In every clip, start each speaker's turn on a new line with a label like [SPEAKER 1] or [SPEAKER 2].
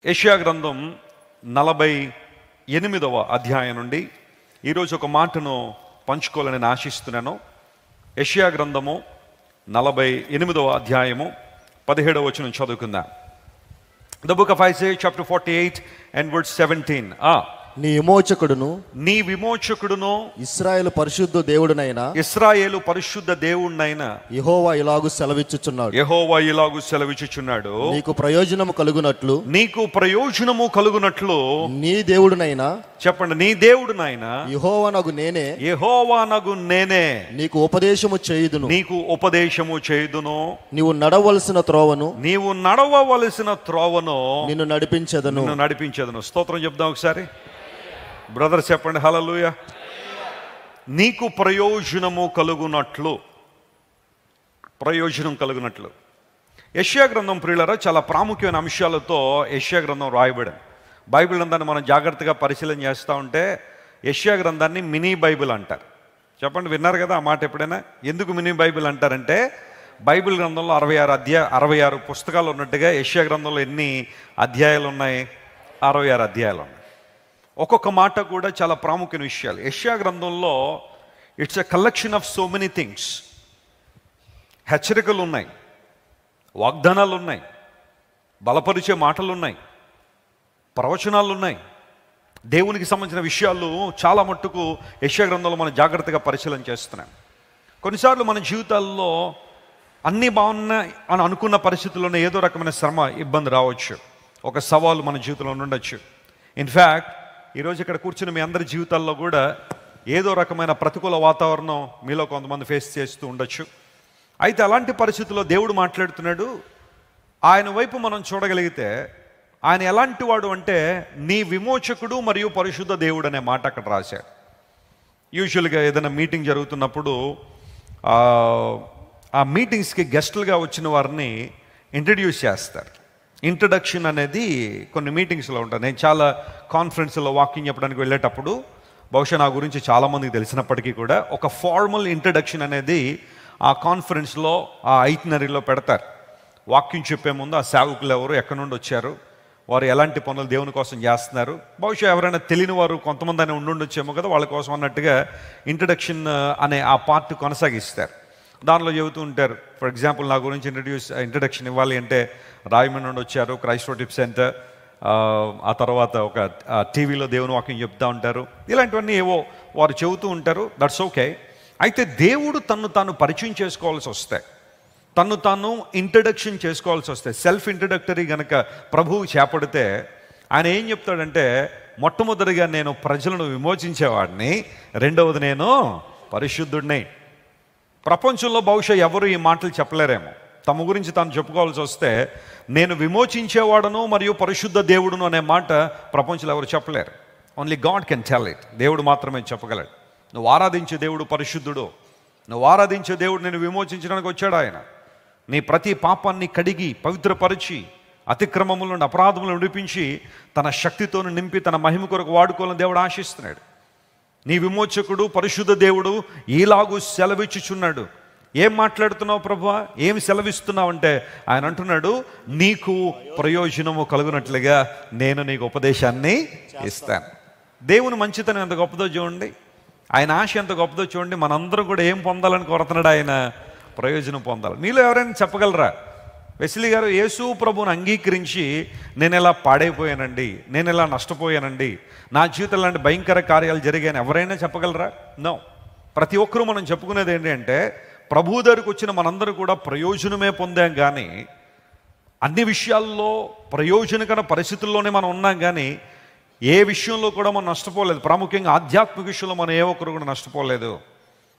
[SPEAKER 1] యెషయా గ్రంథం 48వ అధ్యాయం నుండి ఈరోజు ఒక మాటను పంచుకోవాలని ఆశిస్తున్నాను. యెషయా గ్రంథము 48వ అధ్యాయము 17వ వచనం చదువుకుందాం. The book of Isaiah chapter 48 and verse 17.
[SPEAKER 2] నీ
[SPEAKER 1] విమోచకుడును
[SPEAKER 2] ఇశ్రాయేలు పరిశుద్ధ దేవుడునైన యెహోవా ఇలాగు సెలవిచ్చుచున్నాడు. నీకు ప్రయోజనము కలుగునట్లు నీ దేవుడునైనా,
[SPEAKER 1] చెప్పండి, నీ దేవుడునైనా యెహోవానగు నేనే
[SPEAKER 2] నీకు ఉపదేశము చేయుదును. నీవు నడవవలసిన త్రోవను నిన్ను
[SPEAKER 1] నడిపించెదను. స్తోత్రం చెప్దాం ఒకసారి. బ్రదర్ చెప్పండి హల్లెలూయా. నీకు ప్రయోజనం కలుగునట్లు. యెషయా గ్రంథం ప్రియులారా, చాలా ప్రాముఖ్యమైన అంశాలతో యెషయా గ్రంథం రాయబడింది. బైబిల్ గ్రంథాన్ని మనం జాగ్రత్తగా పరిశీలన చేస్తూ ఉంటే యెషయా గ్రంథాన్ని మినీ బైబిల్ అంటారు. చెప్పండి, విన్నారు కదా ఆ మాట ఎప్పుడైనా? ఎందుకు మినీ బైబిల్ అంటారంటే, బైబిల్ గ్రంథంలో 66 పుస్తకాలు ఉన్నట్టుగా యెషయా గ్రంథంలో ఎన్ని అధ్యాయాలు ఉన్నాయి? 66 అధ్యాయాలు ఉన్నాయి. ఒక్కొక్క మాట కూడా చాలా ప్రాముఖ్యమైన విషయాలు. యెషయా గ్రంథంలో it's a collection of so many things. హెచ్చరికలు ఉన్నాయి, వాగ్దానాలు ఉన్నాయి, బలపరిచే మాటలు ఉన్నాయి, ప్రవచనాలు ఉన్నాయి. దేవునికి సంబంధించిన విషయాలు చాలా మట్టుకు యెషయా గ్రంథంలో మనం జాగ్రత్తగా పరిశీలన చేస్తున్నాం. కొన్నిసార్లు మన జీవితాల్లో అన్నీ బాగున్నాయి అని అనుకున్న పరిస్థితుల్లోనే ఏదో రకమైన శ్రమ, ఇబ్బంది రావచ్చు, ఒక సవాలు మన జీవితంలో ఉండొచ్చు. ఇన్ఫ్యాక్ట్ ఈరోజు ఇక్కడ కూర్చుని మీ అందరి జీవితాల్లో కూడా ఏదో రకమైన ప్రతికూల వాతావరణం మీలో కొంతమంది ఫేస్ చేస్తూ ఉండొచ్చు. అయితే అలాంటి పరిస్థితుల్లో దేవుడు మాట్లాడుతున్నాడు. ఆయన వైపు మనం చూడగలిగితే ఆయన ఎలాంటి వాడు అంటే, నీ విమోచకుడు మరియు పరిశుద్ధ దేవుడు అనే మాట అక్కడ రాశాడు. యూజువల్గా ఏదైనా మీటింగ్ జరుగుతున్నప్పుడు ఆ మీటింగ్స్కి గెస్టులుగా వచ్చిన వారిని ఇంట్రడ్యూస్ చేస్తారు. ఇంట్రడక్షన్ అనేది కొన్ని మీటింగ్స్లో ఉంటుంది. నేను చాలా కాన్ఫరెన్స్లో వాకింగ్ చెప్పడానికి వెళ్ళేటప్పుడు, బహుశా నా గురించి చాలామందికి తెలిసినప్పటికీ కూడా, ఒక ఫార్మల్ ఇంట్రడక్షన్ అనేది ఆ కాన్ఫరెన్స్లో, ఆ ఐటినరీలో పెడతారు. వాకింగ్ చెప్పే ముందు ఆ సేవకులు ఎవరు, ఎక్కడి నుండి వచ్చారు, వారు ఎలాంటి పనులు దేవుని కోసం చేస్తున్నారు, బహుశా ఎవరైనా తెలియని వారు కొంతమంది అని ఉండుండొచ్చేమో కదా, వాళ్ళ కోసం అన్నట్టుగా ఇంట్రడక్షన్ అనే ఆ పార్ట్ కొనసాగిస్తారు. దానిలో చెబుతూ ఉంటారు. ఫర్ ఎగ్జాంపుల్, నా గురించి ఇంట్రడక్షన్ ఇవ్వాలి అంటే, రాయమండ్రి నుండి వచ్చారు, క్రైస్ట్ వర్షిప్ సెంటర్, ఆ తర్వాత ఒక టీవీలో దేవుని వాక్యం చెప్తూ ఉంటారు. ఇలాంటివన్నీ ఏవో వారు చెబుతూ ఉంటారు. That's okay. అయితే దేవుడు తను తాను పరిచయం చేసుకోవాల్సి వస్తాయి, తను తాను ఇంట్రడక్షన్ చేసుకోవాల్సి వస్తాయి. సెల్ఫ్ ఇంట్రడక్టరీ గనక ప్రభువు చేపడితే ఆయన ఏం చెప్తాడంటే, మొట్టమొదటిగా నేను ప్రజలను విమోచించేవాడిని, రెండవది నేను పరిశుద్ధుడిని. ప్రపంచంలో బహుశా ఎవరు ఈ మాటలు చెప్పలేరేమో. తమ గురించి తాను చెప్పుకోవాల్సి వస్తే, నేను విమోచించేవాడును మరియు పరిశుద్ధ దేవుడును అనే మాట ప్రపంచంలో ఎవరు చెప్పలేరు. Only God can tell it. దేవుడు మాత్రమే చెప్పగలడు. నువ్వు ఆరాధించే దేవుడు పరిశుద్ధుడు. నువ్వు ఆరాధించే దేవుడు నేను విమోచించడానికి వచ్చాడు. ఆయన నీ ప్రతి పాపాన్ని కడిగి పవిత్రపరిచి, అతిక్రమముల నుండి, అపరాధములను విడిపించి, తన శక్తితో నింపి తన మహిమ కొరకు వాడుకోవాలని దేవుడు ఆశిస్తున్నాడు. నీ విమోచకుడు పరిశుద్ధ దేవుడు ఈలాగు సెలవిచ్చుచున్నాడు. ఏం మాట్లాడుతున్నావు ప్రభువా, ఏం సెలవిస్తున్నావు అంటే, ఆయన అంటున్నాడు, నీకు ప్రయోజనము కలుగునట్లుగా నేను నీకు ఉపదేశాన్ని ఇస్తాను. దేవుని మంచితనం ఎంత గొప్పదో చూడండి, ఆయన ఆశ ఎంత గొప్పదో చూడండి. మనందరం కూడా ఏం పొందాలని కోరుతున్నాడు? ఆయన ప్రయోజనం పొందాలి. మీలో ఎవరైనా చెప్పగలరా, వెస్లీ గారు యేసు ప్రభువుని అంగీకరించి నేను ఇలా పాడైపోయానండి, నేను ఇలా నష్టపోయానండి, నా జీవితంలో లాంటి భయంకర కార్యాలు జరిగాయని ఎవరైనా చెప్పగలరా? నో. ప్రతి ఒక్కరూ మనం చెప్పుకునేది ఏంటంటే, ప్రభువు దగ్గరికి వచ్చిన మనందరూ కూడా ప్రయోజనమే పొందాం, కానీ అన్ని విషయాల్లో ప్రయోజనకర పరిస్థితుల్లోనే మనం ఉన్నాం, కానీ ఏ విషయంలో కూడా మనం నష్టపోలేదు. ప్రాముఖ్యంగా ఆధ్యాత్మిక విషయంలో మనం ఏ ఒక్కరు కూడా నష్టపోలేదు.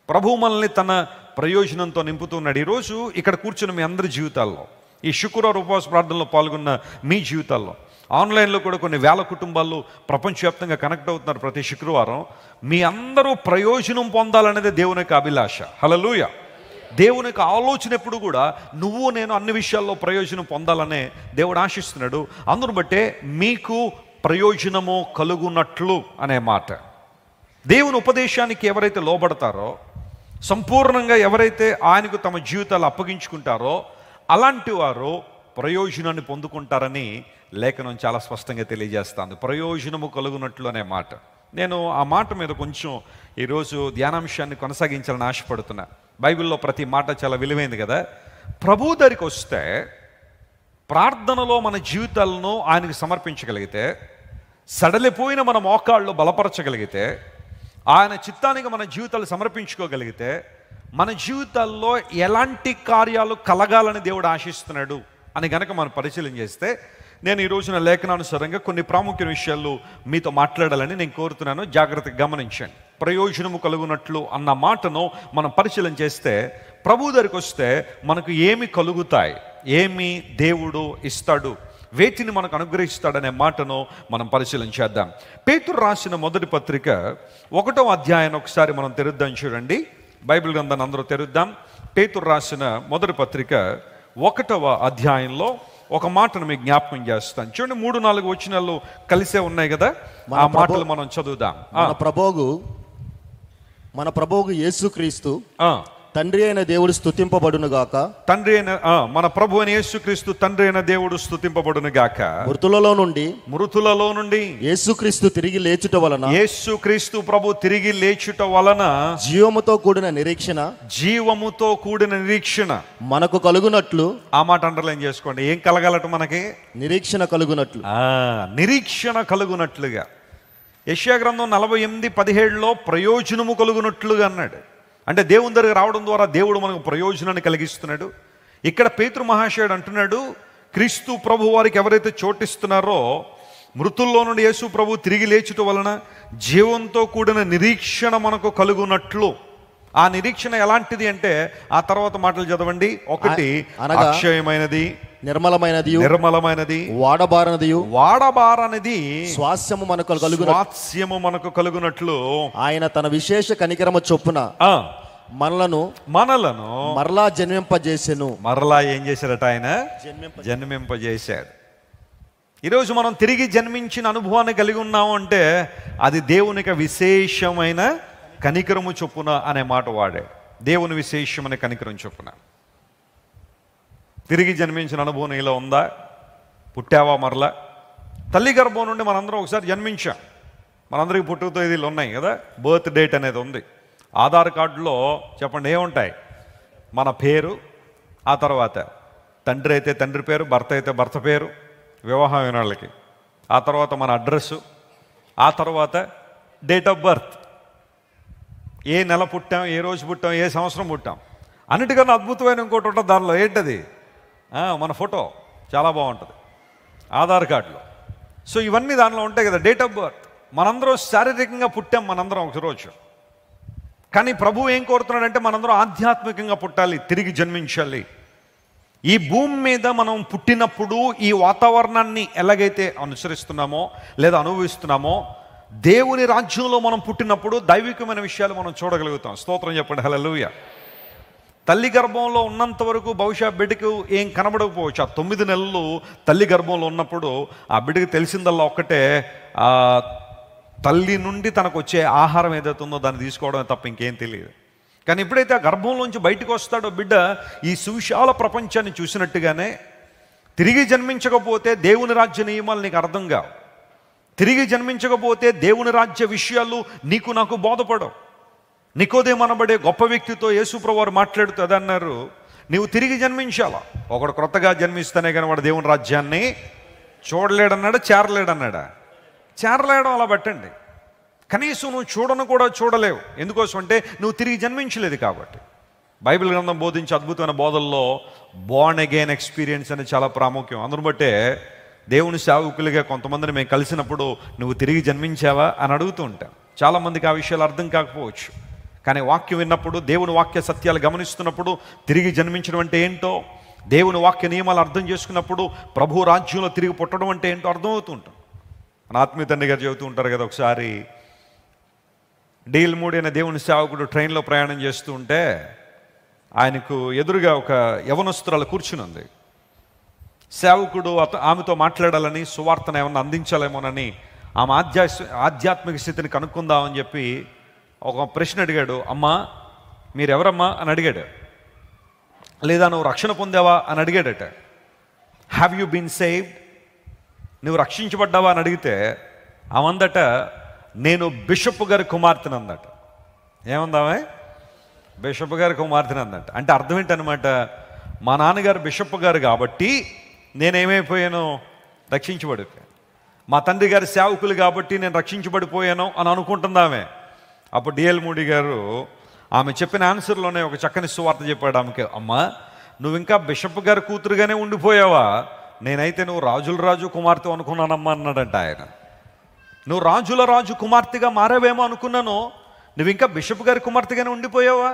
[SPEAKER 1] ప్రభువు మనల్ని తన ప్రయోజనంతో నింపుతున్నాడు. ఈరోజు ఇక్కడ కూర్చున్న మీ అందరి జీవితాల్లో, ఈ శుక్రవారం ఉపవాస ప్రార్థనలో పాల్గొన్న మీ జీవితాల్లో, ఆన్లైన్లో కూడా కొన్ని వేల కుటుంబాలు ప్రపంచవ్యాప్తంగా కనెక్ట్ అవుతున్నారు ప్రతి శుక్రవారం. మీ అందరూ ప్రయోజనం పొందాలనేది దేవుని యొక్క అభిలాష. హల్లెలూయా. దేవుని యొక్క ఆలోచన ఎప్పుడు కూడా నువ్వు నేను అన్ని విషయాల్లో ప్రయోజనం పొందాలనే దేవుడు ఆశిస్తున్నాడు. అందును బట్టే మీకు ప్రయోజనము కలుగునట్లు అనే మాట. దేవుని ఉపదేశానికి ఎవరైతే లోబడతారో, సంపూర్ణంగా ఎవరైతే ఆయనకు తమ జీవితాలు అప్పగించుకుంటారో, అలాంటి వారు ప్రయోజనాన్ని పొందుకుంటారని లేఖనం చాలా స్పష్టంగా తెలియజేస్తుంది. ప్రయోజనము కలుగునట్లు అనే మాట. నేను ఆ మాట మీద కొంచెం ఈరోజు ధ్యానాంశాన్ని కొనసాగించాలని ఆశపడుతున్నా. బైబిల్లో ప్రతి మాట చాలా విలువైంది కదా. ప్రభు దగ్గరికి వస్తే ప్రార్థనలో మన జీవితాలను ఆయనకు సమర్పించగలిగితే, సడలిపోయిన మన మోకాళ్ళు బలపరచగలిగితే, ఆయన చిత్తానికి మన జీవితాలు సమర్పించుకోగలిగితే, మన జీవితాల్లో ఎలాంటి కార్యాలు కలగాలని దేవుడు ఆశిస్తున్నాడు అని గనక మనం పరిశీలన చేస్తే, నేను ఈ రోజున లేఖనానుసారంగా కొన్ని ప్రాముఖ్య విషయాలు మీతో మాట్లాడాలని నేను కోరుతున్నాను. జాగ్రత్తగా గమనించండి. ప్రయోజనము కలుగునట్లు అన్న మాటను మనం పరిశీలన చేస్తే, ప్రభు దగ్గరికి వస్తే మనకు ఏమి కలుగుతాయి, ఏమి దేవుడు ఇస్తాడు, వేటిని మనకు అనుగ్రహిస్తాడనే మాటను మనం పరిశీలన చేద్దాం. పేతురు రాసిన మొదటి పత్రిక 1వ అధ్యాయాన్ని ఒకసారి మనం తెరుద్దాం. చూడండి, బైబిల్ గ్రంథాన్ని అందరూ తెరుద్దాం. పేతురు రాసిన మొదటి పత్రిక 1వ అధ్యాయంలో ఒక మాటను మీకు జ్ఞాపకం చేస్తాను. చూడండి, 3-4 వచనాలు కలిసే ఉన్నాయి కదా, ఆ మాటలు మనం చదువుదాం.
[SPEAKER 2] మన ప్రభువు యేసుక్రీస్తు తండ్రి అయిన దేవుడు స్తుతింపబడును గాక.
[SPEAKER 1] మన ప్రభు అయిన యేసుక్రీస్తు తండ్రి అయిన దేవుడు స్తుతింపబడును గాక.
[SPEAKER 2] మృతులలో నుండి యేసుక్రీస్తు తిరిగి లేచుట వలన జీవముతో కూడిన నిరీక్షణ మనకు కలుగునట్లు.
[SPEAKER 1] ఆ మాట అండర్లైన్ చేసుకోండి. ఏం కలగాలట మనకి?
[SPEAKER 2] నిరీక్షణ కలుగునట్లు.
[SPEAKER 1] నిరీక్షణ కలుగునట్లుగా. యెషయా గ్రంథం 48:17లో ప్రయోజనము కలుగునట్లుగా అన్నాడు. అంటే దేవుని దగ్గర రావడం ద్వారా దేవుడు మనకు ప్రయోజనాన్ని కలిగిస్తున్నాడు. ఇక్కడ పేతురు మహాశయుడు అంటున్నాడు, క్రీస్తు ప్రభు వారికి ఎవరైతే చోటిస్తున్నారో, మృతుల్లో నుండి యేసు ప్రభు తిరిగి లేచుట వలన జీవంతో కూడిన నిరీక్షణ మనకు కలుగునట్లు. ఆ నిరీక్షణ ఎలాంటిది అంటే, ఆ తర్వాత మాటలు చదవండి. 1 అక్షయమైనది, నిర్మలమైనది, వాడబారనిది స్వాస్యము మనకు కలుగునట్లు
[SPEAKER 2] ఆయన తన విశేష కనికరము చొప్పున మనలను మరలా జన్మింపజేసెను.
[SPEAKER 1] మరలా ఏం చేశారట? ఆయన జన్మింపజేశాడు. ఈరోజు మనం తిరిగి జన్మించిన అనుభవాన్ని కలిగి ఉన్నాము అంటే అది దేవునికి విశేషమైన కనికరము చొప్పున అనే మాట వాడాడు. దేవుని విశేషమైన కనికరం చొప్పున. తిరిగి జన్మించిన అనుభవం ఇలా ఉందా? పుట్టావా మరలా? తల్లి గర్భం నుండి మనందరం ఒకసారి జన్మించాం. మనందరికీ పుట్టుక తేదీలు ఉన్నాయి కదా, బర్త్ డేట్ అనేది ఉంది. ఆధార్ కార్డులో చెప్పండి ఏముంటాయి? మన పేరు, ఆ తర్వాత తండ్రి అయితే తండ్రి పేరు, భర్త అయితే భర్త పేరు, వివాహం అయిన వాళ్ళకి, ఆ తర్వాత మన అడ్రస్సు, ఆ తర్వాత డేట్ ఆఫ్ బర్త్, ఏ నెల పుట్టాం, ఏ రోజు పుట్టాం, ఏ సంవత్సరం పుట్టాం. అన్నిటికన్నా అద్భుతమైన ఇంకోటి ఉంటుంది దానిలో. ఏంటది? మన ఫోటో చాలా బాగుంటుంది ఆధార్ కార్డులో. సో ఇవన్నీ దానిలో ఉంటాయి కదా, డేట్ ఆఫ్ బర్త్. మనందరం శారీరకంగా పుట్టాం, మనందరం ఒకరోజు. కానీ ప్రభు ఏం కోరుతున్నాడంటే మనందరం ఆధ్యాత్మికంగా పుట్టాలి, తిరిగి జన్మించాలి. ఈ భూమి మీద మనం పుట్టినప్పుడు ఈ వాతావరణాన్ని ఎలాగైతే అనుసరిస్తున్నామో లేదా అనుభవిస్తున్నామో, దేవుని రాజ్యంలో మనం పుట్టినప్పుడు దైవికమైన విషయాలు మనం చూడగలుగుతాం. స్తోత్రం చెప్పండి, హల్లెలూయా. తల్లి గర్భంలో ఉన్నంత వరకు బహుశా బిడ్డకు ఏం కనబడకపోవచ్చు. ఆ 9 నెలలు తల్లి గర్భంలో ఉన్నప్పుడు ఆ బిడ్డకి తెలిసిందల్లా ఒక్కటే, ఆ తల్లి నుండి తనకు వచ్చే ఆహారం ఏదైతే ఉందో దాన్ని తీసుకోవడమే తప్ప ఇంకేం తెలియదు. కానీ ఎప్పుడైతే ఆ గర్భంలోంచి బయటకు వస్తాడో బిడ్డ, ఈ సువిశాల ప్రపంచాన్ని చూసినట్టుగానే తిరిగి జన్మించకపోతే దేవుని రాజ్య నియమాలు నీకు అర్థం కావు. తిరిగి జన్మించకపోతే దేవుని రాజ్య విషయాలు నీకు నాకు బోధపడవు. నికోదేమనబడే గొప్ప వ్యక్తితో యేసుప్రభువు వారు మాట్లాడుతూ అదన్నారు, నీవు తిరిగి జన్మించాలా. ఒకడు క్రొత్తగా జన్మిస్తేనే కానీ వాడు దేవుని రాజ్యాన్ని చూడలేడన్నాడా, చేరలేడన్నాడా? చేరలేయడం అలా పెట్టండి. కనీసం నువ్వు చూడను కూడా చూడలేవు. ఎందుకోసం అంటే నువ్వు తిరిగి జన్మించలేదు కాబట్టి. బైబిల్ గ్రంథం బోధించే అద్భుతమైన బోధల్లో బోర్న్ అగైన్ ఎక్స్పీరియన్స్ అనేది చాలా ప్రాముఖ్యం. అందును బట్టే దేవుని సేవకులుగా కొంతమందిని మేము కలిసినప్పుడు నువ్వు తిరిగి జన్మించావా అని అడుగుతూ ఉంటాం. చాలామందికి ఆ విషయాలు అర్థం కాకపోవచ్చు. కానీ వాక్యం విన్నప్పుడు, దేవుని వాక్య సత్యాలు గమనిస్తున్నప్పుడు, తిరిగి జన్మించడం అంటే ఏంటో, దేవుని వాక్య నియమాలు అర్థం చేసుకున్నప్పుడు ప్రభు రాజ్యంలో తిరిగి పుట్టడం అంటే ఏంటో అర్థమవుతూ ఉంటాం. మన ఆత్మీయ తండ్రి గారు చెబుతూ ఉంటారు కదా, ఒకసారి డీల్ మూడి అనే దేవుని సేవకుడు ట్రైన్లో ప్రయాణం చేస్తూ ఉంటే ఆయనకు ఎదురుగా ఒక యవనస్తురాలు కూర్చుని ఉంది. సేవకుడు ఆమెతో మాట్లాడాలని, సువార్తను ఏమన్నా అందించాలేమోనని, ఆమె ఆధ్యాత్మిక స్థితిని కనుక్కుందామని చెప్పి ఒక ప్రశ్న అడిగాడు. అమ్మా మీరెవరమ్మా అని అడిగాడు. లేదా నువ్వు రక్షణ పొందావా అని అడిగాడట. Have you been saved? నువ్వు రక్షించబడ్డావా అని అడిగితే ఆమందట నేను బిషప్ గారి కుమార్తెను అందట. ఏమందామే? బిషప్ గారి కుమార్తెను అందట. అంటే అర్థం ఏంటనమాట, మా నాన్నగారు బిషప్ గారు కాబట్టి నేనేమైపోయాను, రక్షించబడిపోయాను. మా తండ్రి గారి సేవకులు కాబట్టి నేను రక్షించబడిపోయాను అని అనుకుంటుందామే. అప్పుడు డిఎల్ మూడీ గారు ఆమె చెప్పిన ఆన్సర్లోనే ఒక చక్కని సువార్త చెప్పాడు ఆమెకి. అమ్మా, నువ్వు ఇంకా బిషప్ గారి కూతురుగానే ఉండిపోయావా? నేనైతే నువ్వు రాజుల రాజు కుమార్తె అనుకున్నానమ్మా అన్నాడంట ఆయన. నువ్వు రాజుల రాజు కుమార్తెగా మారావేమో అనుకున్నాను, నువ్వు ఇంకా బిషప్ గారి కుమార్తెగానే ఉండిపోయావా?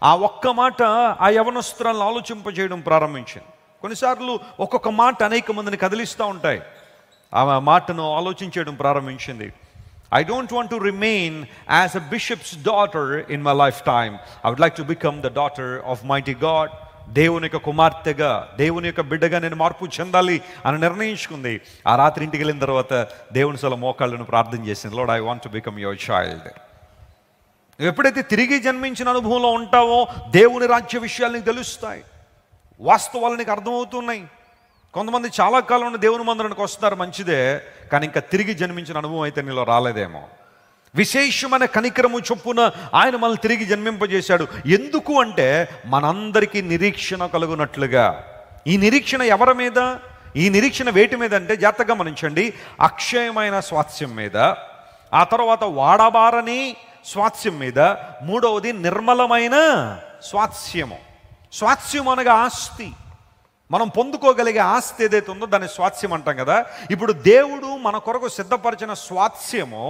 [SPEAKER 1] ఆ ఒక్క మాట ఆ యవనస్తురాలను ఆలోచింపజేయడం ప్రారంభించింది. కొన్నిసార్లు ఒక్కొక్క మాట అనేక మందిని కదిలిస్తూ ఉంటాయి. ఆ మాటను ఆలోచించడం ప్రారంభించింది. I don't want to remain as a bishop's daughter in my lifetime. I would like to become the daughter of mighty God. దేవుని యొక్క కుమార్తెగా, దేవుని యొక్క బిడ్డగా నేను మార్పు చెందాలి అని నిర్ణయించుకుంది. ఆ రాత్రి ఇంటికి వెళ్ళిన తర్వాత దేవుని సల మోకాళ్ళను ప్రార్థన చేసింది. Lord, I want to become your child. నువ్వు ఎప్పుడైతే తిరిగి జన్మించిన అనుభవంలో ఉంటావో దేవుని రాజ్య విషయాలు నీకు తెలుస్తాయి, వాస్తవాలు నీకు అర్థమవుతున్నాయి. కొంతమంది చాలా కాలం నుండి దేవుని మందిరానికి వస్తున్నారు, మంచిదే, కానీ ఇంకా తిరిగి జన్మించిన అనుభవం అయితే నీలో రాలేదేమో. విశేషమైన కనికరము చొప్పున ఆయన మనల్ని తిరిగి జన్మింపజేశాడు. ఎందుకు అంటే మనందరికీ నిరీక్షణ కలుగునట్లుగా. ఈ నిరీక్షణ ఎవరి మీద? ఈ నిరీక్షణ వేటి మీద అంటే, జాగ్రత్తగా గమనించండి, అక్షయమైన స్వాస్థ్యం మీద, ఆ తర్వాత వాడబారని స్వాస్థ్యం మీద, మూడవది నిర్మలమైన స్వాస్థ్యము. స్వాస్థ్యం అనగా ఆస్తి. మనం పొందుకోగలిగే ఆస్తి ఏదైతే ఉందో దాన్ని స్వాస్థ్యం అంటాం కదా. ఇప్పుడు దేవుడు మన కొరకు సిద్ధపరిచిన స్వాస్థ్యము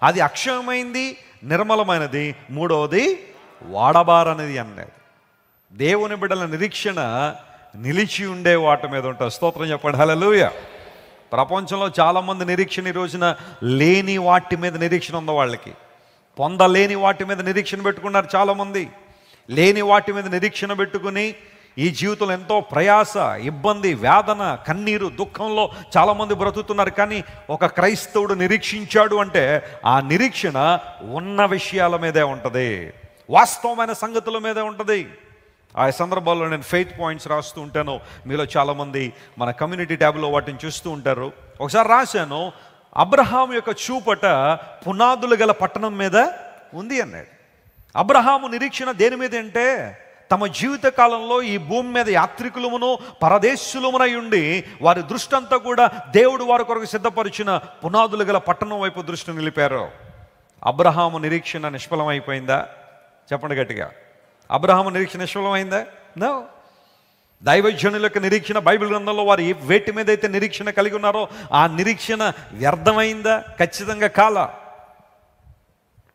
[SPEAKER 1] అది అక్షయమైంది, నిర్మలమైనది, మూడవది వాడబారనేది అన్నది. దేవుని బిడ్డల నిరీక్షణ నిలిచి ఉండే వాటి మీద ఉంటుంది. స్తోత్రం చెప్పండి, హల్లెలూయా. ప్రపంచంలో చాలామంది నిరీక్షణ ఈ రోజున లేని వాటి మీద నిరీక్షణ ఉంది. వాళ్ళకి పొందలేని వాటి మీద నిరీక్షణ పెట్టుకున్నారు చాలామంది. లేని వాటి మీద నిరీక్షణ పెట్టుకుని ఈ జీవితంలో ఎంతో ప్రయాస, ఇబ్బంది, వేదన, కన్నీరు, దుఃఖంలో చాలామంది బ్రతుకుతున్నారు. కానీ ఒక క్రైస్తవుడు నిరీక్షించాడు అంటే ఆ నిరీక్షణ ఉన్న విషయాల మీదే ఉంటుంది, వాస్తవమైన సంగతుల మీదే ఉంటుంది. ఆ సందర్భాల్లో నేను ఫెయిత్ పాయింట్స్ రాస్తూ ఉంటాను. మీలో చాలామంది మన కమ్యూనిటీ ట్యాబ్లో వాటిని చూస్తూ ఉంటారు. ఒకసారి రాశాను, అబ్రహాం యొక్క చూపట పునాదులు గల పట్టణం మీద ఉంది అన్నాడు. అబ్రహాము నిరీక్షణ దేని మీద అంటే, తమ జీవిత కాలంలో ఈ భూమి మీద యాత్రికులమును పరదేశులమునై ఉండి వారి దృష్టి అంతా కూడా దేవుడు వారి కొరకు సిద్ధపరిచిన పునాదులు గల పట్టణం వైపు దృష్టి నిలిపారు. అబ్రహాము నిరీక్షణ నిష్ఫలమైపోయిందా? చెప్పండి గట్టిగా. అబ్రహాము నిరీక్షణ నిష్ఫలమైందా? నో. దైవజనుల యొక్క నిరీక్షణ బైబిల్ గ్రంథంలో వారు వేటి మీద అయితే నిరీక్షణ కలిగి ఉన్నారో ఆ నిరీక్షణ వ్యర్థమైందా? ఖచ్చితంగా కాల.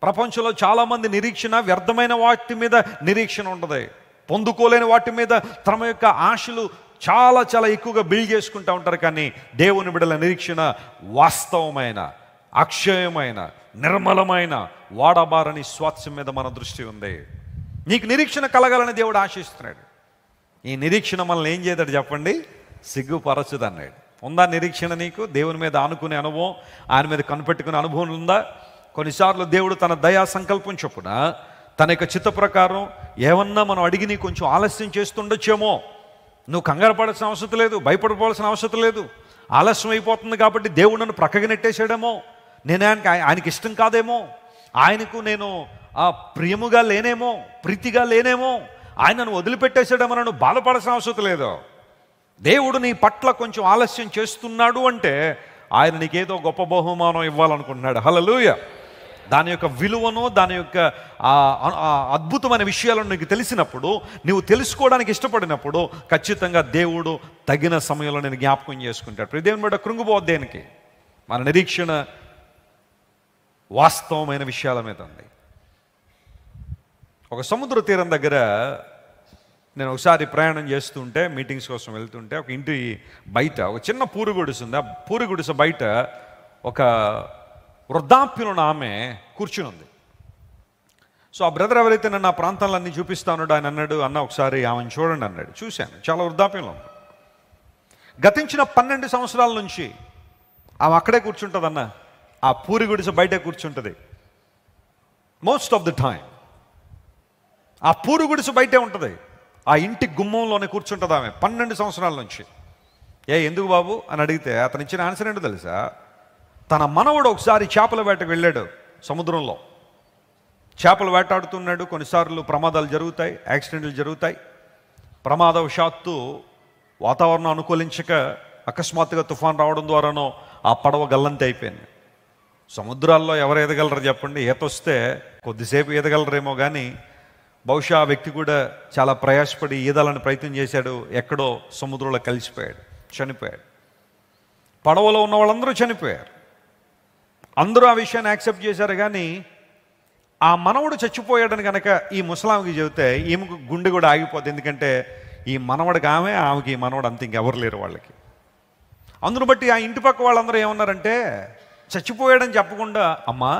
[SPEAKER 1] ప్రపంచంలో చాలామంది నిరీక్షణ వ్యర్థమైన వాటి మీద నిరీక్షణ ఉంటుంది. పొందుకోలేని వాటి మీద తమ యొక్క ఆశలు చాలా చాలా ఎక్కువగా బిల్డ్ చేసుకుంటూ ఉంటారు. కానీ దేవుని బిడ్డల నిరీక్షణ వాస్తవమైన, అక్షయమైన, నిర్మలమైన, వాడబారని స్వాస్థ్యం మీద మన దృష్టి ఉంది. నీకు నిరీక్షణ కలగాలని దేవుడు ఆశిస్తున్నాడు. ఈ నిరీక్షణ మనల్ని ఏం చేయతాడు చెప్పండి? సిగ్గుపరచదు అన్నాడు. ఉందా నిరీక్షణ నీకు? దేవుని మీద ఆనుకునే అనుభవం, ఆయన మీద కనిపెట్టుకునే అనుభవం ఉందా? కొన్నిసార్లు దేవుడు తన దయా సంకల్పం చొప్పున తన యొక్క చిత్త ప్రకారం ఏమన్నా మనం అడిగి నీ కొంచెం ఆలస్యం చేస్తుండొచ్చేమో. నువ్వు కంగారు పడాల్సిన అవసరం లేదు, భయపడిపోవాల్సిన అవసరం లేదు. ఆలస్యం అయిపోతుంది కాబట్టి దేవుడు నన్ను ప్రక్కగా నెట్టేసాడేమో, నేను ఆయనకి ఇష్టం కాదేమో, ఆయనకు నేను ప్రియముగా లేనేమో, ప్రీతిగా లేనేమో, ఆయన నన్ను వదిలిపెట్టేసాడేమో, నన్ను బాధపడాల్సిన అవసరం లేదు. దేవుడు నీ పట్ల కొంచెం ఆలస్యం చేస్తున్నాడు అంటే ఆయన నీకేదో గొప్ప బహుమానం ఇవ్వాలనుకుంటున్నాడు. హల్లెలూయా. దాని యొక్క విలువను, దాని యొక్క అద్భుతమైన విషయాలను నీకు తెలిసినప్పుడు, నువ్వు తెలుసుకోవడానికి ఇష్టపడినప్పుడు ఖచ్చితంగా దేవుడు తగిన సమయంలో నేను జ్ఞాపకం చేసుకుంటాడు. దేవుని బిడ్డ కృంగిపోవద్దు దేనికి. మన నిరీక్షణ వాస్తవమైన విషయాల మీద ఉంది. ఒక సముద్ర తీరం దగ్గర నేను ఒకసారి ప్రయాణం చేస్తుంటే, మీటింగ్స్ కోసం వెళ్తుంటే, ఒక ఇంటి బయట ఒక చిన్న పూరి గుడిసె ఉంది. ఆ పూరి గుడిసె బయట ఒక వృద్ధాప్యులను ఆమె కూర్చుని ఉంది. సో ఆ బ్రదర్ ఎవరైతే నన్ను ఆ ప్రాంతాల్లో అన్నీ చూపిస్తా ఉన్నాడు, ఆయన అన్నాడు, అన్న ఒకసారి ఆమెను చూడండి అన్నాడు. చూశాను, చాలా వృద్ధాప్యంలో ఉంది. గతించిన 12 సంవత్సరాల నుంచి ఆమె అక్కడే కూర్చుంటుంది అన్న. ఆ పూరి గుడిసె బయటే కూర్చుంటుంది మోస్ట్ ఆఫ్ ది టైం. ఆ పూరి గుడిసె బయటే ఉంటుంది. ఆ ఇంటి గుమ్మంలోనే కూర్చుంటుంది ఆమె 12 సంవత్సరాల నుంచి. ఎందుకు బాబు అని అడిగితే అతను ఇచ్చిన ఆన్సర్ ఏంటో తెలుసా? తన మనవడు ఒకసారి చేపల వేటకు వెళ్ళాడు సముద్రంలో. చేపలు వేటాడుతున్నాడు. కొన్నిసార్లు ప్రమాదాలు జరుగుతాయి, యాక్సిడెంట్లు జరుగుతాయి. ప్రమాదవశాత్తు వాతావరణం అనుకూలించక అకస్మాత్తుగా తుఫాన్ రావడం ద్వారానో ఆ పడవ గల్లంతి అయిపోయింది. సముద్రాల్లో ఎవరు ఎదగలరు చెప్పండి? ఈత వస్తే కొద్దిసేపు ఈదగలరేమో, కానీ బహుశా ఆ వ్యక్తి కూడా చాలా ప్రయాసపడి ఈదాలని ప్రయత్నం చేశాడు. ఎక్కడో సముద్రంలో కలిసిపోయాడు, చనిపోయాడు. పడవలో ఉన్న వాళ్ళందరూ చనిపోయారు. అందరూ ఆ విషయాన్ని యాక్సెప్ట్ చేశారు. కానీ ఆ మనవడు చచ్చిపోయాడని కనుక ఈ ముసలామికి చెబితే ఈమెకు గుండె కూడా ఆగిపోద్ది. ఎందుకంటే ఈ మనవడికి ఆమెకి ఈ మనవడు అంత ఇంకెవరు లేరు వాళ్ళకి. అందును బట్టి ఆ ఇంటి పక్క వాళ్ళందరూ ఏమన్నారంటే, చచ్చిపోయాడని చెప్పకుండా, అమ్మా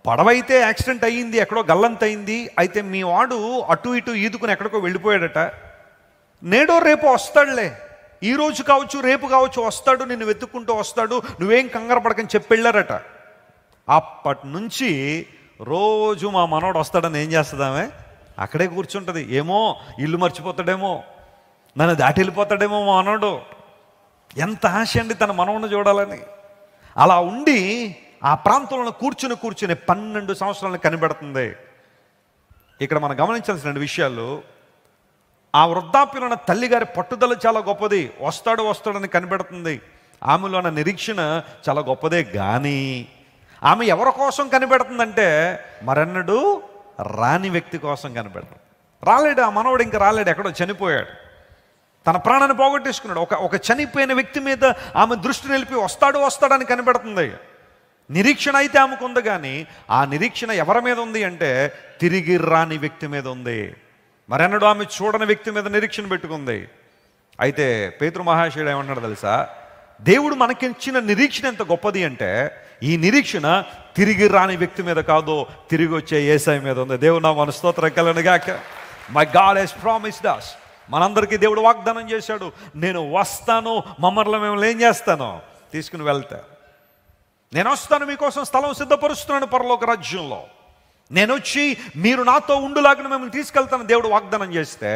[SPEAKER 1] పడవైతే యాక్సిడెంట్ అయ్యింది, ఎక్కడో గల్లంత అయింది, అయితే మీ వాడు అటు ఇటు ఈదుకుని ఎక్కడికో వెళ్ళిపోయాడట, నేడో రేపు వస్తాడులే, ఈ రోజు కావచ్చు రేపు కావచ్చు వస్తాడు, నిన్ను వెతుక్కుంటూ వస్తాడు, నువ్వేం కంగారు పడకని చెప్పి వెళ్ళారట. అప్పటి నుంచి రోజు మా మనవడు వస్తాడని ఏం చేస్తుందామే? అక్కడే కూర్చుంటుంది. ఏమో ఇల్లు మర్చిపోతాడేమో, నన్ను దాటి వెళ్ళిపోతాడేమో మా మనవడు. ఎంత ఆశ అండి తన మనవడిని చూడాలని. అలా ఉండి ఆ ప్రాంతంలో కూర్చుని 12 సంవత్సరాలను కనిపెడుతుంది. ఇక్కడ మనం గమనించాల్సిన విషయాలు, ఆ వృద్ధాప్యంలో ఉన్న తల్లిగారి పట్టుదల చాలా గొప్పది. వస్తాడని కనిపెడుతుంది. ఆమెలో ఉన్న నిరీక్షణ చాలా గొప్పదే. కానీ ఆమె ఎవరి కోసం కనిపెడుతుందంటే, మరెన్నడూ రాని వ్యక్తి కోసం కనిపెడుతుంది. రాలేడు ఆ మనవడు, ఇంకా రాలేడు, ఎక్కడో చనిపోయాడు, తన ప్రాణాన్ని పోగొట్టేసుకున్నాడు. ఒక చనిపోయిన వ్యక్తి మీద ఆమె దృష్టి నిలిపి వస్తాడని కనిపెడుతుంది. నిరీక్షణ అయితే ఆమెకు ఉంది, కానీ ఆ నిరీక్షణ ఎవరి మీద ఉంది అంటే తిరిగి రాని వ్యక్తి మీద ఉంది. మరెన్నడూ ఆమె చూడని వ్యక్తి మీద నిరీక్షణ పెట్టుకుంది. అయితే పేతురు మహాశయుడు ఏమన్నాడు తెలుసా? దేవుడు మనకిచ్చిన నిరీక్షణ ఎంత గొప్పది అంటే, ఈ నిరీక్షణ తిరిగి రాని వ్యక్తి మీద కాదు, తిరిగి వచ్చే యేసయ్య మీద ఉంది. దేవుడు నామమున స్తోత్రం కలుగునుగాక. My God has promised us. మనందరికీ దేవుడు వాగ్దానం చేశాడు, నేను వస్తాను, మమ్మల్ని మేము ఏం చేస్తాను? తీసుకుని వెళ్తా. నేను వస్తాను, మీకోసం స్థలం సిద్ధపరుస్తున్నాను పరలోక రాజ్యంలో. నేను వచ్చి మీరు నాతో ఉండులాగా మిమ్మల్ని తీసుకెళ్తాను దేవుడు వాగ్దానం చేస్తే,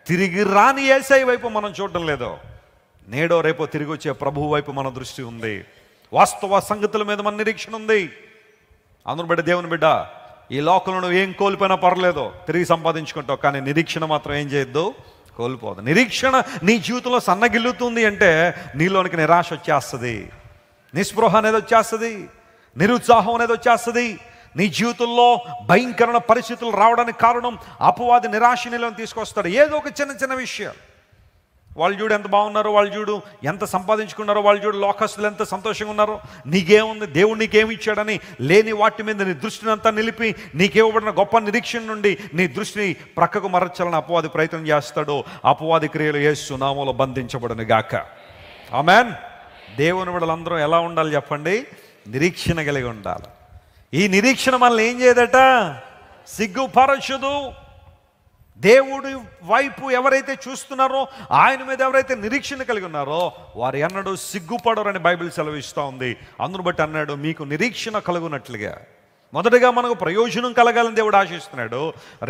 [SPEAKER 1] తిరిగి రాని యేసయ్య వైపు మనం చూడడం లేదు. నేడో రేపో తిరిగి వచ్చే ప్రభువు వైపు మన దృష్టి ఉంది. వాస్తవ సంగతుల మీద మన నిరీక్షణ ఉంది. అందును బిడ్డ, దేవుని బిడ్డ, ఈ లోకంలో నువ్వు ఏం కోల్పోయినా పర్లేదు, తిరిగి సంపాదించుకుంటావు, కానీ నిరీక్షణ మాత్రం ఏం చేయొద్దు, కోల్పోదు. నిరీక్షణ నీ జీవితంలో సన్నగిల్లుతుంది అంటే నీలోనికి నిరాశ వచ్చేస్తుంది, నిస్పృహ అనేది వచ్చేస్తుంది, నిరుత్సాహం అనేది వచ్చేస్తుంది. నీ జీవితంలో భయంకరమైన పరిస్థితులు రావడానికి కారణం అపవాది నిరాశ నీలో తీసుకొస్తాడు. ఏదో ఒక చిన్న విషయాలు, వాళ్ళు చూడు ఎంత బాగున్నారో, వాళ్ళు చూడు ఎంత సంపాదించుకున్నారో, వాళ్ళు చూడు లోకస్తులు ఎంత సంతోషంగా ఉన్నారో, నీకేముంది, దేవుడు నీకేమి ఇచ్చాడని లేని వాటి మీద నీ దృష్టిని అంతా నిలిపి నీకేవ్వబడిన గొప్ప నిరీక్షణ నుండి నీ దృష్టిని ప్రక్కకు మరచాలని అపవాది ప్రయత్నం చేస్తాడు. అపవాది క్రియలు యేసు నామములో బంధించబడును గాక. ఆమేన్. దేవుని బిడ్డలందరూ ఎలా ఉండాలి చెప్పండి? నిరీక్షణ కలిగి ఉండాలి. ఈ నిరీక్షణ మనల్ని ఏం చేయదట? సిగ్గుపరచదు. దేవుడి వైపు ఎవరైతే చూస్తున్నారో, ఆయన మీద ఎవరైతే నిరీక్షణ కలిగి ఉన్నారో వారు ఎన్నడూ సిగ్గుపడరని బైబిల్ సెలవిస్తూ ఉంది. అందును బట్టి అన్నాడు, మీకు నిరీక్షణ కలుగునట్లుగా. మొదటగా మనకు ప్రయోజనం కలగాలని దేవుడు ఆశిస్తున్నాడు.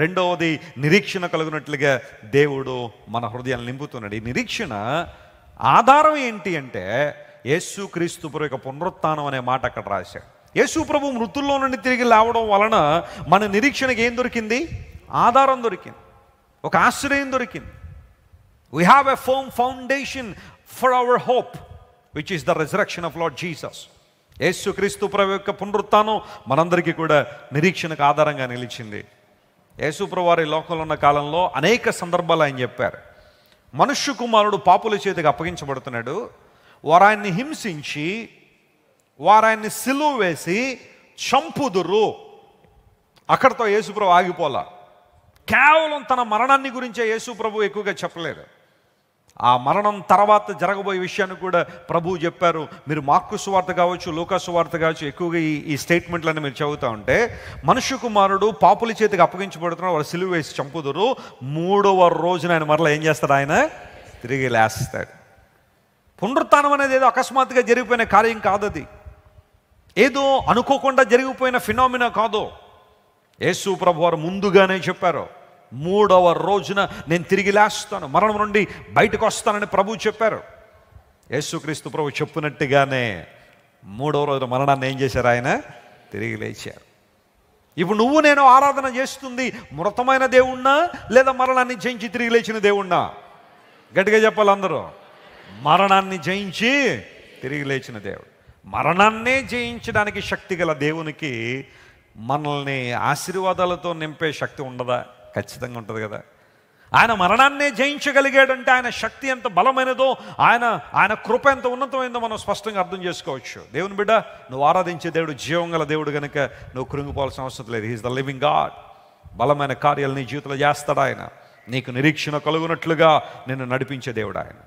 [SPEAKER 1] రెండవది నిరీక్షణ కలుగునట్లుగా దేవుడు మన హృదయాన్ని నింపుతున్నాడు. ఈ నిరీక్షణ ఆధారం ఏంటి అంటే యేసుక్రీస్తు ప్రభు యొక్క పునరుత్థానం అనే మాట అక్కడ రాశాడు. యేసు ప్రభు మృతుల్లో నుండి తిరిగి లేవడం వలన మన నిరీక్షణకి ఏం దొరికింది? ఆధారం దొరికింది, ఒక ఆశ్రయం దొరికింది. We have a firm foundation for our hope which is the resurrection of lord Jesus. యేసుక్రీస్తు ప్రభు యొక్క పునరుత్థానం మనందరికీ కూడా నిరీక్షణకు ఆధారంగా నిలిచింది. యేసు ప్రభు వారి లోకంలో ఉన్న కాలంలో అనేక సందర్భాలు ఆయన చెప్పారు. మనుష్య కుమారుడు పాపుల చేతికి అప్పగించబడుతున్నాడు, వారు ఆయన్ని హింసించి, వారు ఆయన్ని సిలువ వేసి చంపుదురు. అక్కడితో యేసుప్రభు ఆగిపోలా. కేవలం తన మరణాన్ని గురించే యేసుప్రభు ఎక్కువగా చెప్పలేదు. ఆ మరణం తర్వాత జరగబోయే విషయాన్ని కూడా ప్రభువు చెప్పారు. మీరు మార్కు సువార్త కావచ్చు, లూకా సువార్త కావచ్చు, ఎక్కువగా ఈ స్టేట్మెంట్లన్నీ మీరు చదువుతూ ఉంటే, మనుష్య కుమారుడు పాపుల చేతికి అప్పగించబడుతున్నాడు, వారు సిలువ వేసి చంపుదురు, 3వ రోజున ఆయన మరలా ఏం చేస్తాడు? ఆయన తిరిగి లేస్తాడు. పునరుత్థానం అనేది ఏదో అకస్మాత్తుగా జరిగిపోయిన కార్యం కాదు, అది ఏదో అనుకోకుండా జరిగిపోయిన ఫినామినా కాదు. యేసు ప్రభు వారు ముందుగానే చెప్పారు, 3వ రోజున నేను తిరిగి లేస్తాను, మరణం నుండి బయటకు వస్తానని ప్రభువు చెప్పారు. యేసుక్రీస్తు ప్రభు చెప్పినట్టుగానే 3వ రోజున మరణాన్ని ఏం చేశారు? ఆయన తిరిగి లేచారు. ఇప్పుడు నువ్వు నేను ఆరాధన చేస్తుంది మృతమైన దేవుణ్ణా లేదా మరణాన్ని జయించి తిరిగి లేచిన దేవుణ్ణా? గట్టిగా చెప్పాలి అందరూ. మరణాన్ని జయించి తిరిగి లేచిన దేవుడు. మరణాన్నే జయించడానికి శక్తి గల దేవునికి మనల్ని ఆశీర్వాదాలతో నింపే శక్తి ఉండదా? ఖచ్చితంగా ఉంటుంది కదా. ఆయన మరణాన్నే జయించగలిగాడంటే ఆయన శక్తి ఎంత బలమైనదో, ఆయన కృప ఎంత ఉన్నతమైందో మనం స్పష్టంగా అర్థం చేసుకోవచ్చు. దేవుని బిడ్డ, నువ్వు ఆరాధించే దేవుడు జీవం గల దేవుడు కనుక నువ్వు కృంగిపోవాల్సిన అవసరం లేదు. He is the living god. బలమైన కార్యాలు నీ జీవితంలో చేస్తాడు ఆయన. నీకు నిరీక్షణ కలుగునట్లుగా నిన్ను నడిపించే దేవుడు ఆయన.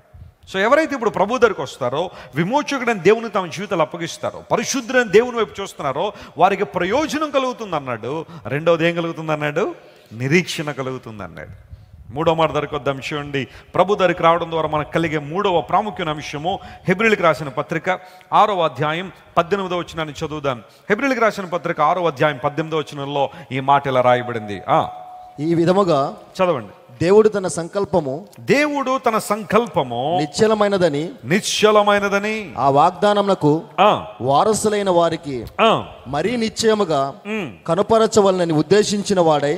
[SPEAKER 1] సో ఎవరైతే ఇప్పుడు ప్రభు దగ్గరికి వస్తారో, విమోచకుడైన దేవుని తమ జీవితాలు అప్పగిస్తారో, పరిశుద్ధుడైన దేవుని వైపు చూస్తున్నారో వారికి ప్రయోజనం కలుగుతుంది అన్నాడు. రెండవది ఏం కలుగుతుంది అన్నాడు? నిరీక్షణ కలుగుతుంది అన్నాడు. 3వ మాట దగ్గరికి వద్దాం. చూడండి, ప్రభు దగ్గరికి రావడం ద్వారా మనకు కలిగే 3వ ప్రాముఖ్యమైన అంశము హెబ్రీయులకు రాసిన పత్రిక 6వ అధ్యాయం 18వ వచనాన్ని చదువుదాం. హెబ్రీయులకు రాసిన పత్రిక 6వ అధ్యాయం 18వ వచనంలో ఈ మాట ఇలా రాయబడింది.
[SPEAKER 2] ఈ విధముగా
[SPEAKER 1] చదవండి.
[SPEAKER 2] దేవుడు తన సంకల్పము నిశ్చలమైనదని ఆ వాగ్దానమునకు వారసులైన వారికి మరీ నిశ్చయముగా కనుపరచవలనని ఉద్దేశించిన వాడై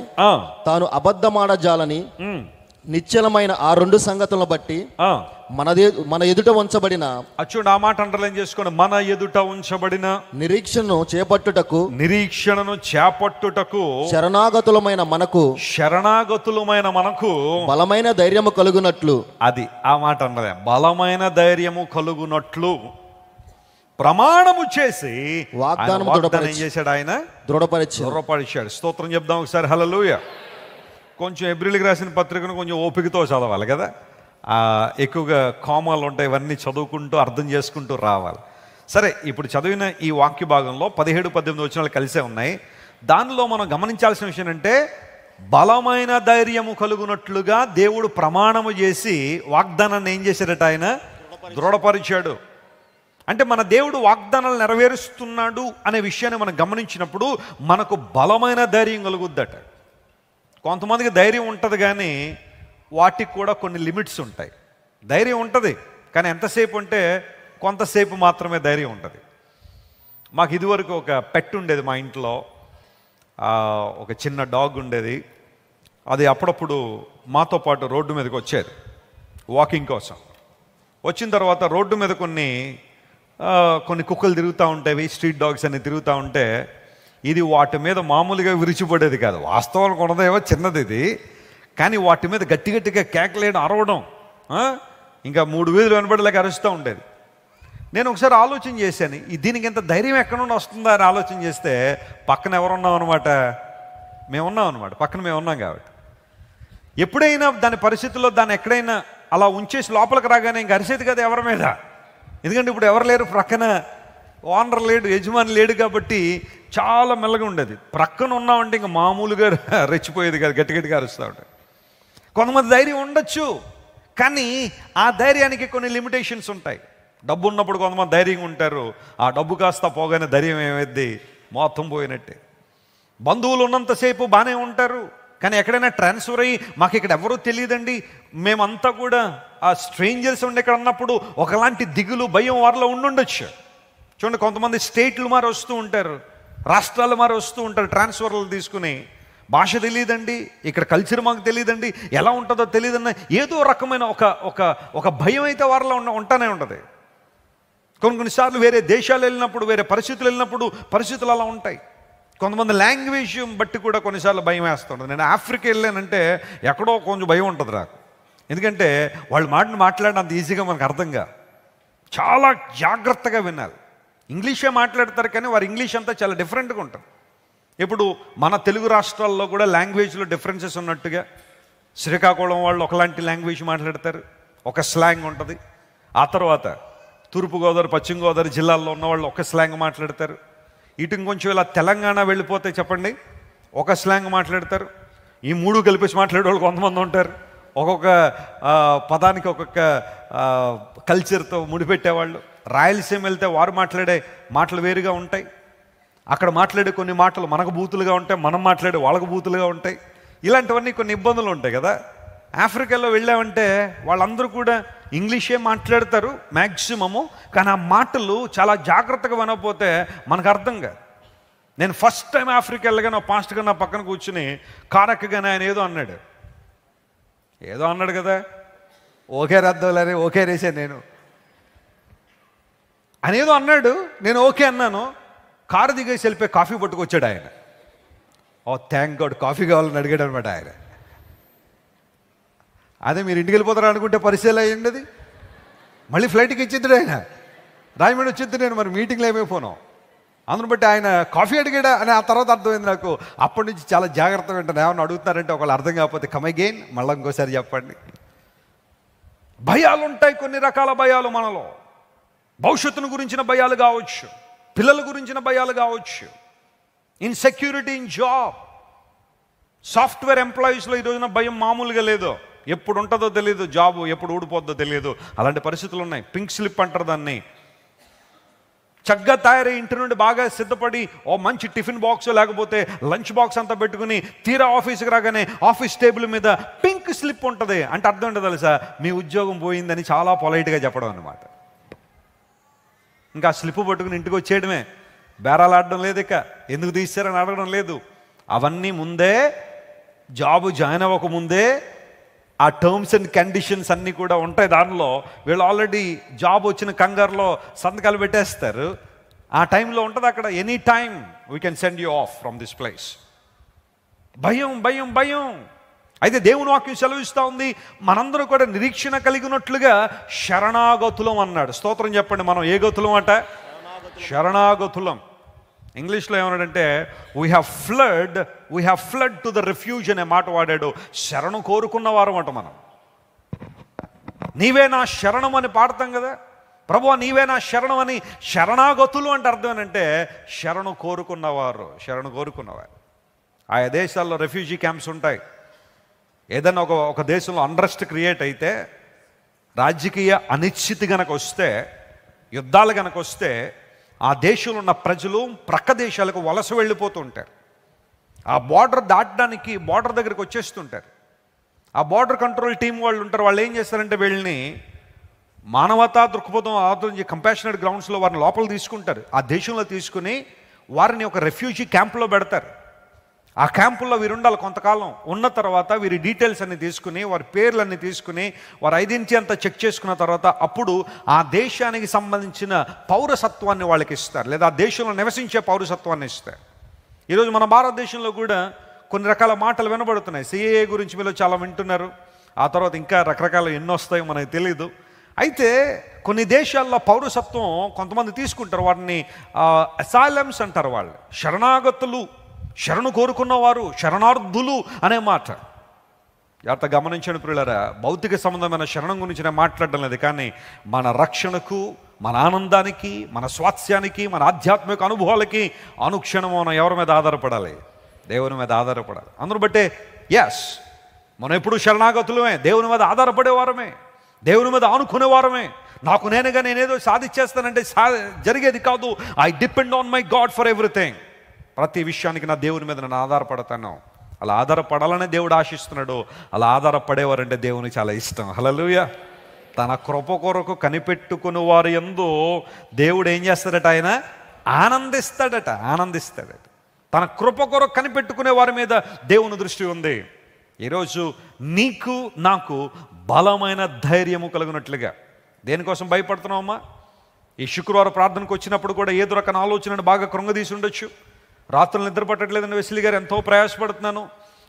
[SPEAKER 2] తాను అబద్ధమాడజాలని నిశ్చలమైన ఆ 2 సంగతులను బట్టి మన ఎదుట ఉంచబడిన,
[SPEAKER 1] చూడండి ఆ మాట అండర్లైన్ చేసుకోండి, మన ఎదుట ఉంచబడిన
[SPEAKER 2] నిరీక్షణను చేపట్టుటకు శరణాగతులమైన మనకు బలమైన ధైర్యము కలుగునట్లు.
[SPEAKER 1] అది ఆ మాట అన్నదే, బలమైన ధైర్యము కలుగునట్లు ప్రమాణము చేసి వాగ్దానం ఏం చేశాడు? ఆయన దృఢపరిచాడు. స్తోత్రం చెప్దాం ఒకసారి. హల్లెలూయా. కొంచెం హెబ్రీయులకు రాసిన పత్రికను కొంచెం ఓపికతో చదవాలి కదా. ఎక్కువగా కామాలు ఉంటాయి, ఇవన్నీ చదువుకుంటూ అర్థం చేసుకుంటూ రావాలి. సరే, ఇప్పుడు చదివిన ఈ వాక్య భాగంలో 17-18 వచనాలు కలిసే ఉన్నాయి. దానిలో మనం గమనించాల్సిన విషయం అంటే, బలమైన ధైర్యము కలుగునట్లుగా దేవుడు ప్రమాణము చేసి వాగ్దానాన్ని ఏం చేశాడట? ఆయన దృఢపరిచాడు. అంటే మన దేవుడు వాగ్దానాలు నెరవేరుస్తున్నాడు అనే విషయాన్ని మనం గమనించినప్పుడు మనకు బలమైన ధైర్యం కలుగుద్దట. కొంతమందికి ధైర్యం ఉంటుంది కానీ వాటికి కూడా కొన్ని లిమిట్స్ ఉంటాయి. ధైర్యం ఉంటుంది కానీ ఎంతసేపు అంటే కొంతసేపు మాత్రమే ధైర్యం ఉంటుంది. మాకు ఇదివరకు ఒక పెట్ ఉండేది మా ఇంట్లో, ఒక చిన్న డాగ్ ఉండేది. అది అప్పుడప్పుడు మాతో పాటు రోడ్డు మీదకి వచ్చేది వాకింగ్ కోసం. వచ్చిన తర్వాత రోడ్డు మీద కొన్ని కుక్కలు తిరుగుతూ ఉంటాయి, స్ట్రీట్ డాగ్స్ అన్ని తిరుగుతూ ఉంటే ఇది వాటి మీద మామూలుగా విరిచిపడేది కాదు. వాస్తవానికి ఉన్నదేమో చిన్నది ఇది, కానీ వాటి మీద గట్టిగా కేకలేయడం, అరవడం, ఇంకా 3 వీధులు వెనబడలేక అరుస్తూ ఉండేది. నేను ఒకసారి ఆలోచన చేశాను, దీనికి ఇంత ధైర్యం ఎక్కడ నుండి వస్తుందా అని ఆలోచన చేస్తే పక్కన ఎవరున్నాం అనమాట, మేమున్నాం అనమాట. పక్కన మేము ఉన్నాం కాబట్టి ఎప్పుడైనా దాని పరిస్థితుల్లో దాన్ని ఎక్కడైనా అలా ఉంచేసి లోపలికి రాగానే ఇంక అరిసేది కదా ఎవరి మీద. ఎందుకంటే ఇప్పుడు ఎవరు లేరు, ప్రక్కన ఓనర్ లేడు, యజమాని లేడు కాబట్టి చాలా మెల్లగా ఉండేది. ప్రక్కన ఉన్నామంటే ఇంకా మామూలుగా రెచ్చిపోయేది కాదు, గట్టిగా అరుస్తూ ఉంటాయి. కొంతమంది ధైర్యం ఉండొచ్చు కానీ ఆ ధైర్యానికి కొన్ని లిమిటేషన్స్ ఉంటాయి. డబ్బు ఉన్నప్పుడు కొంతమంది ధైర్యంగా ఉంటారు, ఆ డబ్బు కాస్త పోగానే ధైర్యం ఏమైద్ది, మొత్తం పోయినట్టే. బంధువులు ఉన్నంతసేపు బాగానే ఉంటారు కానీ ఎక్కడైనా ట్రాన్స్ఫర్ అయ్యి మాకు ఇక్కడ ఎవరూ తెలియదండి, మేమంతా కూడా ఆ స్ట్రేంజర్స్ ఉండి ఇక్కడ ఉన్నప్పుడు ఒకలాంటి దిగులు, భయం వారిలో ఉండుండొచ్చు. చూడండి, కొంతమంది స్టేట్లు మారి వస్తూ ఉంటారు, రాష్ట్రాలు మారి వస్తూ ఉంటారు ట్రాన్స్ఫర్లు తీసుకుని. భాష తెలియదండి, ఇక్కడ కల్చర్ మాకు తెలియదండి, ఎలా ఉంటుందో తెలియదన్న ఏదో రకమైన ఒక భయం అయితే వారిలో ఉంటానే ఉంటుంది. కొన్నిసార్లు వేరే దేశాలు వెళ్ళినప్పుడు, వేరే పరిస్థితులు వెళ్ళినప్పుడు పరిస్థితులు అలా ఉంటాయి. కొంతమంది లాంగ్వేజ్ బట్టి కూడా కొన్నిసార్లు భయం వేస్తుంటుంది. నేను ఆఫ్రికా వెళ్ళానంటే ఎక్కడో కొంచెం భయం ఉంటుంది నాకు, ఎందుకంటే వాళ్ళు మాట్లాడడం అంత ఈజీగా మనకు అర్థంగా, చాలా జాగ్రత్తగా వినాలి. ఇంగ్లీషే మాట్లాడతారు కానీ వారి ఇంగ్లీష్ అంతా చాలా డిఫరెంట్గా ఉంటుంది. ఇప్పుడు మన తెలుగు రాష్ట్రాల్లో కూడా లాంగ్వేజ్లో డిఫరెన్సెస్ ఉన్నట్టుగా శ్రీకాకుళం వాళ్ళు ఒకలాంటి లాంగ్వేజ్ మాట్లాడతారు, ఒక స్లాంగ్ ఉంటుంది. ఆ తర్వాత తూర్పుగోదావరి, పశ్చిమ గోదావరి జిల్లాల్లో ఉన్నవాళ్ళు ఒక స్లాంగ్ మాట్లాడతారు. ఇటు ఇంకొంచెం ఇలా తెలంగాణ వెళ్ళిపోతే చెప్పండి ఒక స్లాంగ్ మాట్లాడతారు. ఈ 3 కలిపేసి మాట్లాడే వాళ్ళు కొంతమంది ఉంటారు. ఒక్కొక్క పదానికి ఒక్కొక్క కల్చర్తో ముడిపెట్టేవాళ్ళు. రాయలసీమ వెళ్తే వారు మాట్లాడే మాటలు వేరుగా ఉంటాయి. అక్కడ మాట్లాడే కొన్ని మాటలు మనకు బూతులుగా ఉంటాయి, మనం మాట్లాడే వాళ్ళకు బూతులుగా ఉంటాయి. ఇలాంటివన్నీ కొన్ని ఇబ్బందులు ఉంటాయి కదా. ఆఫ్రికాలో వెళ్ళామంటే వాళ్ళందరూ కూడా ఇంగ్లీషే మాట్లాడతారు మ్యాక్సిమము, కానీ ఆ మాటలు చాలా జాగ్రత్తగా వినకపోతే మనకు అర్థం కాదు. నేను ఫస్ట్ టైం ఆఫ్రికా వెళ్ళగానే పాస్ట్గా నా పక్కన కూర్చుని కారెక్కగానే ఆయన ఏదో అన్నాడు కదా, ఓకే రద్దోలని ఓకే రేసాను నేను. ఆయన ఏదో అన్నాడు, నేను ఓకే అన్నాను. కారు దిగేసి వెళ్ళిపోయి కాఫీ పట్టుకొచ్చాడు ఆయన. ఓ థ్యాంక్ గాడ్, కాఫీ కావాలని అడిగాడు అనమాట ఆయన. అదే మీరు ఇంటికి వెళ్ళిపోతారా అనుకుంటే పరిస్థితి అయ్యండి అది. మళ్ళీ ఫ్లైట్కి ఇచ్చేద్దాడు ఆయన, రాయమండ్రి వచ్చేద్దు, నేను మరి మీటింగ్లో ఏమైపోను. అందును బట్టి ఆయన కాఫీ అడిగాడా అని ఆ తర్వాత అర్థమైంది నాకు. అప్పటి నుంచి చాలా జాగ్రత్తగా వింటాను. ఏమన్నా అడుగుతున్నారంటే ఒకళ్ళు అర్థం కాకపోతే కమ్ అగైన్, మళ్ళీ ఇంకోసారి చెప్పండి. భయాలు ఉంటాయి, కొన్ని రకాల భయాలు మనలో. భవిష్యత్తును గురించిన భయాలు కావచ్చు, పిల్లల గురించిన భయాలు కావచ్చు, ఇన్సెక్యూరిటీ ఇన్ జాబ్. సాఫ్ట్వేర్ ఎంప్లాయీస్లో ఈ రోజున భయం మామూలుగా లేదు. ఎప్పుడు ఉంటుందో తెలియదు, జాబు ఎప్పుడు ఊడిపోద్దో తెలియదు. అలాంటి పరిస్థితులు ఉన్నాయి. పింక్ స్లిప్ అంటారు దాన్ని. చక్కగా తయారై ఇంటి నుండి బాగా సిద్ధపడి ఓ మంచి టిఫిన్ బాక్స్ లేకపోతే లంచ్ బాక్స్ అంతా పెట్టుకుని తీరా ఆఫీస్కి రాగానే ఆఫీస్ టేబుల్ మీద పింక్ స్లిప్ ఉంటుంది. అంటే అర్థం ఏంటో తెలుసా, మీ ఉద్యోగం పోయిందని చాలా పొలైట్గా చెప్పడం అన్నమాట. ఇంకా స్లిప్ పట్టుకుని ఇంటికి వచ్చేయడమే. బేరాలు ఆడడం లేదు, ఇక ఎందుకు తీసారని అడగడం లేదు. అవన్నీ ముందే, జాబు జాయిన్ అవ్వకముందే ఆ టర్మ్స్ అండ్ కండిషన్స్ అన్నీ కూడా ఉంటాయి దానిలో. వీళ్ళు ఆల్రెడీ జాబ్ వచ్చిన కంగారులో సంతకాలు పెట్టేస్తారు. ఆ టైంలో ఉంటుంది అక్కడ, any time we can send you of from this place. భయం భయం భయం. అయితే దేవుని వాక్యం సెలవిస్తూ ఉంది, మనందరూ కూడా నిరీక్షణ కలిగినట్లుగా శరణాగతులం అన్నాడు. స్తోత్రం చెప్పండి. మనం ఏ గతులం అట? శరణాగతులం. ఇంగ్లీష్లో ఏమన్నాడంటే we have flood to the refuse అనే మాట వాడాడు. శరణు కోరుకున్న వారం అంట మనం. నీవే నా శరణం అని పాడతాం కదా, ప్రభువా నీవే నా శరణం అని. శరణాగతులు అంటే అర్థం ఏంటంటే శరణు కోరుకున్నవారు, శరణు కోరుకున్నవారు. ఆయా దేశాల్లో రెఫ్యూజీ క్యాంప్స్ ఉంటాయి. ఏదైనా ఒక దేశంలో అన్రెస్ట్ క్రియేట్ అయితే, రాజకీయ అనిశ్చితి గనక వస్తే, యుద్ధాలు గనక వస్తే, ఆ దేశంలో ఉన్న ప్రజలు ప్రక్క దేశాలకు వలస వెళ్ళిపోతూ ఉంటారు. ఆ బార్డర్ దాటడానికి బార్డర్ దగ్గరికి వచ్చేస్తుంటారు. ఆ బార్డర్ కంట్రోల్ టీం వాళ్ళు ఉంటారు. వాళ్ళు ఏం చేస్తారంటే వీళ్ళని మానవతా దృక్పథం ఆలోచించి కంపాషనేట్ గ్రౌండ్స్లో వారిని లోపల తీసుకుంటారు. ఆ దేశంలో తీసుకుని వారిని ఒక రెఫ్యూజీ క్యాంపులో పెడతారు. ఆ క్యాంపుల్లో వీరు ఉండాలి కొంతకాలం. ఉన్న తర్వాత వీరి డీటెయిల్స్ అన్ని తీసుకుని, వారి పేర్లన్నీ తీసుకుని, వారి ఐడెంటిటీ అంతా చెక్ చేసుకున్న తర్వాత అప్పుడు ఆ దేశానికి సంబంధించిన పౌరసత్వాన్ని వాళ్ళకి ఇస్తారు, లేదా ఆ దేశంలో నివసించే పౌరసత్వాన్ని ఇస్తారు. ఈరోజు మన భారతదేశంలో కూడా కొన్ని రకాల మాటలు వినబడుతున్నాయి. సిఏఏ గురించి మీరు చాలా వింటున్నారు. ఆ తర్వాత ఇంకా రకరకాల ఎన్నో వస్తాయో మనకు తెలియదు. అయితే కొన్ని దేశాల్లో పౌరసత్వం కొంతమంది తీసుకుంటారు. వాటిని అసైలమ్స్ అంటారు. వాళ్ళు శరణాగతులు, శరణు కోరుకున్నవారు, శరణార్థులు అనే మాట. జాగ్రత్త గమనించండి ప్రియులారా, భౌతిక సంబంధమైన శరణం గురించి నేను మాట్లాడడం లేదు, కానీ మన రక్షణకు, మన ఆనందానికి, మన స్వాస్థ్యానికి, మన ఆధ్యాత్మిక అనుభవాలకి అనుక్షణం మనం ఎవరి మీద ఆధారపడాలి? దేవుని మీద ఆధారపడాలి. అందును బట్టే ఎస్, మనం ఎప్పుడు శరణాగతులమే, దేవుని మీద ఆధారపడేవారమే, దేవుని మీద ఆనుకునేవారమే. నాకు నేనుగా నేనేదో సాధించేస్తానంటే జరిగేది కాదు. I depend on my God for everything. ప్రతి విషయానికి నా దేవుని మీద నేను ఆధారపడతాను. అలా ఆధారపడాలనే దేవుడు ఆశిస్తున్నాడు. అలా ఆధారపడేవారంటే దేవునికి చాలా ఇష్టం. హల్లెలూయా. తన కృప కొరకు కనిపెట్టుకుని వారి యందు దేవుడు ఏం చేస్తాడట? ఆయన ఆనందిస్తాడట. తన కృప కొరకు కనిపెట్టుకునే వారి మీద దేవుని దృష్టి ఉంది. ఈరోజు నీకు నాకు బలమైన ధైర్యము కలుగునట్లుగా. దేనికోసం భయపడుతున్నావమ్మా? ఈ శుక్రవారం ప్రార్థనకు వచ్చినప్పుడు కూడా ఏదో రకమైన ఆలోచనను బాగా కృంగదీసి ఉండొచ్చు. రాత్రులు నిద్ర పట్టట్లేదని వెస్లీ గారు ఎంతో ప్రయాసపడుతున్నాను,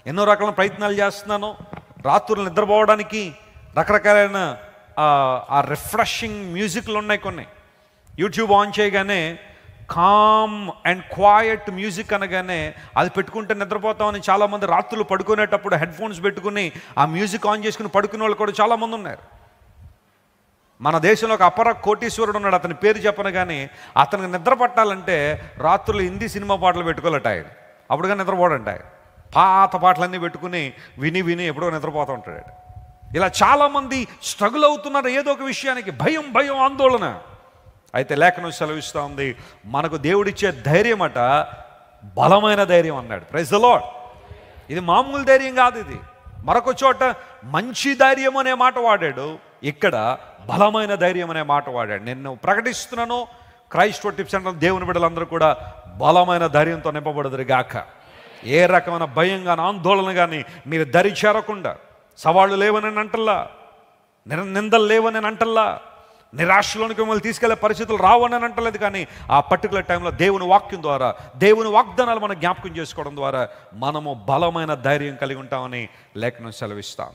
[SPEAKER 1] ఎన్నో రకాల ప్రయత్నాలు చేస్తున్నాను. రాత్రులు నిద్రపోవడానికి రకరకాలైన ఆ రిఫ్రెషింగ్ మ్యూజిక్లు ఉన్నాయి. కొన్ని యూట్యూబ్ ఆన్ చేయగానే కామ్ అండ్ క్వైట్ మ్యూజిక్ అనగానే అది పెట్టుకుంటే నిద్రపోతామని చాలామంది రాత్రులు పడుకునేటప్పుడు హెడ్ ఫోన్స్ పెట్టుకుని ఆ మ్యూజిక్ ఆన్ చేసుకుని పడుకునే వాళ్ళు కూడా చాలామంది ఉన్నారు. మన దేశంలో ఒక అపర కోటీశ్వరుడు ఉన్నాడు. అతని పేరు చెప్పను, కానీ అతనికి నిద్ర పట్టాలంటే రాత్రులు హిందీ సినిమా పాటలు పెట్టుకోవాలట ఆయన. అప్పుడుగా నిద్రపోడంట. పాత పాటలన్నీ పెట్టుకుని విని ఎప్పుడో నిద్రపోతూ ఉంటాడు. ఇలా చాలామంది స్ట్రగుల్ అవుతున్నారు ఏదో ఒక విషయానికి. భయం ఆందోళన. అయితే లేఖనం సెలవిస్తూ ఉంది, మనకు దేవుడిచ్చే ధైర్యం అట బలమైన ధైర్యం అన్నాడు. Praise the lord. ఇది మామూలు ధైర్యం కాదు. ఇది మరొక చోట మంచి ధైర్యం అనే మాట వాడాడు. ఇక్కడ బలమైన ధైర్యం అనే మాట వాడాడు. నేను ప్రకటిస్తున్నాను, క్రైస్ట్ టిప్స్ సెంటర్ దేవుని బిడ్డలందరూ కూడా బలమైన ధైర్యంతో నింపబడదురు గాక. ఏ రకమైన భయం కానీ ఆందోళన కానీ మీరు దరి చేరకుండా, సవాళ్ళు లేవని అంటల్లా, నిందలు లేవని అంటల్లా, నిరాశలోనికి మిమ్మల్ని తీసుకెళ్లే పరిస్థితులు రావని అంటలేదు. కానీ ఆ పర్టికులర్ టైంలో దేవుని వాక్యం ద్వారా, దేవుని వాగ్దానాలు మనం జ్ఞాపకం చేసుకోవడం ద్వారా మనము బలమైన ధైర్యం కలిగి ఉంటామని లేఖనం సెలవిస్తాం.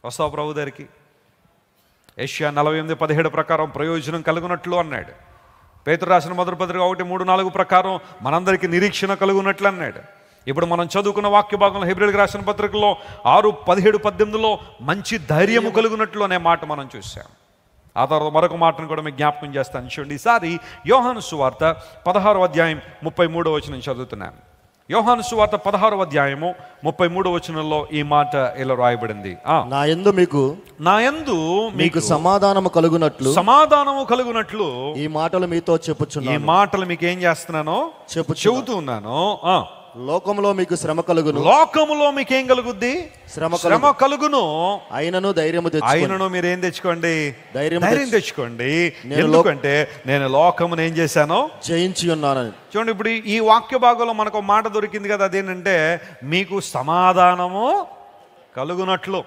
[SPEAKER 1] వస్తావు ప్రభు దగ్గరికి. యెషయా 48:17 ప్రకారం ప్రయోజనం కలుగునట్లు అన్నాడు. పేతురు రాసిన మొదటి పత్రిక 1:3-4 ప్రకారం మనందరికీ నిరీక్షణ కలుగునట్లు అన్నాడు. ఇప్పుడు మనం చదువుకున్న వాక్య భాగంలో హెబ్రీయులకు రాసిన పత్రికలో 6:17-18లో మంచి ధైర్యము కలుగునట్లు అనే మాట మనం చూసాం. ఆ తర్వాత మరొక మాటను కూడా మీకు జ్ఞాపకం చేస్తాను చూడండి. ఈసారి యోహాను సువార్త 16వ అధ్యాయం 33వ వచనం చదువుతున్నాను. యోహాను సువార్త 16వ అధ్యాయము 33వ వచనంలో ఈ మాట ఇలా రాయబడింది.
[SPEAKER 2] నా యందు మీకు సమాధానము కలుగునట్లు ఈ మాటలు మీతో చెప్పుచున్నాను.
[SPEAKER 1] ఈ మాటలు మీకు ఏం చేస్తున్నానో చెబుతున్నాను.
[SPEAKER 2] లోకములో మీకు శ్రమ కలుగును.
[SPEAKER 1] లోకములో మీకు ఏం కలుగుద్ది? శ్రమ కలుగును. అయినను మీరు ఏం తెచ్చుకోండి? ధైర్యం తెచ్చుకోండి. ఎందుకంటే నేను లోకమును ఏం చేశాను?
[SPEAKER 2] జయించి ఉన్నానని.
[SPEAKER 1] చూడండి, ఇప్పుడు ఈ వాక్య భాగంలో మనకు ఒక మాట దొరికింది కదా, అదేంటంటే మీకు సమాధానము కలుగునట్లు.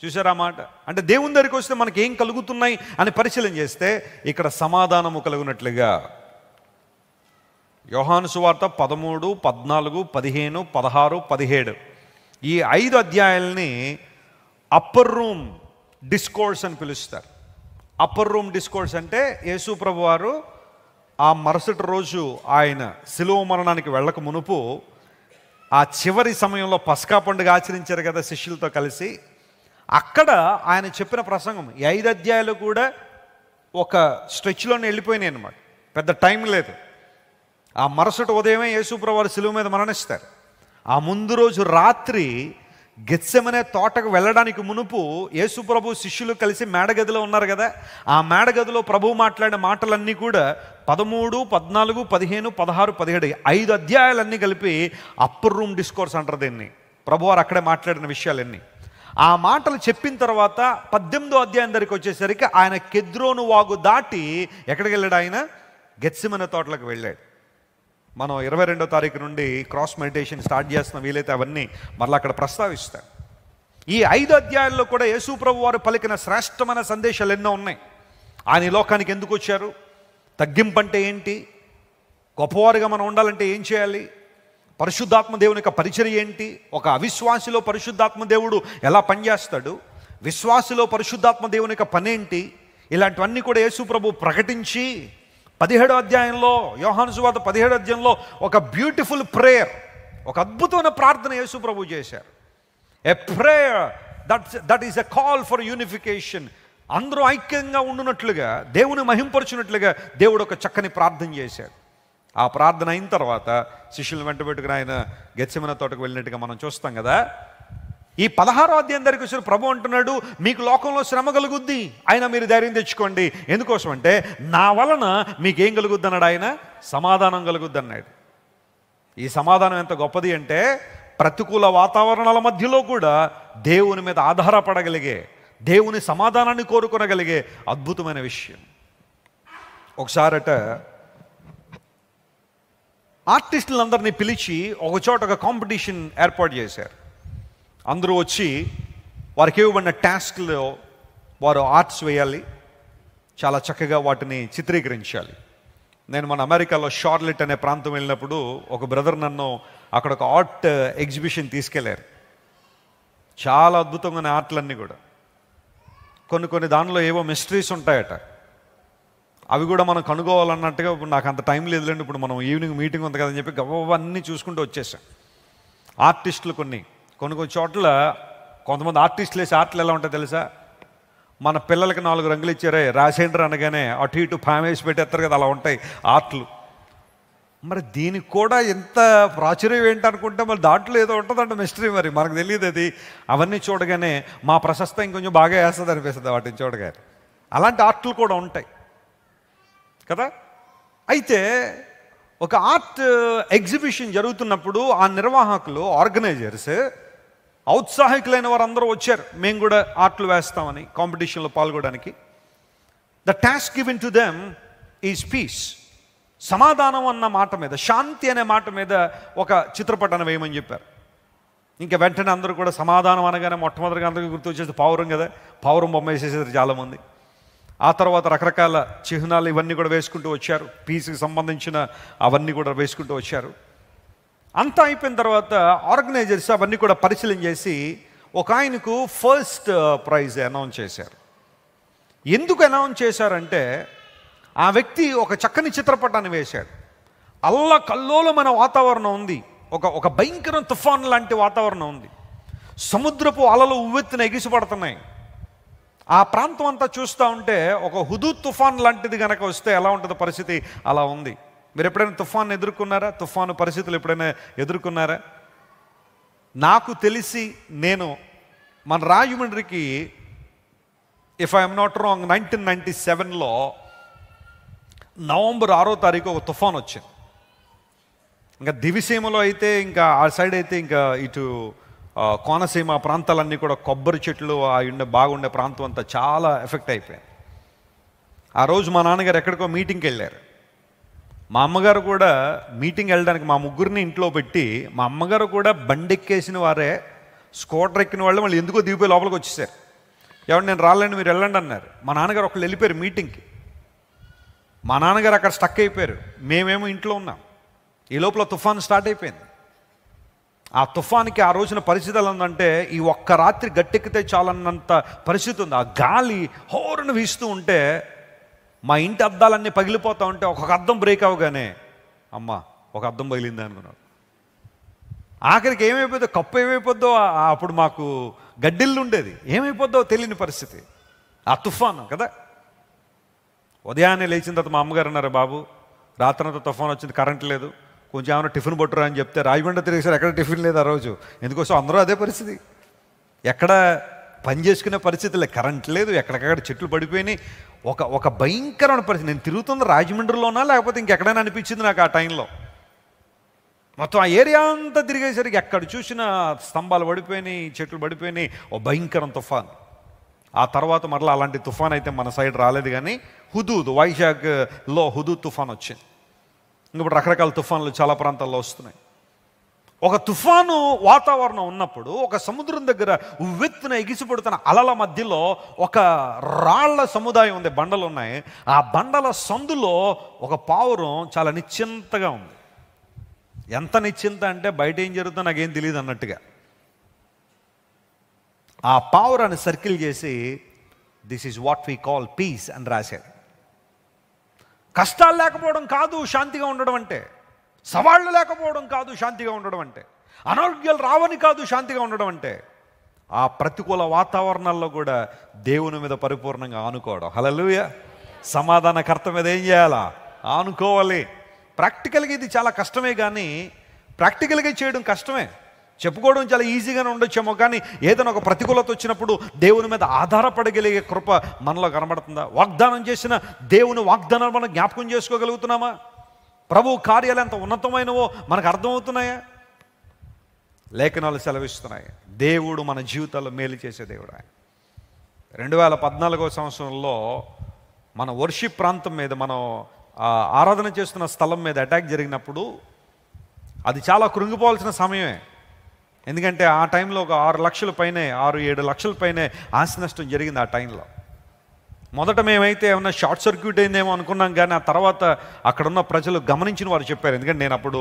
[SPEAKER 1] చూసారా మాట? అంటే దేవుని దగ్గరికి వస్తే మనకి ఏం కలుగుతున్నాయి అని పరిశీలన చేస్తే ఇక్కడ సమాధానము కలుగునట్లుగా. యోహాను సువార్త 13, 14, 15, 16, 17 ఈ 5 అధ్యాయాలని అప్పర్ రూమ్ డిస్కోర్స్ అని పిలుస్తారు. అప్పర్ రూమ్ డిస్కోర్స్ అంటే యేసు ప్రభు వారు ఆ మరుసటి రోజు ఆయన శిలువ మరణానికి వెళ్ళక మునుపు ఆ చివరి సమయంలో పస్కా పండుగ ఆచరించారు కదా శిష్యులతో కలిసి. అక్కడ ఆయన చెప్పిన ప్రసంగం ఈ 5 అధ్యాయాలు కూడా ఒక స్ట్రెచ్లోనే వెళ్ళిపోయినాయి అన్నమాట. పెద్ద టైం లేదు. ఆ మరుసటి ఉదయమే యేసు ప్రభు వారు శిలువ మీద మరణిస్తారు. ఆ ముందు రోజు రాత్రి గెత్సెమనే తోటకు వెళ్ళడానికి మునుపు యేసు ప్రభు శిష్యులు కలిసి మేడగదిలో ఉన్నారు కదా. ఆ మేడగదిలో ప్రభువు మాట్లాడిన మాటలన్నీ కూడా 13, 14, 15, 16, 17 5 అధ్యాయాలన్నీ కలిపి అప్పర్ రూమ్ డిస్కోర్స్ అంటారు దీన్ని. ప్రభువారు అక్కడే మాట్లాడిన విషయాలన్నీ. ఆ మాటలు చెప్పిన తర్వాత 18వ అధ్యాయం దగ్గరికి వచ్చేసరికి ఆయన కెద్రోను వాగు దాటి ఎక్కడికి వెళ్ళాడు? ఆయన గెత్సెమనే తోటలకు వెళ్ళాడు. మనం 22వ తారీఖు నుండి క్రాస్ మెడిటేషన్ స్టార్ట్ చేస్తున్న, వీలైతే అవన్నీ మరలా అక్కడ ప్రస్తావిస్తాం. ఈ 5 అధ్యాయాల్లో కూడా యేసు ప్రభు వారు పలికిన శ్రేష్టమైన సందేశాలు ఎన్నో ఉన్నాయి. ఆయన ఈ లోకానికి ఎందుకు వచ్చారు, తగ్గింపు అంటే ఏంటి, గొప్పవారుగా మనం ఉండాలంటే ఏం చేయాలి, పరిశుద్ధాత్మ దేవుని యొక్క పరిచర్య ఏంటి, ఒక అవిశ్వాసిలో పరిశుద్ధాత్మ దేవుడు ఎలా పనిచేస్తాడు, విశ్వాసిలో పరిశుద్ధాత్మ దేవుని యొక్క పనేంటి, ఇలాంటివన్నీ కూడా యేసు ప్రభు ప్రకటించి 17వ అధ్యాయంలో, యోహాను సువార్త 17వ అధ్యాయంలో ఒక బ్యూటిఫుల్ ప్రేయర్, ఒక అద్భుతమైన ప్రార్థన యేసు ప్రభు చేశారు. A prayer that is a call for unification. అందరూ ఐక్యంగా ఉండునట్లుగా, దేవుని మహింపరచునట్లుగా దేవుడు ఒక చక్కని ప్రార్థన చేశాడు. ఆ ప్రార్థన అయిన తర్వాత శిష్యులను వెంట పెట్టుకుని ఆయన గెత్సెమనే తోటకు వెళ్ళినట్టుగా మనం చూస్తాం కదా. ఈ 16వ అధ్యాయం దగ్గరికి వచ్చి ప్రభు అంటున్నాడు, మీకు లోకంలో శ్రమ కలుగుద్ది, అయినా మీరు ధైర్యం తెచ్చుకోండి. ఎందుకోసం అంటే నా వలన మీకేం కలుగుద్ది అన్నాడు ఆయన? సమాధానం కలుగుద్ది అన్నాడు. ఈ సమాధానం ఎంత గొప్పది అంటే ప్రతికూల వాతావరణాల మధ్యలో కూడా దేవుని మీద ఆధారపడగలిగే, దేవుని సమాధానాన్ని కోరుకొనగలిగే అద్భుతమైన విషయం. ఒకసారట ఆర్టిస్టులందరినీ పిలిచి ఒక చోట ఒక కాంపిటీషన్ ఏర్పాటు చేశారు. అందరూ వచ్చి వారికి ఇవ్వబడిన టాస్క్లో వారు ఆర్ట్స్ వేయాలి, చాలా చక్కగా వాటిని చిత్రీకరించాలి. నేను మన అమెరికాలో షార్లెట్ అనే ప్రాంతం వెళ్ళినప్పుడు ఒక బ్రదర్ నన్ను అక్కడ ఒక ఆర్ట్ ఎగ్జిబిషన్ తీసుకెళ్లారు. చాలా అద్భుతంగా ఆర్ట్లన్నీ కూడా, కొన్ని దానిలో ఏవో మిస్టరీస్ ఉంటాయట. అవి కూడా మనం కనుగోవాలన్నట్టుగా ఇప్పుడు నాకు అంత టైం లేదులేండి, ఇప్పుడు మనం ఈవినింగ్ మీటింగ్ ఉంది కదని చెప్పి గవ్వన్నీ చూసుకుంటూ వచ్చేసాం. ఆర్టిస్టులు కొన్ని చోట్ల కొంతమంది ఆర్టిస్టులు వేసి ఆర్ట్లు ఎలా ఉంటాయి తెలుసా? మన పిల్లలకి 4 రంగులు ఇచ్చారే రాసేంటర్ అనగానే అటు ఇటు వేసి పెట్టేస్తారు కదా, అలా ఉంటాయి ఆర్ట్లు. మరి దీనికి కూడా ఎంత ప్రాచుర్యం ఏంటనుకుంటే మరి దాంట్లో ఏదో ఉంటుందంట మిస్టరీ, మరి మనకు తెలియదు అది. అవన్నీ చూడగానే మా ప్రశస్త ఇంకొంచెం బాగా వేస్తుంది అనిపిస్తుంది వాటిని చూడగానే. అలాంటి ఆర్ట్లు కూడా ఉంటాయి కదా. అయితే ఒక ఆర్ట్ ఎగ్జిబిషన్ జరుగుతున్నప్పుడు ఆ నిర్వాహకులు, ఆర్గనైజర్స్ ఔత్సాహికులైన వారందరూ వచ్చారు, మేము కూడా ఆటలు వేస్తామని, కాంపిటీషన్లో పాల్గొనడానికి. The task given to them is peace. సమాధానం అన్న మాట మీద, శాంతి అనే మాట మీద ఒక చిత్రపటాన్ని వేయమని చెప్పారు. ఇంకా వెంటనే అందరూ కూడా సమాధానం అనగానే మొట్టమొదటిగా అందరికీ గుర్తు వచ్చేది పావురం కదా, పావురం బొమ్మ వేసేసారు చాలామంది. ఆ తర్వాత రకరకాల చిహ్నాలు ఇవన్నీ కూడా వేసుకుంటూ వచ్చారు, పీస్కి సంబంధించిన అవన్నీ కూడా వేసుకుంటూ వచ్చారు. అంతా అయిపోయిన తర్వాత ఆర్గనైజర్స్ అవన్నీ కూడా పరిశీలన చేసి ఒక ఆయనకు ఫస్ట్ ప్రైజ్ అనౌన్స్ చేశారు. ఎందుకు అనౌన్స్ చేశారంటే, ఆ వ్యక్తి ఒక చక్కని చిత్రపటాన్ని వేశాడు. అల్లకల్లోలమైన వాతావరణం ఉంది, ఒక భయంకర తుఫాన్ లాంటి వాతావరణం ఉంది. సముద్రపు అలలు ఉవ్వెత్తున ఎగిసిపడుతున్నాయి. ఆ ప్రాంతం అంతా చూస్తూ ఉంటే ఒక హుదూద్ తుఫాన్ లాంటిది కనుక వస్తే ఎలా ఉంటుందో పరిస్థితి అలా ఉంది. మీరు ఎప్పుడైనా తుఫాన్ ఎదుర్కొన్నారా? తుఫాను పరిస్థితులు ఎప్పుడైనా ఎదుర్కొన్నారా? నాకు తెలిసి నేను మన రాజమండ్రికి, ఇఫ్ ఐఎమ్ నాట్ రాంగ్, 1997లో నవంబర్ 6వ తారీఖు ఒక తుఫాన్ వచ్చింది. ఇంకా దివిసీమలో అయితే, ఇంకా ఆ సైడ్ అయితే, ఇంకా ఇటు కోనసీమ ప్రాంతాలన్నీ కూడా కొబ్బరి చెట్లు బాగుండే ప్రాంతం అంతా చాలా ఎఫెక్ట్ అయిపోయింది. ఆ రోజు మా నాన్నగారు ఎక్కడికో మీటింగ్కి వెళ్ళారు. మా అమ్మగారు కూడా మీటింగ్ వెళ్ళడానికి మా ముగ్గురిని ఇంట్లో పెట్టి, మా అమ్మగారు కూడా బండెక్కేసిన వారే, స్కూటర్ ఎక్కిన వాళ్ళు మళ్ళీ ఎందుకో దిగిపోయి లోపలికి వచ్చేసారు. ఎవరు నేను రాలేండి మీరు వెళ్ళండి అన్నారు. మా నాన్నగారు ఒకళ్ళు వెళ్ళిపోయారు మీటింగ్కి. మా నాన్నగారు అక్కడ స్టక్ అయిపోయారు, మేమేమో ఇంట్లో ఉన్నాం. ఈ లోపల తుఫాన్ స్టార్ట్ అయిపోయింది. ఆ తుఫాన్కి ఆ రోజున పరిస్థితి ఎలా ఉందంటే, ఈ ఒక్క రాత్రి గట్టెక్కితే చాలన్నంత పరిస్థితి ఉంది. ఆ గాలి హోరును వీస్తూ ఉంటే మా ఇంటి అద్దాలన్నీ పగిలిపోతూ ఉంటే, ఒక అద్దం బ్రేక్ అవగానే అమ్మ ఒక అద్దం పగిలింది అనుకున్నాడు. ఆఖరికి ఏమైపోద్దో, కప్పు ఏమైపోద్దో, అప్పుడు మాకు గడ్డిల్లు ఉండేది, ఏమైపోద్దో తెలియని పరిస్థితి. ఆ తుఫాను కదా. ఉదయాన్నే లేచిన తర్వాత మా అమ్మగారు అన్నారు, బాబు రాత్రంతా తుఫాన్ వచ్చింది, కరెంట్ లేదు, కొంచెం ఏమైనా టిఫిన్ పట్టురా అని చెప్తే రాజమండ్రి తిరిగేసారు, ఎక్కడ టిఫిన్ లేదు ఆ రోజు. ఎందుకోసం అందరూ అదే పరిస్థితి, ఎక్కడ పని చేసుకునే పరిస్థితి లేదు, కరెంట్ లేదు, ఎక్కడికక్కడ చెట్లు పడిపోయినాయి. ఒక భయంకరమైన పరిస్థితి. నేను తిరుగుతుంది రాజమండ్రిలోనా లేకపోతే ఇంకెక్కడైనా అనిపించింది నాకు ఆ టైంలో. మొత్తం ఆ ఏరియా అంతా తిరిగేసరికి ఎక్కడ చూసినా స్తంభాలు పడిపోయినాయి, చెట్లు పడిపోయినాయి. ఓ భయంకరం తుఫాన్. ఆ తర్వాత మరలా అలాంటి తుఫాన్ అయితే మన సైడ్ రాలేదు, కానీ హుదూద్, వైజాగ్లో హుదూద్ తుఫాన్ వచ్చింది. ఇప్పుడు రకరకాల తుఫాన్లు చాలా ప్రాంతాల్లో వస్తున్నాయి. ఒక తుఫాను వాతావరణం ఉన్నప్పుడు, ఒక సముద్రం దగ్గర ఉవ్వెత్తున ఎగిసిపడుతున్న అలల మధ్యలో ఒక రాళ్ల సముదాయం ఉంది, బండలు ఉన్నాయి. ఆ బండల సందులో ఒక పావురం చాలా నిశ్చింతగా ఉంది. ఎంత నిశ్చింత అంటే బయట ఏం జరుగుతుందో నాకేం తెలియదు అన్నట్టుగా. ఆ పావురాన్ని సర్కిల్ చేసి this is what we call peace అని రాశాడు. కష్టాలు లేకపోవడం కాదు శాంతిగా ఉండడం అంటే, సవాళ్ళు లేకపోవడం కాదు శాంతిగా ఉండడం అంటే, అనారోగ్యాలు రావని కాదు శాంతిగా ఉండడం అంటే, ఆ ప్రతికూల వాతావరణాల్లో కూడా దేవుని మీద పరిపూర్ణంగా ఆనుకోవడం. హల్లెలూయా. సమాధానకర్త మీద ఏం చేయాలా? ఆనుకోవాలి. ప్రాక్టికల్గా ఇది చాలా కష్టమే, కానీ ప్రాక్టికల్గా చేయడం కష్టమే. చెప్పుకోవడం చాలా ఈజీగానే ఉండొచ్చేమో, కానీ ఏదైనా ఒక ప్రతికూలత వచ్చినప్పుడు దేవుని మీద ఆధారపడగలిగే కృప మనలో కనబడుతుందా? వాగ్దానం చేసిన దేవుని వాగ్దానాలు మనం జ్ఞాపకం చేసుకోగలుగుతున్నామా? ప్రభు కార్యాలు ఎంత ఉన్నతమైనవో మనకు అర్థమవుతున్నాయా? లేఖనాలు సెలవిస్తున్నాయి, దేవుడు మన జీవితాల్లో మేలు చేసే దేవుడు ఆయన. 2014వ సంవత్సరంలో మన వర్షిప్ ప్రాంతం మీద, మనం ఆరాధన చేస్తున్న స్థలం మీద అటాక్ జరిగినప్పుడు అది చాలా కృంగిపోవాల్సిన సమయమే. ఎందుకంటే ఆ టైంలో ఒక 6 లక్షల పైనే, 6-7 లక్షల పైనే ఆస్తి నష్టం జరిగింది ఆ టైంలో. మొదట మేమైతే ఏమన్నా షార్ట్ సర్క్యూట్ అయిందేమో అనుకున్నాం, కానీ ఆ తర్వాత అక్కడున్న ప్రజలు గమనించిన వారు చెప్పారు. ఎందుకంటే నేను అప్పుడు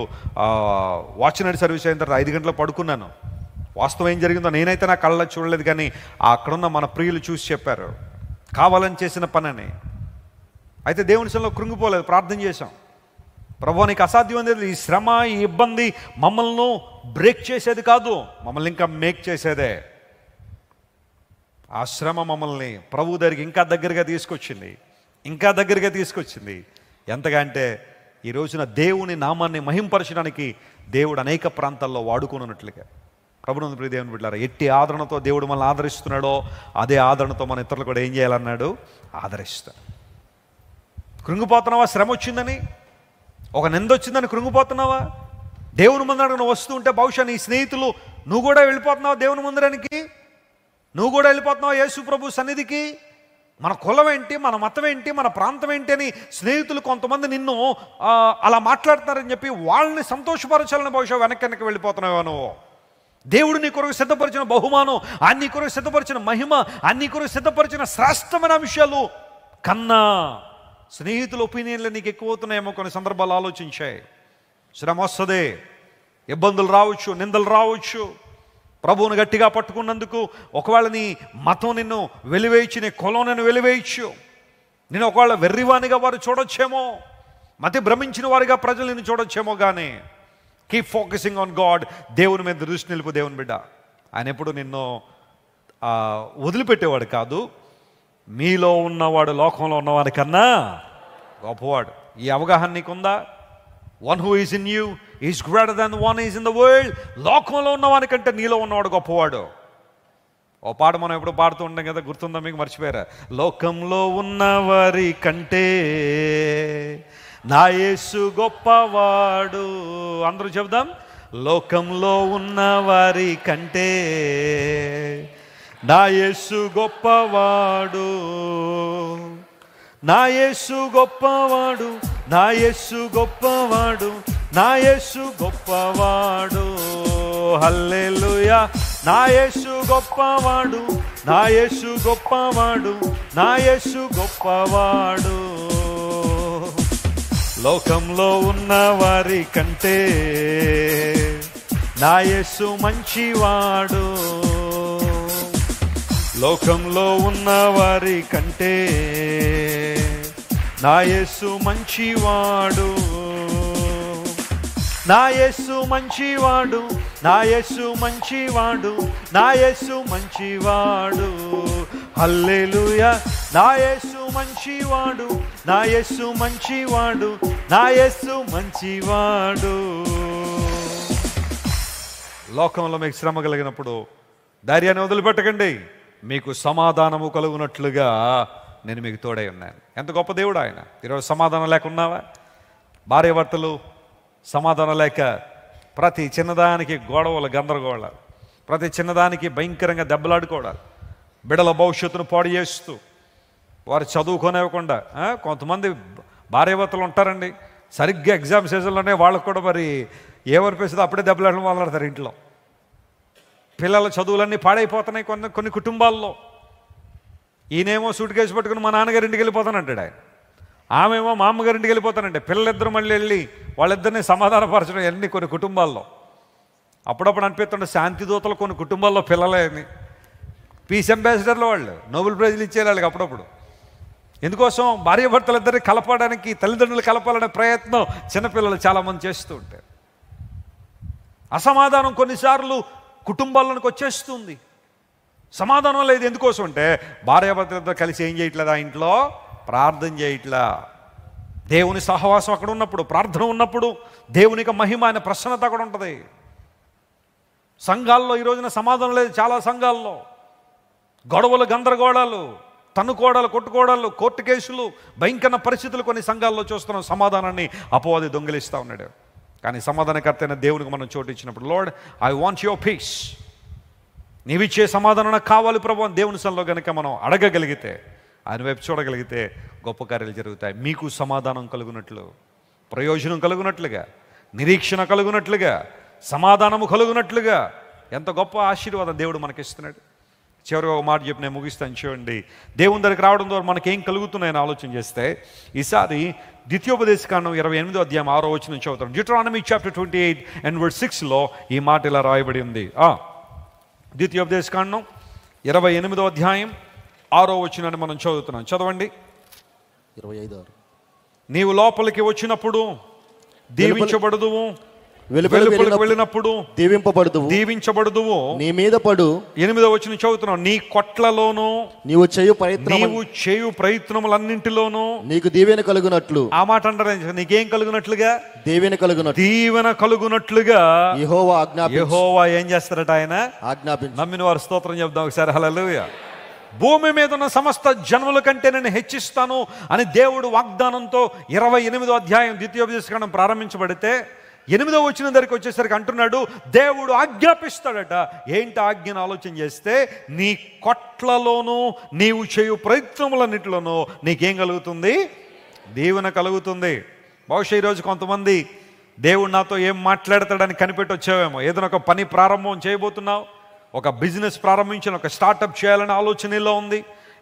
[SPEAKER 1] వాచ్ నైట్ సర్వీస్ అయిన తర్వాత 5 గంటలకు పడుకున్నాను. వాస్తవం ఏం జరిగిందో నేనైతే నా కళ్ళలో చూడలేదు, కానీ అక్కడున్న మన ప్రియులు చూసి చెప్పారు, కావాలని చేసిన పని అని. అయితే దేవుని సన్నిధిలో కృంగిపోలేదు, ప్రార్థన చేశాం. ప్రభు నీకు అసాధ్యం అనేది, ఈ శ్రమ, ఈ ఇబ్బంది మమ్మల్ని బ్రేక్ చేసేది కాదు, మమ్మల్ని ఇంకా మేక్ చేసేదే. ఆ శ్రమ మమ్మల్ని ప్రభు దగ్గరికి ఇంకా దగ్గరగా తీసుకొచ్చింది, ఇంకా దగ్గరగా తీసుకొచ్చింది. ఎంతగా అంటే ఈ రోజున దేవుని నామాన్ని మహింపరచడానికి దేవుడు అనేక ప్రాంతాల్లో వాడుకున్నట్లుగా. ప్రభునందు ప్రియ దేవుని బిడ్డలారా, ఎట్టి ఆదరణతో దేవుడు మనల్ని ఆదరిస్తున్నాడో అదే ఆదరణతో మన ఇతరులు కూడా ఏం చేయాలన్నాడు? ఆదరిస్తాడు. కృంగిపోతున్నావా? శ్రమ వచ్చిందని, ఒక నింద వచ్చిందని కృంగిపోతున్నావా? దేవుని మందిరానికి నువ్వు వస్తూ ఉంటే బహుశా నీ స్నేహితులు నువ్వు కూడా వెళ్ళిపోతున్నావు దేవుని మందిరానికి, నువ్వు కూడా వెళ్ళిపోతున్నావు యేసు ప్రభు సన్నిధికి. మన కులం ఏంటి, మన మతం ఏంటి, మన ప్రాంతం ఏంటి అని స్నేహితులు కొంతమంది నిన్ను అలా మాట్లాడుతున్నారని చెప్పి వాళ్ళని సంతోషపరచాలని బహుశా వెనక్కి వెళ్ళిపోతున్నావా నువ్వు? దేవుడు నీ కొరకు సిద్ధపరిచిన బహుమానం, ఆయన నీ కొరకు సిద్ధపరిచిన మహిమ, ఆయన నీ కొరకు సిద్ధపరిచిన శ్రేష్టమైన విషయాలు కన్నా స్నేహితుల ఒపీనియన్లు నీకు ఎక్కువ అవుతున్నాయేమో కొన్ని సందర్భాలు ఆలోచించాయి. శ్రమ వస్తుంది, ఇబ్బందులు రావచ్చు, నిందలు రావచ్చు. ప్రభువును గట్టిగా పట్టుకున్నందుకు ఒకవేళ నీ మతం నిన్ను వెలివేయచ్చు, నీ కులం నిన్ను వెలివేయచ్చు, నేను ఒకవేళ వెర్రివానిగా వారు చూడొచ్చేమో, మతి భ్రమించిన వారిగా ప్రజలు నిన్ను చూడొచ్చేమో. కానీ కీప్ ఫోకసింగ్ ఆన్ గాడ్. దేవుని మీద దృష్టి నిలుపు దేవుని బిడ్డ. ఆయన ఎప్పుడు నిన్ను వదిలిపెట్టేవాడు కాదు. మీలో ఉన్నవాడు లోకంలో ఉన్నవాడి కన్నా గొప్పవాడు. ఈ అవగాహన నీకుందా? One who is in you is greater than one is in the world. లోకంలో ఉన్నవాని కంటే నీలో ఉన్నవాడు గొప్పవాడు. ఓ పాట మనం ఎప్పుడు పాడుతూ ఉంటాం కదా, గుర్తుందా మీకు? మర్చిపోయారా? లోకంలో ఉన్నవారి కంటే నా యేసు గొప్పవాడు. అందరూ చెబుదాం, లోకంలో ఉన్నవారి కంటే నా యేసు గొప్పవాడు, నా యేసు గొప్పవాడు, నా యేసు గొప్పవాడు, నా యేసు గొప్పవాడు. హల్లెలూయా. నా యేసు గొప్పవాడు, నా యేసు గొప్పవాడు, నా యేసు గొప్పవాడు. లోకంలో ఉన్న వారి కంటే నా యేసు మంచివాడు. లోకంలో ఉన్న వారి కంటే నా యేసు మంచివాడు, నా యేసు మంచివాడు, నా యేసు మంచివాడు, నా యేసు మంచివాడు. హల్లెలూయా. నా యేసు మంచివాడు, నా యేసు మంచివాడు, నా యేసు మంచివాడు. లోకంలో మీకు శ్రమ కలిగినప్పుడు ధైర్యాన్ని వదిలిపెట్టకండి. మీకు సమాధానము కలుగునట్లుగా నేను మీకు తోడై ఉన్నాను. ఎంత గొప్ప దేవుడు ఆయన. ఈరోజు సమాధానం లేక ఉన్నావా? భార్యాభర్తలు సమాధానం లేక ప్రతి చిన్నదానికి గొడవలు, గందరగోళాలు, ప్రతి చిన్నదానికి భయంకరంగా దెబ్బలాడుకోవడాలు, బిడ్డల భవిష్యత్తును పాడు చేస్తూ వారు చదువుకోనివ్వకుండా. కొంతమంది భార్యాభర్తలు ఉంటారండి, సరిగ్గా ఎగ్జామ్ సీజన్లోనే వాళ్ళకు కూడా మరి ఏమనిపిస్తుందో అప్పుడే దెబ్బలాడడం మొదలెడతారు ఇంట్లో. పిల్లల చదువులన్నీ పాడైపోతున్నాయి కొన్ని కుటుంబాల్లో. ఈయనేమో సూట్ కేసు పట్టుకుని మా నాన్నగారి ఇంటికి వెళ్ళిపోతానంటాడు ఆయన, ఆమెమో మా అమ్మగారి ఇంటికి వెళ్ళిపోతానంటే పిల్లలిద్దరు మళ్ళీ వెళ్ళి వాళ్ళిద్దరిని సమాధానపరచడం అన్నీ కొన్ని కుటుంబాల్లో. అప్పుడప్పుడు అనిపిస్తుండే శాంతి దూతలు కొన్ని కుటుంబాల్లో పిల్లలే అని. పీస్ అంబాసిడర్లు వాళ్ళు నోబెల్ ప్రైజ్లు ఇచ్చేయాలి వాళ్ళకి అప్పుడప్పుడు. ఎందుకోసం? భార్యాభర్తలిద్దరిని కలపడానికి, తల్లిదండ్రులు కలపాలనే ప్రయత్నం చిన్నపిల్లలు చాలామంది చేస్తూ ఉంటారు. అసమాధానం కొన్నిసార్లు కుటుంబాల్లోనికి వచ్చేస్తుంది. సమాధానం లేదు. ఎందుకోసం అంటే భార్యాభర్తలతో కలిసి ఏం చేయట్లేదు, ఆ ఇంట్లో ప్రార్థన చేయట్లా. దేవుని సహవాసం అక్కడ ఉన్నప్పుడు, ప్రార్థన ఉన్నప్పుడు దేవునికి మహిమ, ఆయన ప్రసన్నత అక్కడ ఉంటుంది. సంఘాల్లో ఈ రోజున సమాధానం లేదు. చాలా సంఘాల్లో గొడవలు, గందరగోళాలు, తన్నుకోవడాలు, కొట్టుకోవడాలు, కోర్టు కేసులు, భయంకర పరిస్థితులు కొన్ని సంఘాల్లో చూస్తున్నాం. సమాధానాన్ని అపవాది దొంగిలిస్తూ ఉన్నాడు. కానీ సమాధానకర్త అయిన దేవునికి మనం చోటు ఇచ్చినప్పుడు, Lord I want your peace, నీవిచ్చే సమాధానం నాకు కావాలి ప్రభు అని దేవుని సన్నిధిలో కనుక మనం అడగగలిగితే, ఆయన వైపు చూడగలిగితే గొప్ప కార్యాలు జరుగుతాయి. మీకు సమాధానం కలుగునట్లు, ప్రయోజనం కలుగునట్లుగా, నిరీక్షణ కలుగునట్లుగా, సమాధానము కలుగునట్లుగా ఎంత గొప్ప ఆశీర్వాదం దేవుడు మనకిస్తున్నాడు. చివరిగా ఒక మాట చెప్పి నేను ముగిస్తాను. చూడండి, దేవుని దగ్గరికి రావడం ద్వారా మనకేం కలుగుతున్నాయని ఆలోచన చేస్తే, ఈసారి ద్వితీయోపదేశకాండం 28వ అధ్యాయం 6వ వచనం చదువుతాం. డ్యూటరానమీ చాప్టర్ 28 and verse 6లో ఈ మాట ఇలా రాయబడి ఉంది. ద్వితీయోపదేశకాండం 28వ అధ్యాయం 6వ వచనాన్ని మనం చదువుతున్నాం. చదవండి.
[SPEAKER 2] 25.
[SPEAKER 1] నీవు లోపలికి వచ్చినప్పుడు దీవించబడుదువు, వెలుపలికి వెళ్ళినప్పుడు దీవించబడుదువు.
[SPEAKER 2] నీ మీద పడు.
[SPEAKER 1] 8వ వచనం చదువుతున్నాం. నీ కొట్లలోను
[SPEAKER 2] నీవు
[SPEAKER 1] చేయు ప్రయత్నములన్నింటిలోనూ
[SPEAKER 2] నీకు దీవెన కలుగునట్లు.
[SPEAKER 1] ఆ మాట అంటారు. నీకేం కలుగునట్లుగా?
[SPEAKER 2] దీవెన కలుగునట్లుగా
[SPEAKER 1] యెహోవా ఏం చేస్తారట? ఆయన
[SPEAKER 2] ఆజ్ఞాపించు.
[SPEAKER 1] నమ్మిన వారు స్తోత్రం చెప్దాం ఒకసారి. హల్లెలూయా. భూమి మీద ఉన్న సమస్త జన్మల కంటే నేను హెచ్చిస్తాను అని దేవుడు వాగ్దానంతో 28వ అధ్యాయం ద్వితీయోపదేశకాండం ప్రారంభించబడితే, 8వ వచనం దగ్గరికి వచ్చేసరికి అంటున్నాడు, దేవుడు ఆజ్ఞాపిస్తాడట. ఏంటి ఆజ్ఞను ఆలోచన చేస్తే, నీ కొట్లలోనూ నీవు చేయు ప్రయత్నములన్నిటిలోనూ నీకేం కలుగుతుంది? దీవెన కలుగుతుంది. బహుశా ఈరోజు కొంతమంది దేవుడు నాతో ఏం మాట్లాడతాడని కనిపెట్టి వచ్చావేమో. ఏదైనా ఒక పని ప్రారంభం చేయబోతున్నావు, ఒక బిజినెస్ ప్రారంభించిన, ఒక స్టార్టప్ చేయాలనే ఆలోచనలో ఉంది,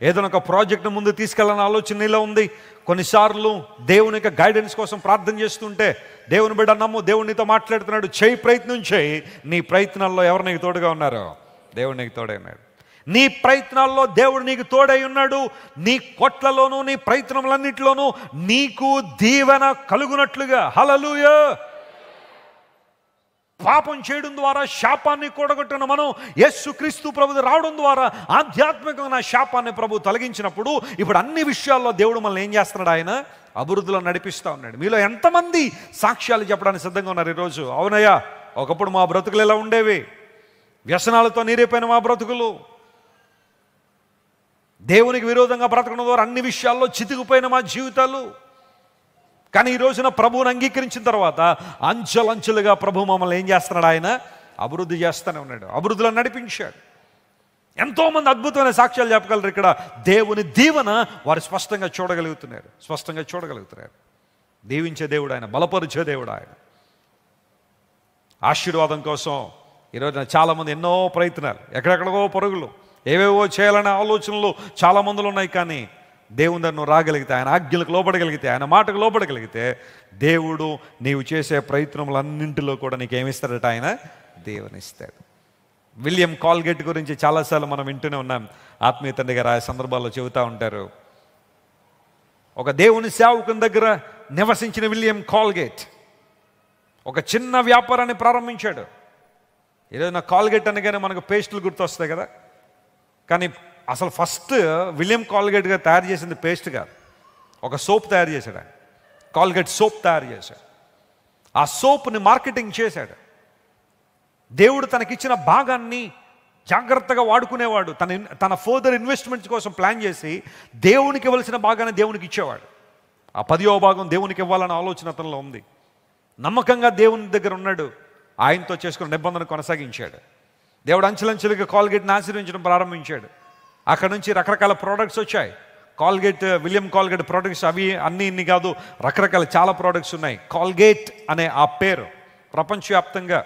[SPEAKER 1] ఏదైనా ఒక ప్రాజెక్ట్ను ముందు తీసుకెళ్ళాలని ఆలోచనలో ఉంది. కొన్నిసార్లు దేవుని యొక్క గైడెన్స్ కోసం ప్రార్థన చేస్తుంటే, దేవుని బిడ్డ నమ్ము, దేవుడు నీతో మాట్లాడుతున్నాడు, చేయి, ప్రయత్నం చేయి. నీ ప్రయత్నాల్లో ఎవరు నీకు తోడుగా ఉన్నారు? దేవుడు నీకు తోడై ఉన్నాడు. నీ ప్రయత్నాల్లో దేవుడు నీకు తోడై ఉన్నాడు. నీ కొట్లలోనూ నీ ప్రయత్నములన్నిటిలోనూ నీకు దీవెన కలుగునట్లుగా. హల్లెలూయా. పాపం చేయడం ద్వారా శాపాన్ని కూడగొట్టిన మనం యేసుక్రీస్తు ప్రభువు రావడం ద్వారా ఆధ్యాత్మికంగా శాపాన్ని ప్రభు తొలగించినప్పుడు ఇప్పుడు అన్ని విషయాల్లో దేవుడు మనల్ని ఏం చేస్తున్నాడు? ఆయన అభివృద్ధిలో నడిపిస్తూ ఉన్నాడు. మీలో ఎంతమంది సాక్ష్యాలు చెప్పడానికి సిద్ధంగా ఉన్నారు ఈరోజు? అవునయ్యా, ఒకప్పుడు మా బ్రతుకులు ఎలా ఉండేవి, వ్యసనాలతో నీరైపోయిన మా బ్రతుకులు, దేవునికి విరోధంగా బ్రతకడం ద్వారా అన్ని విషయాల్లో చితికిపోయిన మా జీవితాలు. కానీ ఈ రోజున ప్రభువుని అంగీకరించిన తర్వాత అంచెలంచెలుగా ప్రభు మమ్మల్ని ఏం చేస్తున్నాడు? ఆయన అభివృద్ధి చేస్తూనే ఉన్నాడు, అభివృద్ధిలో నడిపించాడు. ఎంతోమంది అద్భుతమైన సాక్ష్యాలు చెప్పగలరు ఇక్కడ. దేవుని దీవెన వారు స్పష్టంగా చూడగలుగుతున్నారు. దీవించే దేవుడు ఆయన, బలపరిచే దేవుడు ఆయన. ఆశీర్వాదం కోసం ఈరోజున చాలామంది ఎన్నో ప్రయత్నాలు, ఎక్కడెక్కడికో పరుగులు, ఏవేవో చేయాలనే ఆలోచనలు చాలా మందిలో ఉన్నాయి. కానీ దేవుని దగ్గర నువ్వు రాగలిగితే, ఆయన ఆజ్ఞలకు లోపడగలిగితే, ఆయన మాటకు లోపడగలిగితే, దేవుడు నీవు చేసే ప్రయత్నములన్నింటిలో కూడా నీకు ఏమిస్తాడట? ఆయన దేవునిస్తాడు. విలియం కాల్గేట్ గురించి చాలాసార్లు మనం వింటూనే ఉన్నాం. ఆత్మీయ తండ్రి గారు ఆ సందర్భాల్లో చెబుతూ ఉంటారు. ఒక దేవుని సేవకుని దగ్గర నివసించిన విలియం కాల్గేట్ ఒక చిన్న వ్యాపారాన్ని ప్రారంభించాడు. ఈరోజు నా కాల్గేట్ అనగానే మనకు పేస్టులు గుర్తొస్తాయి కదా. కానీ అసలు ఫస్ట్ విలియం కాల్గేట్గా తయారు చేసింది పేస్ట్ కాదు, ఒక సోప్ తయారు చేశాడు. ఆయన కాల్గేట్ సోప్ తయారు చేశాడు. ఆ సోప్ని మార్కెటింగ్ చేశాడు. దేవుడు తనకిచ్చిన భాగాన్ని జాగ్రత్తగా వాడుకునేవాడు. తన ఫర్దర్ ఇన్వెస్ట్మెంట్స్ కోసం ప్లాన్ చేసి దేవునికి ఇవ్వాల్సిన భాగాన్ని దేవునికి ఇచ్చేవాడు. ఆ 10వ భాగం దేవునికి ఇవ్వాలన్న ఆలోచన అతనిలో ఉంది. నమ్మకంగా దేవుని దగ్గర ఉన్నాడు. ఆయనతో చేసుకున్న నిబంధన కొనసాగించాడు. దేవుడు అంచెలంచెలుగా కాల్గేట్ని ఆశీర్వించడం ప్రారంభించాడు. అక్కడ నుంచి రకరకాల ప్రోడక్ట్స్ వచ్చాయి. కాల్గేట్, విలియం కాల్గేట్ ప్రోడక్ట్స్ అవి అన్నీ ఇన్ని కాదు, రకరకాల చాలా ప్రోడక్ట్స్ ఉన్నాయి. కాల్గేట్ అనే ఆ పేరు ప్రపంచవ్యాప్తంగా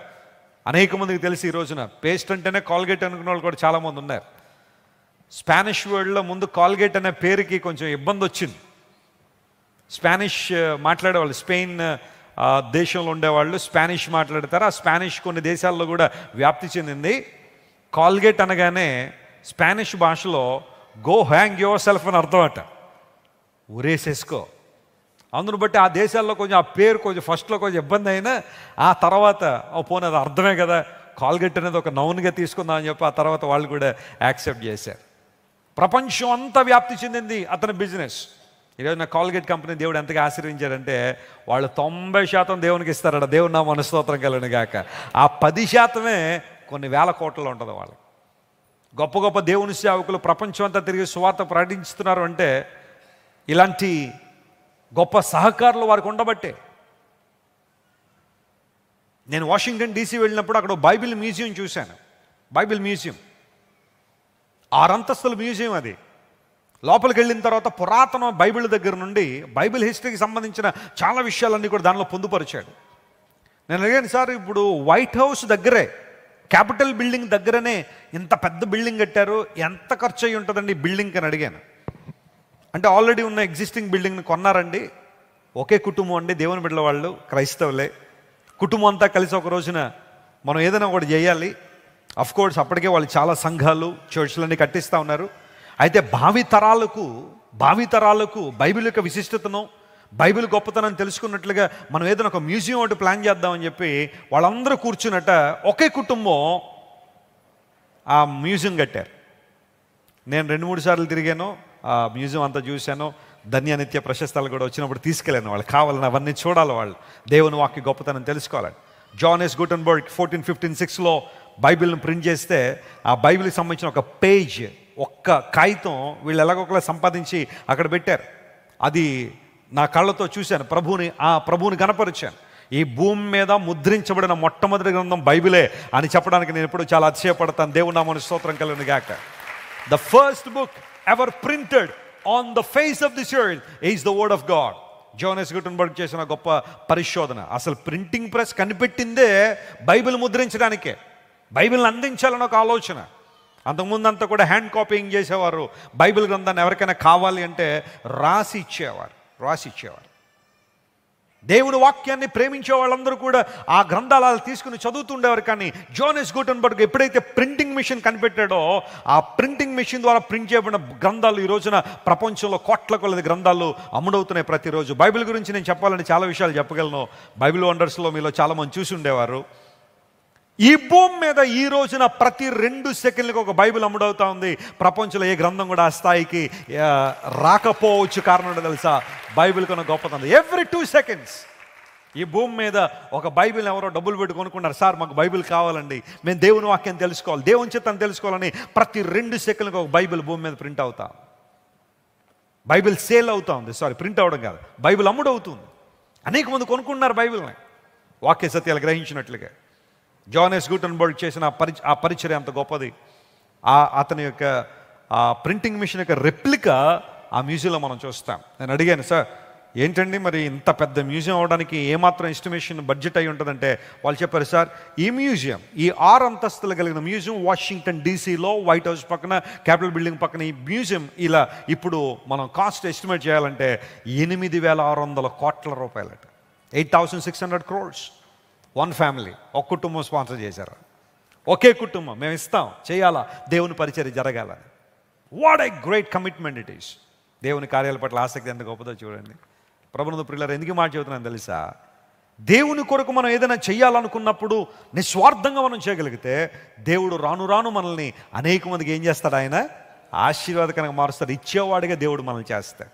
[SPEAKER 1] అనేక మందికి తెలిసి ఈ రోజున పేస్ట్ అంటేనే కాల్గేట్ అనుకున్న వాళ్ళు కూడా చాలామంది ఉన్నారు. స్పానిష్ వరల్డ్లో ముందు కాల్గేట్ అనే పేరుకి కొంచెం ఇబ్బంది వచ్చింది. స్పానిష్ మాట్లాడేవాళ్ళు, స్పెయిన్ దేశంలో ఉండేవాళ్ళు స్పానిష్ మాట్లాడతారు. ఆ స్పానిష్ కొన్ని దేశాల్లో కూడా వ్యాప్తి చెందింది. కాల్గేట్ అనగానే స్పానిష్ భాషలో గో హ్యాంగ్ యువర్ సెల్ఫ్ అని అర్థం అట, ఉరేసేసుకో. అందును బట్టి ఆ దేశాల్లో కొంచెం ఆ పేరు కొంచెం ఫస్ట్లో కొంచెం ఇబ్బంది అయినా ఆ తర్వాత పోనీ అది అర్థమే కదా, కాల్గేట్ అనేది ఒక నౌన్గా తీసుకుందాం అని చెప్పి ఆ తర్వాత వాళ్ళు కూడా యాక్సెప్ట్ చేశారు. ప్రపంచం అంతా వ్యాప్తి చెందింది అతని బిజినెస్. ఈరోజు నా కాల్గేట్ కంపెనీ దేవుడు ఎంతగా ఆశీర్వించారంటే వాళ్ళు 90% దేవునికి ఇస్తారట. దేవుడు నా మనస్తోత్రం కలను గాక. ఆ 10% కొన్ని వేల కోట్లలో ఉంటుంది వాళ్ళకి. గొప్ప గొప్ప దేవుని సేవకులు ప్రపంచం అంతా తిరిగి సువార్త ప్రకటిస్తున్నారు అంటే ఇలాంటి గొప్ప సహకారులు వారికి ఉండబట్టే. నేను వాషింగ్టన్ DC వెళ్ళినప్పుడు అక్కడ బైబిల్ మ్యూజియం చూశాను. బైబిల్ మ్యూజియం 6 అంతస్తుల మ్యూజియం. అది లోపలికి వెళ్ళిన తర్వాత పురాతన బైబిల్ దగ్గర నుండి బైబిల్ హిస్టరీకి సంబంధించిన చాలా విషయాలన్నీ కూడా దానిలో పొందుపరిచాడు. నేను అడిగాను, సార్ ఇప్పుడు వైట్ హౌస్ దగ్గరే, క్యాపిటల్ బిల్డింగ్ దగ్గరనే ఇంత పెద్ద బిల్డింగ్ కట్టారు, ఎంత ఖర్చు అయ్యి ఉంటుందండి ఈ బిల్డింగ్ అని అడిగాను. అంటే ఆల్రెడీ ఉన్న ఎగ్జిస్టింగ్ బిల్డింగ్ని కొన్నారండి. ఒకే కుటుంబం అండి, దేవుని బిడ్డల వాళ్ళు, క్రైస్తవులే. కుటుంబం అంతా కలిసి ఒక రోజున మనం ఏదైనా ఒకటి చేయాలి. అఫ్కోర్స్ అప్పటికే వాళ్ళు చాలా సంఘాలు, చర్చ్లన్నీ కట్టిస్తూ ఉన్నారు. అయితే భావితరాలకు బైబిల్ యొక్క విశిష్టతను, బైబిల్ గొప్పతనం తెలుసుకున్నట్లుగా మనం ఏదైనా ఒక మ్యూజియం ఒకటి ప్లాన్ చేద్దామని చెప్పి వాళ్ళందరూ కూర్చున్నట్ట ఒకే కుటుంబం ఆ మ్యూజియం కట్టారు. నేను 2-3 సార్లు తిరిగాను, ఆ మ్యూజియం అంతా చూశాను. ధన్యనిత్య ప్రశస్తాలు కూడా వచ్చినప్పుడు తీసుకెళ్ళాను. వాళ్ళు కావాలని అవన్నీ చూడాలి, వాళ్ళు దేవుని వాక్య గొప్పతనం తెలుసుకోవాలని. జాన్ ఎస్ గుటెన్బర్గ్ 1456లో బైబిల్ని ప్రింట్ చేస్తే ఆ బైబిల్కి సంబంధించిన ఒక పేజ్, ఒక్క కాగితం వీళ్ళు ఎలాగొకలా సంపాదించి అక్కడ పెట్టారు. అది నా కళ్ళతో చూశాను. ప్రభువుని కనపరిచాను. ఈ భూమి మీద ముద్రించబడిన మొట్టమొదటి గ్రంథం బైబిలే అని చెప్పడానికి నేను ఎప్పుడు చాలా అతిశయపడతాను. దేవుని నామమునకు స్తోత్రం కలుగును గాక. The first book ever printed on the face of this earth is the word of God. Johannes Gutenberg చేసిన గొప్ప పరిశోధన. అసలు ప్రింటింగ్ ప్రెస్ కనిపెట్టిందే బైబిల్ ముద్రించడానికే, బైబిల్ని అందించాలని ఒక ఆలోచన. అంతకుముందంతా కూడా హ్యాండ్ కాపీయింగ్ చేసేవారు. బైబిల్ గ్రంథాన్ని ఎవరికైనా కావాలి అంటే రాసి ఇచ్చేవారు. దేవుని వాక్యాన్ని ప్రేమించే వాళ్ళందరూ కూడా ఆ గ్రంథాలు తీసుకుని చదువుతుండేవారు. కానీ జోనెస్ గుటెన్బర్గ్ ఎప్పుడైతే ప్రింటింగ్ మిషన్ కనిపెట్టాడో, ఆ ప్రింటింగ్ మిషన్ ద్వారా ప్రింట్ చేయబడిన గ్రంథాలు ఈ రోజున ప్రపంచంలో కోట్ల కొలది గ్రంథాలు అమ్ముడవుతున్నాయి ప్రతిరోజు. బైబిల్ గురించి నేను చెప్పాలని చాలా విషయాలు చెప్పగలను. బైబిల్ వండర్స్లో మీలో చాలామంది చూసి ఉండేవారు. ఈ భూమి మీద ఈ రోజున ప్రతి 2 సెకండ్లకు ఒక బైబిల్ అమ్ముడవుతా ఉంది. ప్రపంచంలో ఏ గ్రంథం కూడా ఆ స్థాయికి రాకపోవచ్చు. కారణం ఏంటో తెలుసా? బైబిల్ కొన్న గొప్పతనం. ఎవ్రీ 2 seconds ఈ భూమి మీద ఒక బైబిల్ ఎవరో డబ్బులు పెట్టి కొనుక్కున్నారు. సార్ మాకు బైబిల్ కావాలండి, మేము దేవుని వాక్యం తెలుసుకోవాలి, దేవుని చిత్తాన్ని తెలుసుకోవాలని ప్రతి 2 సెకండ్లకు ఒక బైబిల్ భూమి మీద ప్రింట్ అవుతా, బైబిల్ సేల్ అవుతా ఉంది. ప్రింట్ అవ్వడం కాదు, బైబిల్ అమ్ముడవుతుంది. అనేక మంది కొనుక్కున్నారు బైబిల్ని వాక్య సత్యాలు గ్రహించినట్లుగా. జోనెస్ గుటెన్బర్గ్ చేసిన ఆ పరిచర్య అంత గొప్పది. అతని యొక్క ఆ ప్రింటింగ్ మిషన్ యొక్క రెప్లికా ఆ మ్యూజియంలో మనం చూస్తాం. నేను అడిగాను, సార్ ఏంటండి మరి ఇంత పెద్ద మ్యూజియం అవడానికి ఏమాత్రం ఎస్టిమేషన్ బడ్జెట్ అయి ఉంటుందంటే వాళ్ళు చెప్పారు, సార్ ఈ మ్యూజియం, ఈ 6 అంతస్తులు కలిగిన మ్యూజియం వాషింగ్టన్ డీసీలో వైట్ హౌస్ పక్కన, క్యాపిటల్ బిల్డింగ్ పక్కన ఈ మ్యూజియం ఇలా ఇప్పుడు మనం కాస్ట్ ఎస్టిమేట్ చేయాలంటే 8,600 కోట్ల రూపాయలట. 8,600 crores. 1 ఫ్యామిలీ, ఒక కుటుంబం స్పాన్సర్ చేశారు. ఒకే కుటుంబం, మేము ఇస్తాం, చేయాలా, దేవుని పరిచర్య జరగాలని. What a great commitment it is. దేవుని కార్యాల పట్ల ఆసక్తి ఎంత గొప్పదో చూడండి. ప్రభునందు ప్రియులారా, ఎందుకు మాట చెబుతున్నాను తెలుసా? దేవుని కొరకు మనం ఏదైనా చేయాలనుకున్నప్పుడు నిస్వార్థంగా మనం చేయగలిగితే దేవుడు రాను రాను మనల్ని అనేక మందికి ఏం చేస్తాడు? ఆయన ఆశీర్వాదకరంగా మారుస్తాడు. ఇచ్చేవాడిగా దేవుడు మనల్ని చేస్తాడు.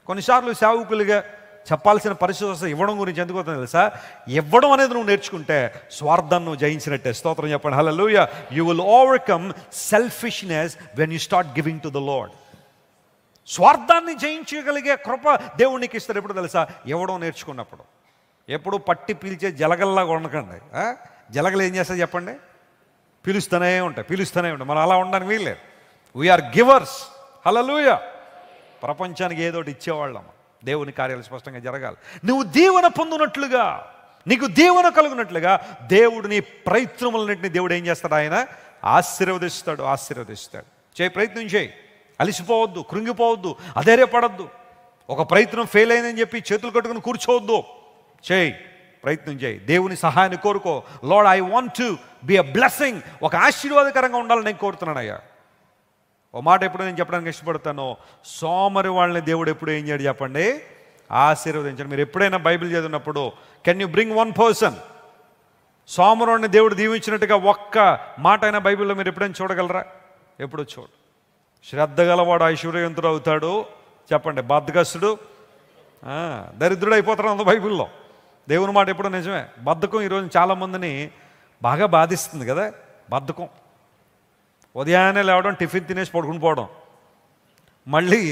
[SPEAKER 1] కొన్నిసార్లు సేవకులుగా చెప్పాల్సిన పరిస్థితి వస్తే ఇవ్వడం గురించి ఎందుకు అవుతుంది తెలుసా? ఇవ్వడం అనేది నువ్వు నేర్చుకుంటే స్వార్థాన్ని నువ్వు జయించినట్టే. స్తోత్రం చెప్పండి. హల్లెలూయా. You will overcome selfishness when you start giving to the Lord. స్వార్థాన్ని జయించగలిగే కృప దేవుడు నీకు ఇస్తాడు. ఎప్పుడు తెలుసా? ఇవ్వడం నేర్చుకున్నప్పుడు. ఎప్పుడు పట్టి పీల్చే జలగల్లాగా ఉండకండి. జలగలు ఏం చేస్తాయి చెప్పండి? పిలుస్తూనే ఉంటాయి. మనం అలా ఉండడానికి వీల్లేదు. We are givers. హల్లెలూయా. ప్రపంచానికి ఏదోటి ఇచ్చేవాళ్ళం. దేవుని కార్యాలు స్పష్టంగా జరగాలి. నువ్వు దీవెన పొందునట్లుగా, నీకు దీవెన కలుగునట్లుగా దేవుడు నీ ప్రయత్నములన్నింటినీ దేవుడు ఏం చేస్తాడు? ఆయన ఆశీర్వదిస్తాడు. ప్రయత్నం చేయి. అలిసిపోవద్దు, కృంగిపోవద్దు, అధైర్యపడద్దు. ఒక ప్రయత్నం ఫెయిల్ అయిందని చెప్పి చేతులు కట్టుకుని కూర్చోవద్దు. ప్రయత్నం చేయి. దేవుని సహాయాన్ని కోరుకో. Lord, I want to be a blessing. ఒక ఆశీర్వాదకరంగా ఉండాలని నేను కోరుతున్నానయ్యా. ఓ మాట ఎప్పుడు నేను చెప్పడానికి ఇష్టపడతాను, సోమరి వాళ్ళని దేవుడు ఎప్పుడు ఏం చేయడు చెప్పండి? ఆశీర్వదించండి. మీరు ఎప్పుడైనా బైబిల్ చదివినప్పుడు కెన్ యూ బ్రింగ్ 1 person? సోమరుడిని దేవుడు దీవించినట్టుగా ఒక్క మాట అయినా బైబిల్లో మీరు ఎప్పుడైనా చూడగలరా? ఎప్పుడు చూడు. శ్రద్ధ గలవాడు ఐశ్వర్యవంతుడు అవుతాడు చెప్పండి, బద్ధకస్తుడు దరిద్రుడు అయిపోతాడు అంత బైబిల్లో. దేవుని మాట ఎప్పుడో నిజమే. బద్ధకం ఈరోజు చాలామందిని బాగా బాధిస్తుంది కదా. బద్ధకం, ఉదయాన్నే లేవడం, టిఫిన్ తినేసి పడుకుని పోవడం, మళ్ళీ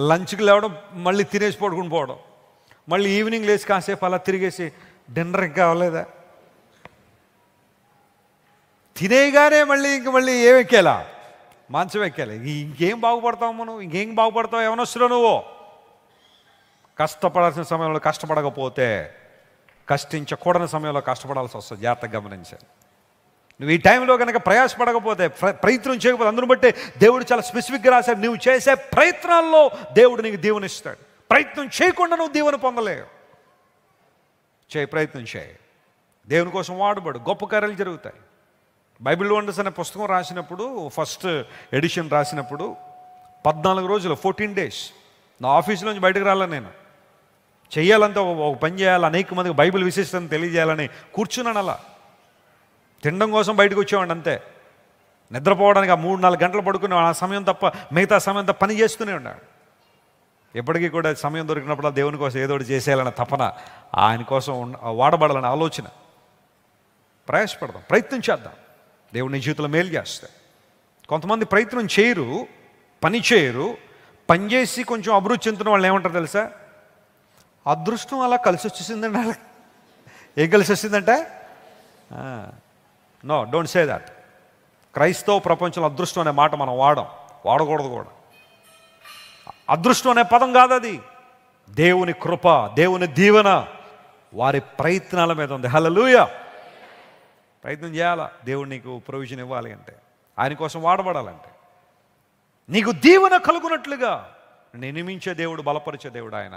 [SPEAKER 1] లంచ్కి లేవడం, మళ్ళీ తినేసి పడుకుని పోవడం, మళ్ళీ ఈవినింగ్ లేచి కాసేపు అలా తిరిగేసి డిన్నర్ ఇంకా అవ్వలేదా, తినేగానే మళ్ళీ ఏం ఎక్కేలా? మంచం ఎక్కాలి. ఇంకేం బాగుపడతావు మనం? ఇంకేం బాగుపడతావు? ఏమనొస్తున్నావు నువ్వు? కష్టపడాల్సిన సమయంలో కష్టపడకపోతే, కష్టించకూడని సమయంలో కష్టపడాల్సి వస్తుంది. జాగ్రత్తగా గమనించాలి. నువ్వు ఈ టైంలో కనుక ప్రయాసపడకపోతే, ప్రయత్నం చేయకపోతే, అందును బట్టి దేవుడు చాలా స్పెసిఫిక్గా రాశాడు, నువ్వు చేసే ప్రయత్నాల్లో దేవుడు నీకు దీవెనిస్తాడు. ప్రయత్నం చేయకుండా నువ్వు దీవెన పొందలేవు. ప్రయత్నం చేయి. దేవుని కోసం వాడబడు. గొప్ప కార్యాలు జరుగుతాయి. బైబిల్ వండర్స్ అనే పుస్తకం రాసినప్పుడు, ఫస్ట్ ఎడిషన్ రాసినప్పుడు 14 రోజులు 14 days నా ఆఫీసులోంచి బయటకు రాలని, నేను చెయ్యాలంటే ఒక పని చేయాలి, అనేక మందికి బైబిల్ విశిష్టతను తెలియజేయాలని కూర్చున్నాను. అలా తినడం కోసం బయటకు వచ్చేవాడిని అంతే. నిద్రపోవడానికి ఆ 3-4 గంటలు పడుకునేవాడు. ఆ సమయం తప్ప మిగతా సమయం తప్ప పని చేస్తూనే ఉన్నాడు. ఎప్పటికీ కూడా సమయం దొరికినప్పుడు దేవుని కోసం ఏదో ఒకటి చేసేయాలన్న తపన, ఆయన కోసం వాడబడాలనే ఆలోచన. ప్రయాసపడదాం, ప్రయత్నం చేద్దాం. దేవుడు నీ జీవితంలో మేలు చేస్తాడు. కొంతమంది ప్రయత్నం చేయరు, పని చేయరు, పనిచేసి కొంచెం అభివృద్ధి చెందుతున్న వాళ్ళు ఏమంటారు తెలుసా? అదృష్టం అలా కలిసి వచ్చేసిందండి వాళ్ళకి. ఏం కలిసి వస్తుందంటే నో, డోంట్ సే దట్. క్రైస్తవ ప్రపంచంలో అదృష్టం అనే మాట మనం వాడకూడదు కూడా. అదృష్టం అనే పదం కాదు అది. దేవుని కృప, దేవుని దీవెన వారి ప్రయత్నాల మీద ఉంది. హల్లెలూయా. ప్రయత్నం చేయాలా, దేవుడు నీకు ప్రొవిజన్ ఇవ్వాలి అంటే, ఆయన కోసం వాడబడాలంటే, నీకు దీవెన కలుగునట్లుగా నియమించే దేవుడు, బలపరిచే దేవుడు ఆయన.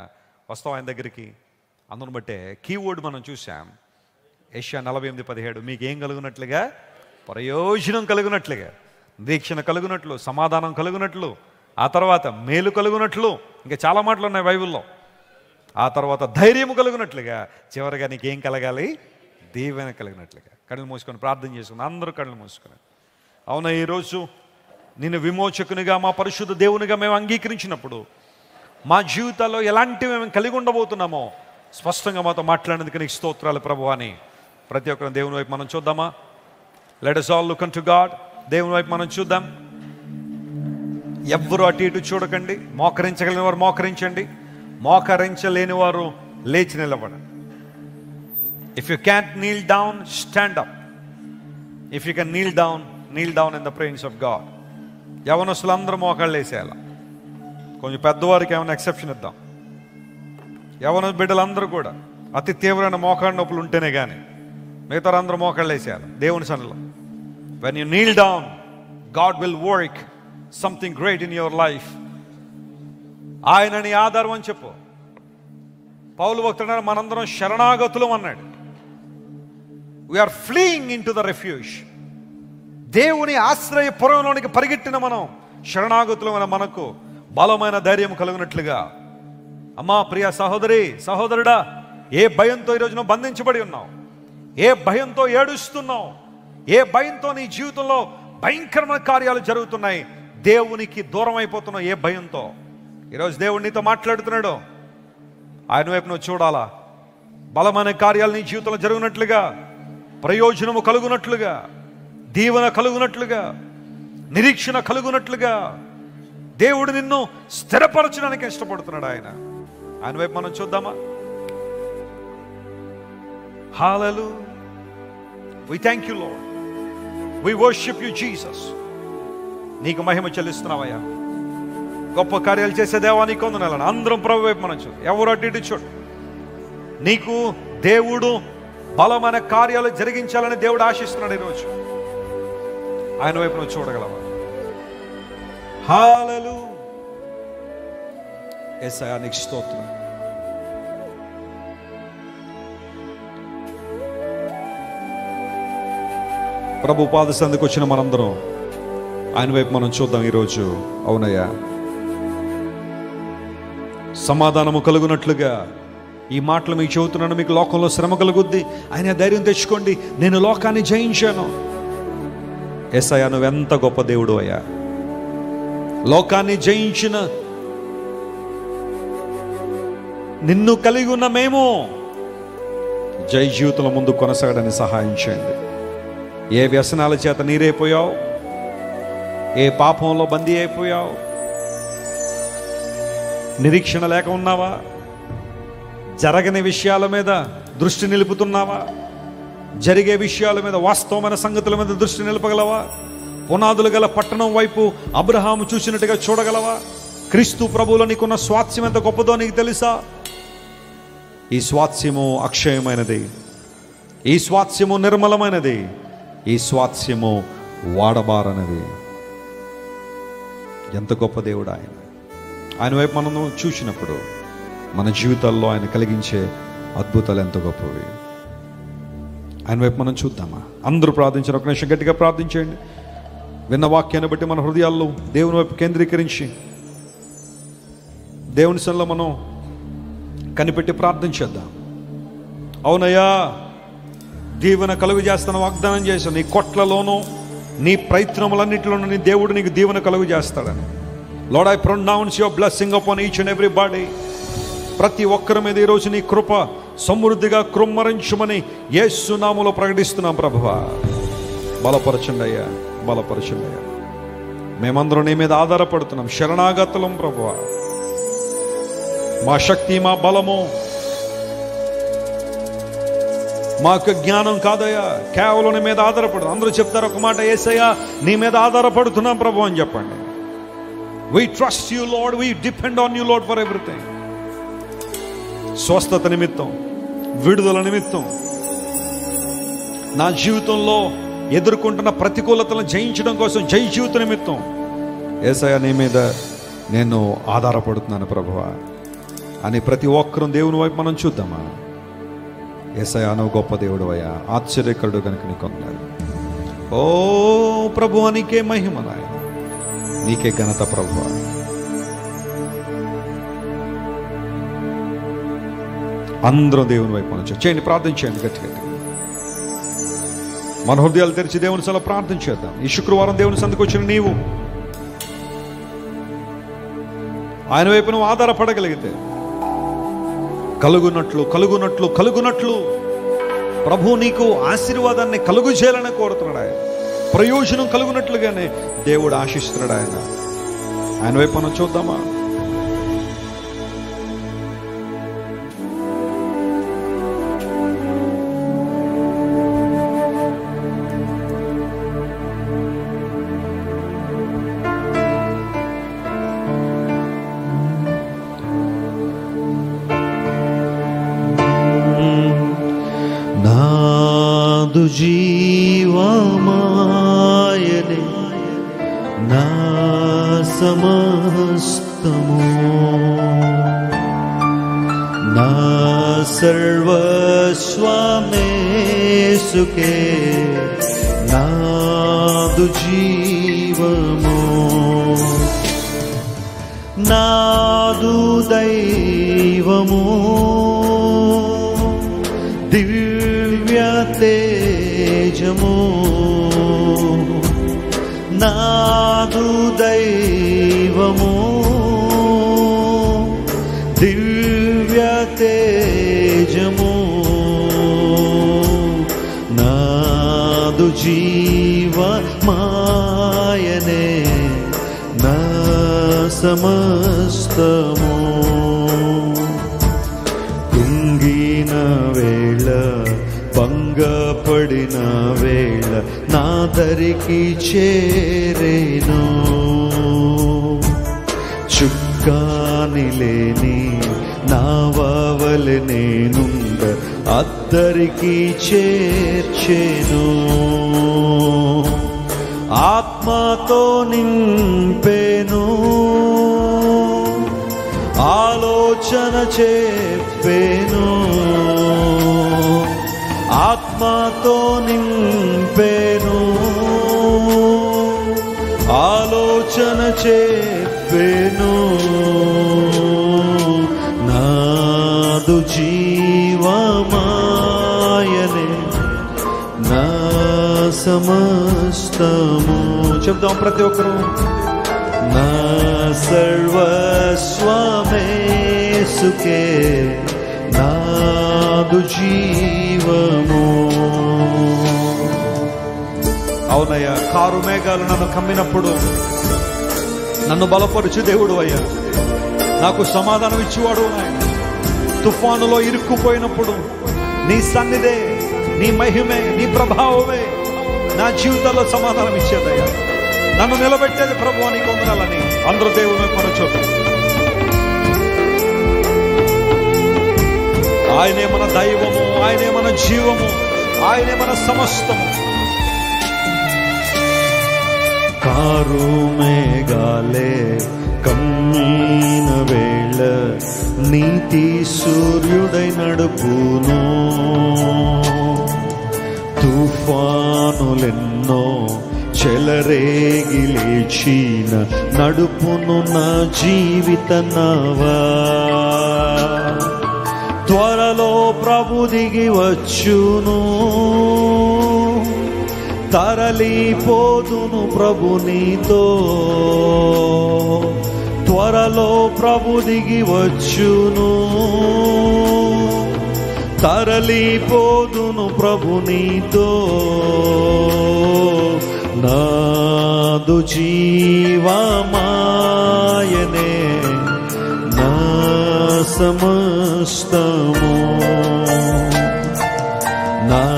[SPEAKER 1] వస్తాం ఆయన దగ్గరికి. అందును బట్టే కీవర్డ్ మనం చూసాం, యెషయా 48:17. మీకేం కలుగునట్లుగా? ప్రయోజనం కలుగునట్లుగా, నిరీక్షణ కలుగునట్లు, సమాధానం కలుగునట్లు, ఆ తర్వాత మేలు కలుగునట్లు, ఇంకా చాలా మాటలు ఉన్నాయి బైబిల్లో. ఆ తర్వాత ధైర్యము కలుగునట్లుగా, చివరిగా నీకేం కలగాలి? దీవెన కలిగినట్లుగా. కళ్ళు మూసుకొని ప్రార్థన చేసుకుని, అందరూ కళ్ళు మూసుకొని. అవునా, ఈరోజు నిన్ను విమోచకునిగా, మా పరిశుద్ధ దేవునిగా మేము అంగీకరించినప్పుడు మా జీవితాల్లో ఎలాంటివి మేము కలిగి ఉండబోతున్నామో స్పష్టంగా మాతో మాట్లాడేందుకు నీకు స్తోత్రాలు ప్రభువా అని ప్రతి ఒక్కరు దేవుని వైపు మనం చూద్దామా? Let us all look unto God. దేవుని వైపు మనం చూద్దాం. ఎవ్వరూ అటు ఇటు చూడకండి. మోకరించగలిగిన వారు మోకరించండి, మోకరించలేని వారు లేచి నిలబడండి. If you can't kneel down, stand up. If you can kneel down in the presence of God. యవనస్తులు అందరూ మోకాళ్ళు వేసేయాల. కొంచెం పెద్దవారికి ఏమైనా ఎక్సెప్షన్ ఇద్దాం. యవన బిడ్డలందరూ కూడా అతి తీవ్రమైన మోకాళ్ళ నొప్పులు ఉంటేనే కానీ మిగతా అందరూ మోకాళ్ళు వేసేయాలి దేవుని సన్నిధిలో. When you kneel down, God will work something great in your life. ఆయన నీ ఆధారం అని చెప్పు. పౌలు భక్తుడు మనందరం శరణాగతులం అన్నాడు. We are fleeing into the refuge. దేవుని ఆశ్రయపురంలోనికి పరిగెట్టిన మనం శరణాగతులమైన మనకు బలమైన ధైర్యం కలిగినట్లుగా. అమ్మా ప్రియ సహోదరి, సహోదరుడా, ఏ భయంతో ఈరోజు నువ్వు బంధించబడి ఉన్నావు? ఏ భయంతో ఏడుస్తున్నావు? ఏ భయంతో నీ జీవితంలో భయంకరమైన కార్యాలు జరుగుతున్నాయి? దేవునికి దూరం అయిపోతున్నావు ఏ భయంతో? ఈరోజు దేవుడు నీతో మాట్లాడుతున్నాడు. ఆయన వైపు నువ్వు చూడాలా. బలమైన కార్యాలు నీ జీవితంలో జరుగునట్లుగా, ప్రయోజనము కలుగునట్లుగా, దీవెన కలుగునట్లుగా, నిరీక్షణ కలుగునట్లుగా దేవుడు నిన్ను స్థిరపరచడానికి ఇష్టపడుతున్నాడు. ఆయన వైపు మనం చూద్దామా? హల్లెలూయా. We thank you, Lord. We worship you, Jesus. నీకు మహిమ చెల్లిస్తున్నావయ్యా. గొప్ప కార్యాలు చేసే దేవా నీకు వందనాలు. అందరం ప్రభు వైపు మనం చూడు. ఎవరు అటు ఇటు చూడు. నీకు దేవుడు బలమైన కార్యాలు జరిగించాలని దేవుడు ఆశిస్తున్నాడు ఈరోజు. ఆయన వైపు నువ్వు చూడగలవా? హల్లెలూయా. యేసయ్యా నీకు స్తోత్రం. ప్రభు పాద సందుకు వచ్చిన మనందరం ఆయన వైపు మనం చూద్దాం ఈరోజు. అవునయ్యా, సమాధానము కలుగునట్లుగా ఈ మాటలు మీకు చెబుతున్నాను. మీకు లోకంలో శ్రమ కలుగుద్ది, ఆయన ధైర్యం తెచ్చుకోండి, నేను లోకాన్ని జయించాను. యేసయ్యా నువ్వెంత గొప్ప దేవుడు అయ్యా. లోకాన్ని జయించిన నిన్ను కలిగి ఉన్న మేము జై జీవితంలో ముందు కొనసాగడానికి సహాయం చేయండి. ఏ వ్యసనాల చేత నీరైపోయావు, ఏ పాపంలో బందీ అయిపోయావు, నిరీక్షణ లేక ఉన్నావా, జరగని విషయాల మీద దృష్టి నిలుపుతున్నావా, జరిగే విషయాల మీద, వాస్తవమైన సంగతుల మీద దృష్టి నిలపగలవా, పునాదులు గల పట్టణం వైపు అబ్రహాము చూసినట్టుగా చూడగలవా? క్రీస్తు ప్రభువులో నీకున్న స్వాస్థ్యం ఎంత గొప్పదో నీకు తెలుసా? ఈ స్వాస్థ్యము అక్షయమైనది, ఈ స్వాస్థ్యము నిర్మలమైనది, ఈ స్వాస్థ్యము వాడబారనది. ఎంత గొప్ప దేవుడు ఆయన. ఆయన వైపు మనం చూసినప్పుడు మన జీవితాల్లో ఆయన కలిగించే అద్భుతాలు ఎంత గొప్పవి. ఆయన వైపు మనం చూద్దామా? అందరూ ప్రార్థించారు. ఒక నిమిషం గట్టిగా ప్రార్థించండి. విన్న వాక్యాన్ని బట్టి మన హృదయాల్లో దేవుని వైపు కేంద్రీకరించి దేవుని సన్నిధిలో మనం కనిపెట్టి ప్రార్థన చేద్దాం. అవునయ్యా, దీవెన కలుగు చేస్తాను వాగ్దానం చేశాను. నీ కొట్లలోనూ నీ ప్రయత్నములన్నింటిలోనూ నీ దేవుడు నీకు దీవెన కలుగు చేస్తాడని. Lord, I pronounce your blessing upon each and everybody. ప్రతి ఒక్కరి మీద ఈరోజు నీ కృప సమృద్ధిగా కృమ్మరించమని యేసు నామములో ప్రకటిస్తున్నాం. ప్రభువా, బలపరచండి అయ్యా, బలపరచండి అయ్యా. మేమందరం నీ మీద ఆధారపడుతున్నాం, శరణాగతులం ప్రభువా. మా శక్తి, మా బలము మా యొక్క జ్ఞానం కాదయ్యా, కేవలం నీ మీద ఆధారపడు. అందరూ చెప్తారు ఒక మాట, యేసయ్యా నీ మీద ఆధారపడుతున్నాం ప్రభు అని చెప్పండి. We trust you Lord, we depend on you Lord for everything. స్వస్థత నిమిత్తం, విడుదల నిమిత్తం, నా జీవితంలో ఎదుర్కొంటున్న ప్రతికూలతలను జయించడం కోసం జై జీవిత నిమిత్తం యేసయ్యా నీ మీద నేను ఆధారపడుతున్నాను ప్రభువా అని ప్రతి ఒక్కరూ దేవుని వైపు మనం చూద్దామా. యేసయ్యా నువ్వు గొప్ప దేవుడు అయ్యా, ఆశ్చర్యకరుడు కనుక నీకు వందనాలు. ఓ ప్రభువా నీకే మహిమ నాయన, నీకే ఘనత ప్రభువా. అందరం దేవుని వైపు మనం చేయండి, ప్రార్థన చేయండి గట్టిగా. మన హృదయాలు తెరిచి దేవుని సల ప్రార్థన చేద్దాం. ఈ శుక్రవారం దేవుని సందుకు వచ్చిన నీవు ఆయన వైపు నువ్వు ఆధారపడగలిగితే కలుగునట్లు కలుగునట్లు కలుగునట్లు ప్రభు నీకు ఆశీర్వాదాన్ని కలుగు చేయాలని కోరుతున్నాడు. ఆయన ప్రయోజనం కలుగునట్లుగానే దేవుడు ఆశిస్తున్నాడు. ఆయన వైపు మనం చూద్దామా.
[SPEAKER 3] జీవమాయనే నా సమస్తము, నా సర్వస్వమేసుకే నాదు జీవము, నాదు దైవము, దివ్య తేజము, నాదు దైవము, దివ్య తేజము, నాదు జీవమాయనే నా సమస్తము. కుంగిన వేళ, భంగపడిన వేళ నా దరికి చేరేను, చుక్కాని లేని నా వావలి నేనుండ అద్దరికి చేర్చెను, ఆత్మతో నింపెను, ఆలోచన చెప్పెను, ఆత్మతో నింపెను, ఆలోచన చెప్పెను, నాదు జీవమాయనే నా సమస్తము. చెప్దాం ప్రతి ఒక్కరు. నా సర్వస్వమేసుకే నాదు జీవము.
[SPEAKER 1] అవునయ్యా, కారు మేఘాలు నన్ను కమ్మినప్పుడు నన్ను బలపరుచు దేవుడు అయ్యా, నాకు సమాధానం ఇచ్చేవాడు నాయన. తుఫానులో ఇరుక్కుపోయినప్పుడు నీ సన్నిధే, నీ మహిమే, నీ ప్రభావమే నా జీవితంలో సమాధానం ఇచ్చేదయ్యా. నన్ను నిలబెట్టేది ప్రభు అని కొందనాలని అందరూ దేవుని మనం చూద్దాం. ఆయనే మన దైవము, ఆయనే మన జీవము, ఆయనే మన సమస్తము.
[SPEAKER 3] కారు మేఘాలే కమ్మిన వేళ నీతి సూర్యుడై నడుపును, తుఫానులెన్నో చెలరేగి లేచిన నడుపును నా జీవిత నావా. త్వరలో ప్రభు దిగి వచ్చును, తరలిపోదును ప్రభు నీతో. త్వరలో ప్రభు దిగి వచ్చును, తరలిపోదును ప్రభు నీతో. నాదు జీవమాయనే నా సమస్తము, నా నా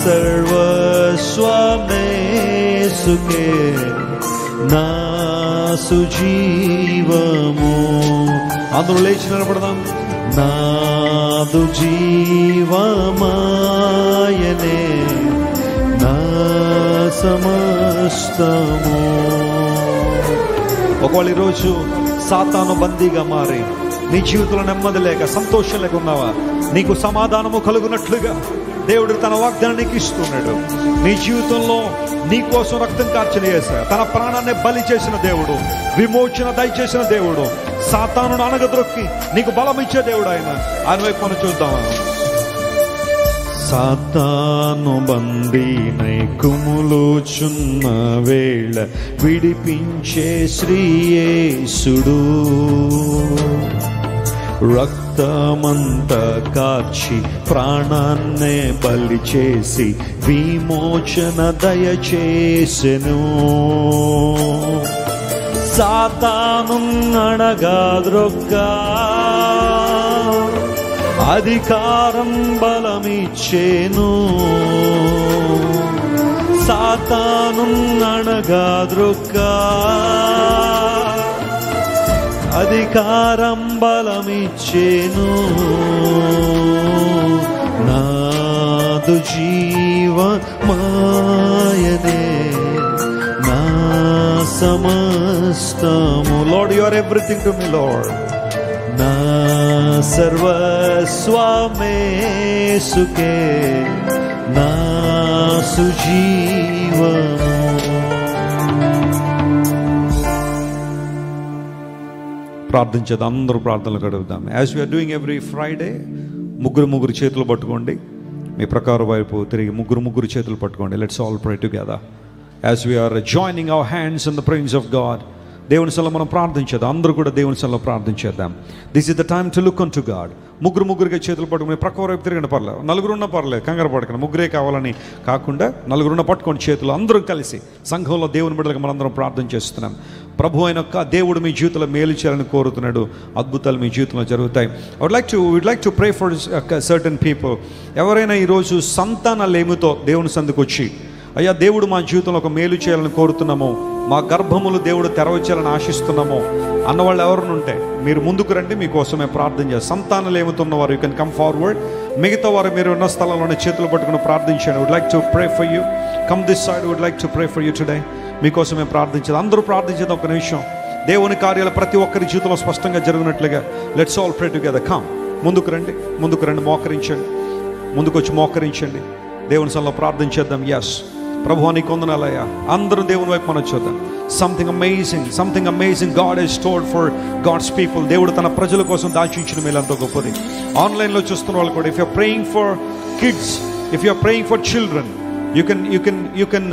[SPEAKER 3] సర్వస్వమేసుకే నా సుజీవము.
[SPEAKER 1] అందరూ లేచి నిలబడదాం.
[SPEAKER 3] నాదు జీవమాయనే నా సమస్తము.
[SPEAKER 1] ఒకవేళ ఈరోజు సాతాను బందీగా మారి నీ జీవితంలో నెమ్మది లేక సంతోషం లేక ఉన్నావా, నీకు సమాధానము కలుగునట్లుగా దేవుడు తన వాగ్దానం నీకు ఇస్తున్నాడు. నీ జీవితంలో నీ కోసం రక్తం కార్చిన యేసయ్య, తన ప్రాణాన్ని బలి చేసిన దేవుడు, విమోచన దయచేసిన దేవుడు, సాతానును అనగదొక్కి నీకు బలం ఇచ్చే దేవుడు ఆయన వైపు మనం చూద్దామా.
[SPEAKER 3] సాతాను బందీనై కుములుచున్న వేళ విడిపించే శ్రీయేసుడు రక్తమంత కార్చి ప్రాణాన్నే బలి చేసి విమోచన దయచేసెను. సాతాను అణగాద్రొక్కా అధికారం బలమిచ్చేను. సాతాను అణగాద్రొక్కా అధికారం బలమిచ్చేను. నాదు జీవమాయనే నా సమస్తము.
[SPEAKER 1] Lord, you are everything to me, Lord.
[SPEAKER 3] నా సర్వస్వమేసుకే నా సుజీవము.
[SPEAKER 1] ప్రార్థించేది అందరూ ప్రార్థనలు గడుపుదాం. As we are doing every Friday, ముగ్గురు చేతులు పట్టుకోండి. మీ ప్రకారం వైపు తిరిగి ముగ్గురు చేతులు పట్టుకోండి. Let's all pray together as we are joining our hands in the presence of God. దేవుని సన్నిధిలో మనం ప్రార్థించేద్దాం. అందరూ కూడా దేవుని సన్నిధిలో ప్రార్థించేద్దాం. This is the time to look unto God. ముగ్గురుగా చేతులు పట్టుకుని ప్రక్క వైపు తిరగండి, పర్లేదు. నలుగురున్న పర్లేదు, కంగారు పడకండి. ముగ్గురే కావాలని కాకుండా నలుగురున్న పట్టుకోండి చేతులు. అందరూ కలిసి సంఘంలో దేవుని బిడ్డలకు మనందరం ప్రార్థన చేస్తున్నాం. ప్రభు అయిన దేవుడు మీ జీవితంలో మేలు చేయాలని కోరుతున్నాడు. అద్భుతాలు మీ జీవితంలో జరుగుతాయి. Would like to pray for certain people. ఎవరైనా ఈరోజు సంతానాలేమితో దేవుని సందుకు వచ్చి, అయ్యా దేవుడు మా జీవితంలో ఒక మేలు చేయాలని కోరుతున్నాము, మా గర్భములు దేవుడు తెరవచ్చాలని ఆశిస్తున్నాము అన్నవాళ్ళు ఎవరైనా ఉంటే మీరు ముందుకు రండి, మీకోసమే ప్రార్థన చేస్తారు. సంతానాలు ఏమవుతున్నవారు యూ కెన్ కమ్ ఫార్వర్డ్. మిగతా వారు మీరు ఉన్న స్థలంలోనే చేతులు పట్టుకుని ప్రార్థించండి. Would like to pray for you. Come this side. Would like to pray for you today. మీకోసమే ప్రార్థించేది. అందరూ ప్రార్థించేది. ఒక నిమిషం. దేవుని కార్యాలు ప్రతి ఒక్కరి జీవితంలో స్పష్టంగా జరిగినట్లుగా let's all pray together. Come. ముందుకు రండి. మోకరించండి. ముందుకు వచ్చి మోకరించండి. దేవుని సన్నిధిలో ప్రార్థించేద్దాం. ఎస్ ప్రభువా నీకు వందనాలయ్యా. అందరూ దేవుని వైపు మనం చూద్దాం. Something amazing god has stored for god's people. దేవుడు తన ప్రజల కోసం దాచించిన మేలంతో గొప్పది. ఆన్లైన్లో చూస్తున్న వాళ్ళు కూడా, if you are praying for kids, if you are praying for children, you can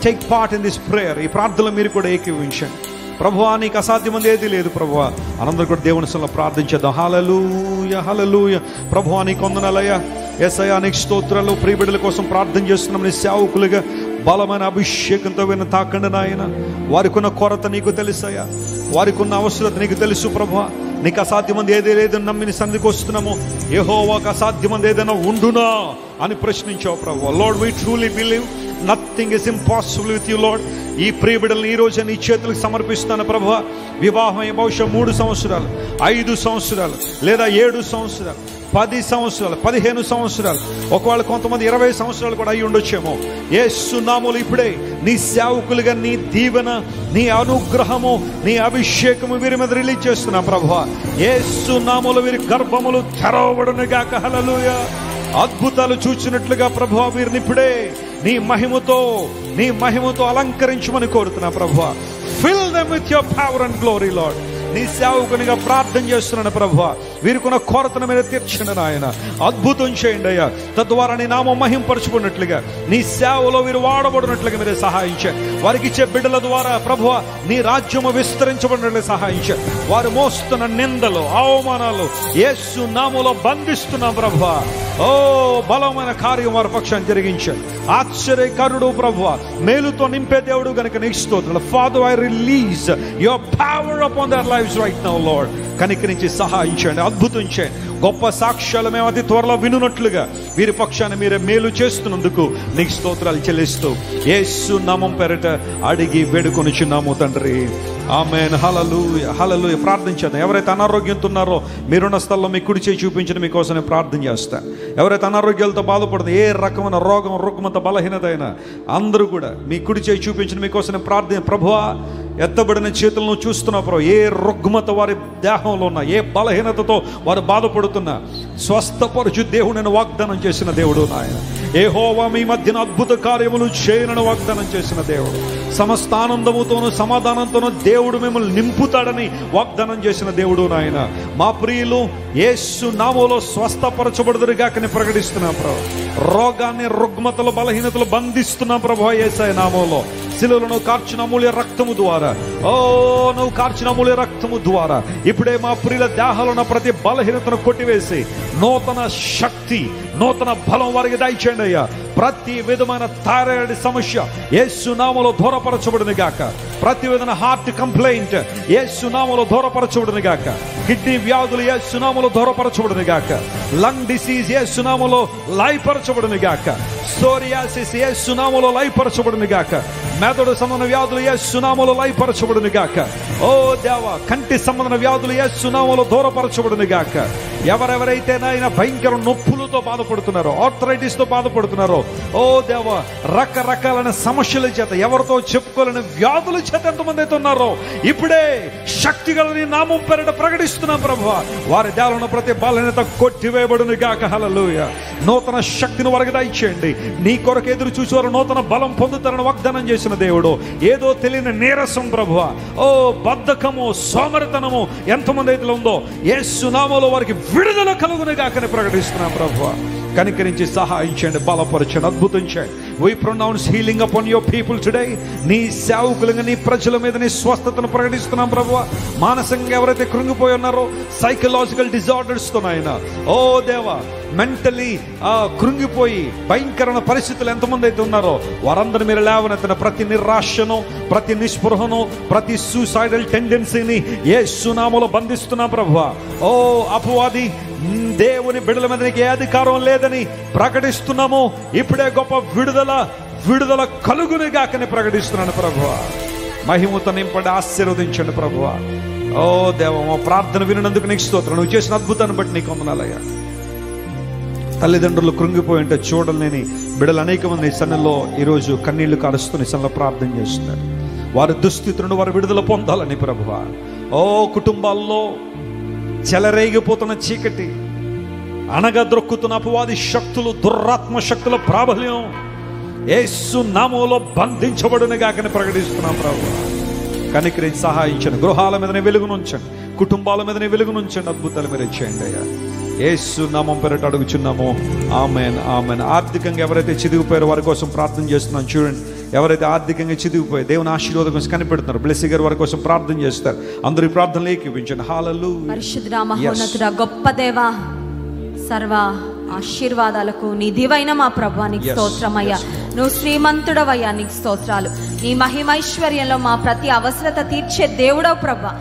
[SPEAKER 1] take part in this prayer. ఈ ప్రార్థనలో మీరు కూడా ఏకీభవించండి. ప్రభువా నీకు అసాధ్యమంది ఏది లేదు ప్రభువా. అందరూ కూడా దేవుని సన్నిధిలో ప్రార్థించేద్దాం. హల్లెలూయా. ప్రభువా నీకు వందనాలయ్యా. యేసయ్యా నీకు స్తోత్రాలు. ప్రియబిడ్డల కోసం ప్రార్థన చేస్తున్నాం. నీ సేవకులుగా బలమైన అభిషేకంతో విన్న తాకండి నాయన. వారికి ఉన్న కొరత నీకు తెలుసయ్యా, వారికి ఉన్న అవసరత నీకు తెలుసు ప్రభువా. నీకు అసాధ్యమంది ఏదే లేదని నమ్మి నీ సన్నిధికి వస్తున్నాము. యెహోవాకు అసాధ్యమంది ఏదైనా ఉండునా అని ప్రశ్నించావు ప్రభువా. Lord, we truly believe nothing is impossible with you lord. ఈ ప్రియబిడ్డలను ఈ రోజు నీ చేతులకు సమర్పిస్తాను ప్రభువా. వివాహం బహుశా 3 సంవత్సరాలు, 5 సంవత్సరాలు, లేదా 7 సంవత్సరాలు, 10 సంవత్సరాలు, 15 సంవత్సరాలు, ఒకవేళ కొంతమంది 20 సంవత్సరాలు కూడా అయి ఉండొచ్చేమో. యేసు నామములో ఇప్పుడే నీ సేవకులుగా నీ దీవెన, నీ అనుగ్రహము, నీ అభిషేకము వీరి మీద రిలీజ్ చేస్తున్నా ప్రభువా. యేసు నామములో వీరి గర్భములు తెరవబడును గాక. హల్లెలూయా. అద్భుతాలు చూచినట్లుగా ప్రభువా వీరిని ఇప్పుడే నీ మహిమతో అలంకరించమని కోరుతున్నా ప్రభువా. Fill them with your power and glory lord. నీ సేవకునిగా ప్రార్థన చేస్తున్నాను ప్రభువా. వీరికున్న కొరతను మీద తీర్చండి నాయన. అద్భుతం చేయండి అయ్యా. తద్వారా నీ నామం మహింపరచుకున్నట్లుగా, నీ సేవలో వీరు వాడబడినట్లుగా మీరే సహాయించండి. వారికి ఇచ్చే బిడ్డల ద్వారా ప్రభువా నీ రాజ్యము విస్తరించబడినట్లుగా సహాయించండి. వారు మోస్తున్న నిందలు, అవమానాలు యేసు నామములో బంధిస్తున్నాం ప్రభువా. ఓ బలమైన కార్యం వారి పక్షాన్ని జరిగించండి. ఆశ్చర్యకరుడు ప్రభువా, మేలుతో నింపే దేవుడు గనుక నీకు స్తోత్రాలు. Father, I release your power upon there lives right now lord. కనికరించి సహాయించండి, అద్భుతం చేయండి. గొప్ప సాక్ష్యాలు మేము అతి త్వరలో వినున్నట్లుగా వీరి పక్షాన్ని మీరే మేలు చేస్తున్నందుకు నీకు స్తోత్రాలు చెల్లిస్తూ యేసు నామం పేరిట అడిగి వేడుకొనిచున్నాము తండ్రి. ఆమేన్. హల్లెలూయా, హల్లెలూయా. ప్రార్థన చేద్దాం. ఎవరైతే అనారోగ్యంతో ఉన్నారో మీరున్న స్థలంలో మీ కుడి చేయి చూపించిన మీకోసం నేను ప్రార్థన చేస్తాను. ఎవరైతే అనారోగ్యాలతో బాధపడుతుంది, ఏ రకమైన రోగం, రుగ్మత, బలహీనత అయినా అందరూ కూడా మీ కుడి చేయి చూపించిన మీకోసం నేను ప్రార్థన. ప్రభువా, ఎత్తబడిన చేతులను చూస్తున్నా ప్రభు, ఏ రుగ్మత వారి దేహంలో ఉన్నా, ఏ బలహీనతతో వారు బాధపడుతున్నా స్వస్థపరచు దేవుడిని వాగ్దానం చేసిన దేవుడు నాయన. యెహోవా మీ మధ్యన అద్భుత కార్యములు చేయనని వాగ్దానం చేసిన దేవుడు. సమస్త ఆనందముతోనూ సమాధానంతోనూ దేవుడు మిమ్మల్ని నింపుతాడని వాగ్దానం చేసిన దేవుడు నాయన. మా ప్రియులు యేసు నామములో స్వస్థపరచబడుదురుగాకని ప్రకటిస్తున్నాం ప్రభు. రోగాన్ని, రుగ్మతలు, బలహీనతలు బంధిస్తున్నాం ప్రభు యేసయ్య నామములో. శిలువలో కార్చిన అమూల్య రక్తము ద్వారా, నువ్వు కార్చిన అమూల్య రక్తము ద్వారా ఇప్పుడే మా ప్రియుల దేహాలు ఉన్న ప్రతి బలహీనతను కొట్టివేసి నూతన శక్తి, నూతన బలం వారికి దయచేయండి అయ్యా. ప్రతి విధమైన థైరాయిడ్ సమస్య యేసు నామములో దూరపరచబడును గాక. ప్రతి విధమైన హార్ట్ కంప్లైంట్ యేసు నామములో దూరపరచబడును గాక. కిడ్నీ వ్యాధులు యేసు నామములో దూరపరచబడును గాక. లంగ్ డిసీజ్ యేసు నామములో లయపరచబడును గాక. సోరియాసిస్ యేసు నామములో లయపరచబడును గాక. మెదడు సంబంధ వ్యాధులు యేసు నామములో లయపరచబడును గాక. ఓ దేవా, కంటి సంబంధ వ్యాధులు యేసు నామములో దూరపరచబడును గాక. ఎవరెవరైతే నాయన భయంకర నొప్పులతో బాధపడుతున్నారో, ఆర్థరైటిస్ తో బాధపడుతున్నారో, ఓ దేవా, రకరకాలైన సమస్యల చేత, ఎవరితో చెప్పుకోలేని వ్యాధుల చేత ఎంతమంది అయితే ఉన్నారో ఇప్పుడే శక్తి గలని నామం పేరిట ప్రకటిస్తున్నాం ప్రభువా. వారి దేవాలన్న ప్రతి బలహీనత కొట్టివేయబడును గాక. హల్లెలూయా. నూతన శక్తిని వారికి దయచేయండి. నీ కొరకు ఎదురు చూసేవారు నూతన బలం పొందుతారని వాగ్దానం చేసిన దేవుడు. ఏదో తెలియని నీరసం ప్రభువా, ఓ బద్ధకము, సోమరితనము ఎంతమంది అయితే ఉందో యేసు నామములో వారికి విడుదల కలుగును గాకని ప్రకటిస్తున్నాం ప్రభువా. కనికరించి సహాయం చేయండి, బలపరచండి, అద్భుతం చేయండి. We pronounce healing upon your people today. నీ సేవకులుగా, నీ ప్రజల మీద నీ స్వస్థతను ప్రకటిస్తున్నాం ప్రభువా. మానసికంగా ఎవరైతే కృంగిపోయి ఉన్నారో, సైకలాజికల్ డిజార్డర్స్ తో నాయన, ఓ దేవా, మెంటలీ కృంగిపోయి భయంకరమైన పరిస్థితులు ఎంతమంది అయితే ఉన్నారో వారందరూ మీరు లేవనెత్తిన ప్రతి నిరాశను, ప్రతి నిస్పృహను, ప్రతి సూసైడల్ టెండెన్సీని యేసు నామములో బంధిస్తున్నాం ప్రభువా. ఓ అపవాది, దేవుని బిడ్డల మీద నీకు ఏ అధికారం లేదని ప్రకటిస్తున్నాము. ఇప్పుడే గొప్ప విడుదల కలుగును గాకని ప్రకటిస్తున్నాను ప్రభువా. మహిమతో నింపండి, ఆశీర్వదించండి ప్రభువా. ఓ దేవా, మా ప్రార్థన వినందుకు నీకు స్తోత్రం. నువ్వు చేసిన అద్భుతాన్ని బట్టి నీకు వందనాలయ్యా. తల్లిదండ్రులు కృంగిపోయి ఉంటే చూడలేని బిడ్డలు అనేక మంది సన్నిలో ఈరోజు కన్నీళ్లు కారుస్తూ నీ సన్నిలో ప్రార్థన చేస్తున్నారు. వారి దుస్థితులను వారు విడుదల పొందాలని ప్రభువా. ఓ కుటుంబాల్లో చెలరేగిపోతున్న చీకటి, అనగద్రొక్కుతున్న అపవాది శక్తులు, దురాత్మ శక్తుల ప్రాబల్యం యేసు నామములో బంధించబడును గాకని ప్రకటిస్తున్నాం ప్రభువా. కనికరించి సహాయించండి. గృహాల మీదనే వెలుగునుంచండి, కుటుంబాల మీదనే వెలుగునుంచండి. అద్భుతాలు మీరు చేయండి అయ్యా. యేసు నామం పేరిట అడుగుచున్నాము. ఆమేన్, ఆమేన్. ఆర్థికంగా ఎవరైతే చిదిగిపోయారో వారి కోసం ప్రార్థన చేస్తున్నాం. చూడండి, ఎవరైతే ఆర్థికంగా చిదిగిపోయి దేవుని ఆశీర్వాదం కోసం కనిపెడుతున్నారు, బ్లెస్సీ గారు వారి కోసం ప్రార్థన చేస్తారు. అందరూ ప్రార్థనలు ఏకీవించండి. హల్లెలూయా.
[SPEAKER 4] పరిశుద్ధుడా, మహోన్నతుడా, గొప్ప దేవా, సర్వ ఆశీర్వాదాలకు నిధివైన మా ప్రభువా నీకు స్తోత్రమయ్యా. నువ్వు శ్రీమంతుడవయ్యా, నీకు స్తోత్రాలు. నీ మహిమైశ్వర్యంలో మా ప్రతి అవసరత తీర్చే దేవుడవు ప్రభువా.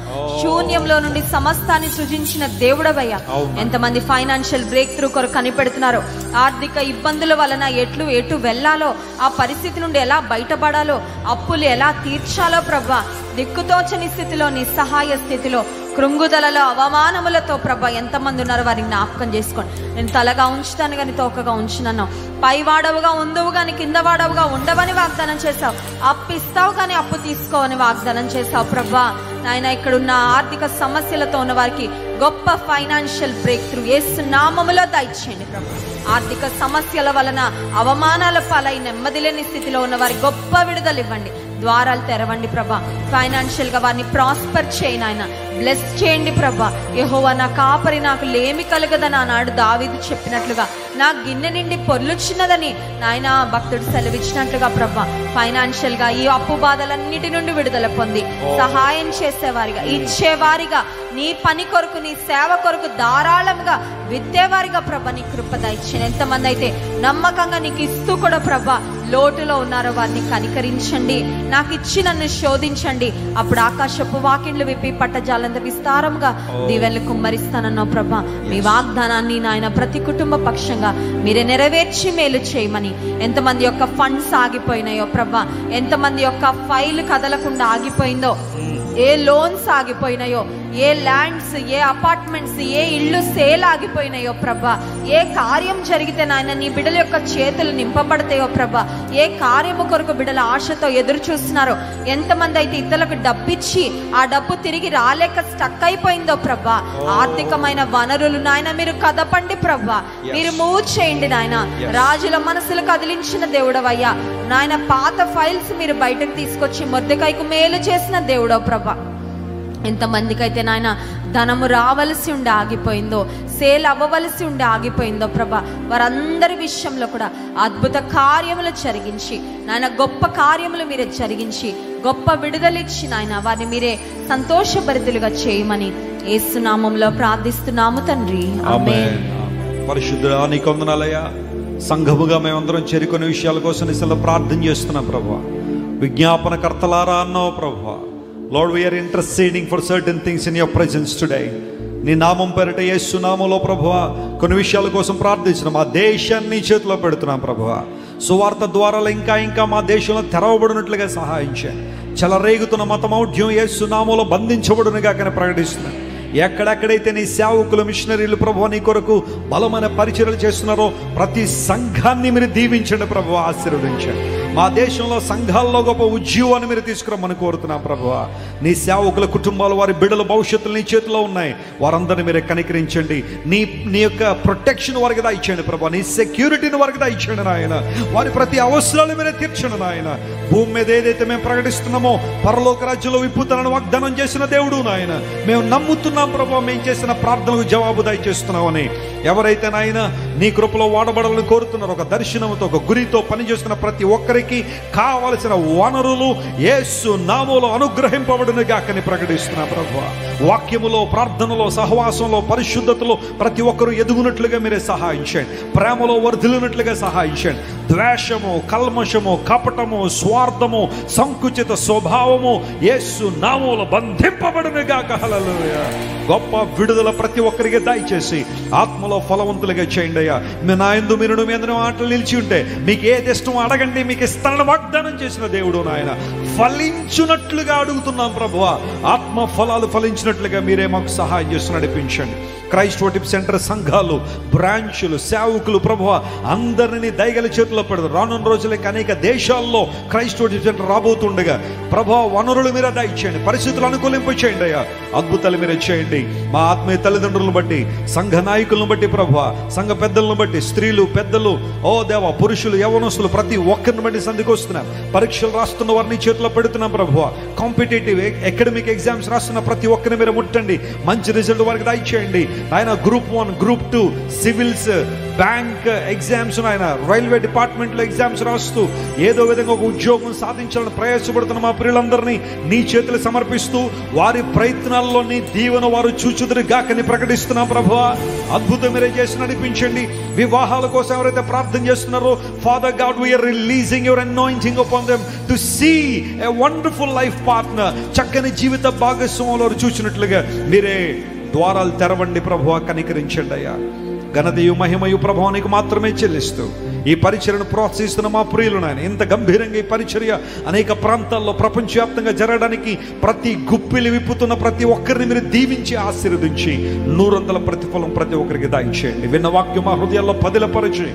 [SPEAKER 4] శూన్యంలో నుండి సమస్తాన్ని సృజించిన దేవుడవయ్యా. ఎంతమంది ఫైనాన్షియల్ బ్రేక్ త్రూ కొరకు కనిపెడుతున్నారో, ఆర్థిక ఇబ్బందుల వలన ఎటు వెళ్ళాలో, ఆ పరిస్థితి నుండి ఎలా బయటపడాలో, అప్పులు ఎలా తీర్చాలో ప్రభువా, దిక్కుతోచని స్థితిలో, నిస్సహాయ స్థితిలో, కృంగుదలలో, అవమానములతో ప్రభా ఎంతమంది ఉన్నారో వారిని జ్ఞాపకం చేసుకోండి. నేను తలగా ఉంచుతాను కానీ తోకగా ఉంచునన్నావు. పైవాడవుగా ఉందువు కానీ కింద వాడవుగా ఉండవని వాగ్దానం చేశావు. అప్పిస్తావు కానీ అప్పు తీసుకోవని వాగ్దానం చేశావు ప్రభా. నాయన, ఇక్కడున్న ఆర్థిక సమస్యలతో ఉన్న వారికి గొప్ప ఫైనాన్షియల్ బ్రేక్ త్రూ యేసు నామములో దయచేయండి ప్రభా. ఆర్థిక సమస్యల వలన అవమానాల పాలై నెమ్మది లేని స్థితిలో ఉన్న వారికి గొప్ప విడుదల ఇవ్వండి. ద్వారాలు తెరవండి ప్రభా. ఫైనాన్షియల్ గా వారిని ప్రాస్పర్ చేయండి ఆయన, బ్లెస్ చేయండి ప్రభా. యెహోవా నా కాపరి, నాకు లేమి కలగదని ఆనాడు దావీదు చెప్పినట్లుగా, నా గిన్నె నిండి పొర్లుచున్నదని నాయన భక్తుడు సెలవిచ్చినట్లుగా ప్రభా, ఫైనాన్షియల్ గా ఈ అప్పు బాధలన్నిటి నుండి విడుదల పొంది సహాయం చేసేవారిగా, ఇచ్చేవారిగా, నీ పని కొరకు, నీ సేవ కొరకు ధారాళంగా విత్తేవారిగా ప్రభా నీ కృప దయచేయండి. ఎంతమంది అయితే నమ్మకంగా నీకు ఇస్తూ కూడా ప్రభా లోటులో ఉన్నారో వారిని కనికరించండి. నాకు ఇచ్చి నన్ను శోధించండి, అప్పుడు ఆకాశపు వాకిండ్లు విప్పి పట్టజాలంత విస్తారంగా దీవెనలు కుమ్మరిస్తానన్నావు ప్రభా. మీ వాగ్దానాన్ని నాయన ప్రతి కుటుంబ పక్షంగా మీరే నెరవేర్చి మేలు చేయమని. ఎంతమంది యొక్క ఫండ్స్ ఆగిపోయినాయో ప్రభా, ఎంతమంది యొక్క ఫైల్ కదలకుండా ఆగిపోయిందో, ఏ లోన్స్ ఆగిపోయినాయో, ఏ ల్యాండ్స్, ఏ అపార్ట్మెంట్స్, ఏ ఇళ్ళు సేల్ ఆగిపోయినాయో ప్రభా, ఏ కార్యం జరిగితే నాయన నీ బిడ్డల యొక్క చేతులు నింపబడతాయో ప్రభా, ఏ కార్యము కొరకు బిడ్డల ఆశతో ఎదురు చూస్తున్నారో, ఎంతమంది అయితే ఇతరులకు డబ్బిచ్చి ఆ డబ్బు తిరిగి రాలేక స్టక్ అయిపోయిందో ప్రభా, ఆర్థికమైన వనరులు నాయన మీరు కదపండి ప్రభా, మీరు మూవ్ చేయండి నాయన. రాజుల మనసులు కదిలించిన దేవుడవయ్యా నాయన, పాత ఫైల్స్ మీరు బయటకు తీసుకొచ్చి మొర్దెకైకు మేలు చేసిన దేవుడో ప్రభా. ఎంతమందికి అయితే నాయన ధనము రావలసి ఉండి ఆగిపోయిందో, సేల్ అవ్వవలసి ఉండి ఆగిపోయిందో ప్రభా, వారందరి విషయంలో కూడా అద్భుత కార్యములు జరిగించి నాయన, గొప్ప కార్యములు మీరే జరిగించి గొప్ప విడుదలిచ్చి నాయన వారిని మీరే సంతోషభరితులుగా చేయమని యేసు నామములో ప్రార్థిస్తున్నాము తండ్రి, ఆమేన్.
[SPEAKER 1] పరిశుద్ధుడా నీకు వందనాలయ్యా. సంఘముగా మేమందరం చేరుకునే విషయాల కోసం నిజంగా ప్రార్థన చేస్తున్నాం ప్రభా. విజ్ఞాపనకర్తలారా అన్నావు ప్రభా. Lord, we are interceding for certain things in your presence today. నీ నామం పేరిట యేసు నామములో ప్రభువా కొన్ని విషయాల కోసం ప్రార్థించిన మా దేశాన్ని చేతిలో పెడుతున్నాం ప్రభువా. సువార్త ద్వారాలు ఇంకా ఇంకా మా దేశంలో తెరవబడినట్లుగా సహాయం చేయండి. చెలరేగుతున్న మతమౌఢ్యం యేసు నామములో బంధించబడునుగా కానీ ప్రకటిస్తున్నాను. ఎక్కడెక్కడైతే నీ సేవకులు, మిషనరీలు ప్రభువా నీ కొరకు బలమైన పరిచర్యలు చేస్తున్నారో ప్రతి సంఘాన్ని మీరు దీవించండి ప్రభువా, ఆశీర్వదించండి. మా దేశంలో సంఘాల్లో గొప్ప ఉద్యోగాన్ని మీరు తీసుకురమ్మని కోరుతున్నాం ప్రభువా. నీ సేవకుల కుటుంబాలు, వారి బిడ్డల భవిష్యత్తులు నీ చేతిలో ఉన్నాయి. వారందరినీ మీరే కనికరించండి. నీ యొక్క ప్రొటెక్షన్ వారికి దయచేయండి ప్రభువా. నీ సెక్యూరిటీని వారికి దయచేయండి నాయన. వారి ప్రతి అవసరాలు మీరే తీర్చండి నాయన. భూమి మీద ఏదైతే మేము ప్రకటిస్తున్నామో పరలోక రాజ్యంలో విప్పుతానని వాగ్దానం చేసిన దేవుడు నాయన, మేము నమ్ముతున్నాం ప్రభువా. మేము చేసిన ప్రార్థనలకు జవాబు దయచేస్తున్నామని. ఎవరైతే నాయన నీ కృపలో వాడబడాలని కోరుతున్నారో, ఒక దర్శనంతో, ఒక గురితో పనిచేస్తున్న ప్రతి ఒక్కరికి కావలసిన వనరులు యేసు నామములో అనుగ్రహింపబడునుగా కని ప్రకటిస్తున్నా ప్రభువా. వాక్యములో, ప్రార్థనలో, సహవాసంలో, పరిశుద్ధతలో ప్రతి ఒక్కరూ ఎదుగునట్లుగా మీరే సహాయం చేయండి. ప్రేమలో వర్ధిల్లినట్లుగా సహాయం చేయండి. ద్వేషము, కల్మషము, కపటము, స్వార్థము, సంకుచిత స్వభావము యేసు నామములో బంధింపబడునుగా. హల్లెలూయా. గొప్ప విడుదల ప్రతి ఒక్కరికి దయచేసి ఆత్మలో ఫలవంతులుగా చేయండి అయ్యా. నా యందు మీరు మీ అందరూ మాటలు నిలిచి ఉంటే మీకు ఏది ఇష్టమో అడగండి, మీకు ఇస్తానని వాగ్దానం చేసిన దేవుడు నాయన. ఫలించున్నట్లుగా అడుగుతున్నాం ప్రభువా. ఆత్మ ఫలాలు ఫలించినట్లుగా మీరే మాకు సహాయం చేసి నడిపించండి. క్రైస్ట్ వర్షిప్ సెంటర్ సంఘాలు, బ్రాంచులు, సేవకులు ప్రభువా అందరినీ దయగల చేతిలో పెడతారు. రానున్న రోజులకి అనేక దేశాల్లో క్రైస్ట్ వర్షిప్ సెంటర్ రాబోతుండగా ప్రభువా వనరులు మీరే దయచేయండి, పరిస్థితులు అనుకూలింపు చేయండి అయ్యా. అద్భుతాలు మీరే చేయండి. మా ఆత్మీయ తల్లిదండ్రులను బట్టి, సంఘ నాయకులను బట్టి ప్రభువా, సంఘ పెద్దలను బట్టి, స్త్రీలు, పెద్దలు, ఓ దేవ, పురుషులు, యవనస్తులు ప్రతి ఒక్కరిని బట్టి సంధికి వస్తున్నాం. పరీక్షలు రాస్తున్న వారిని చేతిలో పెడుతున్నాం ప్రభువా. కాంపిటేటివ్ అకాడమిక్ ఎగ్జామ్స్ రాస్తున్న ప్రతి ఒక్కరిని మీరు ముట్టండి. మంచి రిజల్ట్ వారికి దయచేయండి ఆయన. Group 1, group 2, civils, bank exams, ఆయన రైల్వే డిపార్ట్మెంట్లో ఎగ్జామ్స్ రాస్తూ ఏదో విధంగా ఒక ఉద్యోగం సాధించాలని ప్రయాసపడుతున్న మా ప్రియులందరినీ నీ చేతులు సమర్పిస్తూ వారి ప్రయత్నాల్లో నీ దీవెన వారు చూచుదురుగాకని ప్రకటిస్తున్నాం ప్రభువా. అద్భుతం మీరే చేసి నడిపించండి. వివాహాల కోసం ఎవరైతే ప్రార్థన చేస్తున్నారో father god, we are releasing your anointing upon them to see a wonderful life partner. చక్కని జీవిత భాగస్వాములు చూచినట్లుగా మీరే ద్వారాలు తెరవండి ప్రభువా. కనికరించండి అయ్యా. ఘనతయు మహిమయు ప్రభావానికి మాత్రమే చెల్లిస్తూ ఈ పరిచర్యను ప్రోత్సహిస్తున్న మా ప్రియులు నాయన, ఇంత గంభీరంగా ఈ పరిచర్య అనేక ప్రాంతాల్లో ప్రపంచవ్యాప్తంగా జరగడానికి ప్రతి గుప్పిలి విప్పుతున్న ప్రతి ఒక్కరిని మీరు దీవించి ఆశీర్వదించి 100 ప్రతిఫలం ప్రతి ఒక్కరికి దయచేయండి. విన్న వాక్యం మా హృదయాల్లో పదిలపరిచి,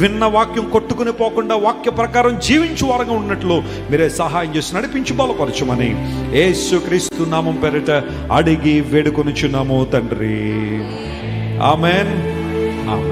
[SPEAKER 1] విన్న వాక్యం కొట్టుకుని పోకుండా వాక్య ప్రకారం జీవించు వారంగా ఉన్నట్లు మీరే సహాయం చేసి నడిపించి బలపరచమని యేసుక్రీస్తు నామం పేరిట అడిగి వేడుకొనుచున్నాము తండ్రి. ఆమేన్. ఆమేన్.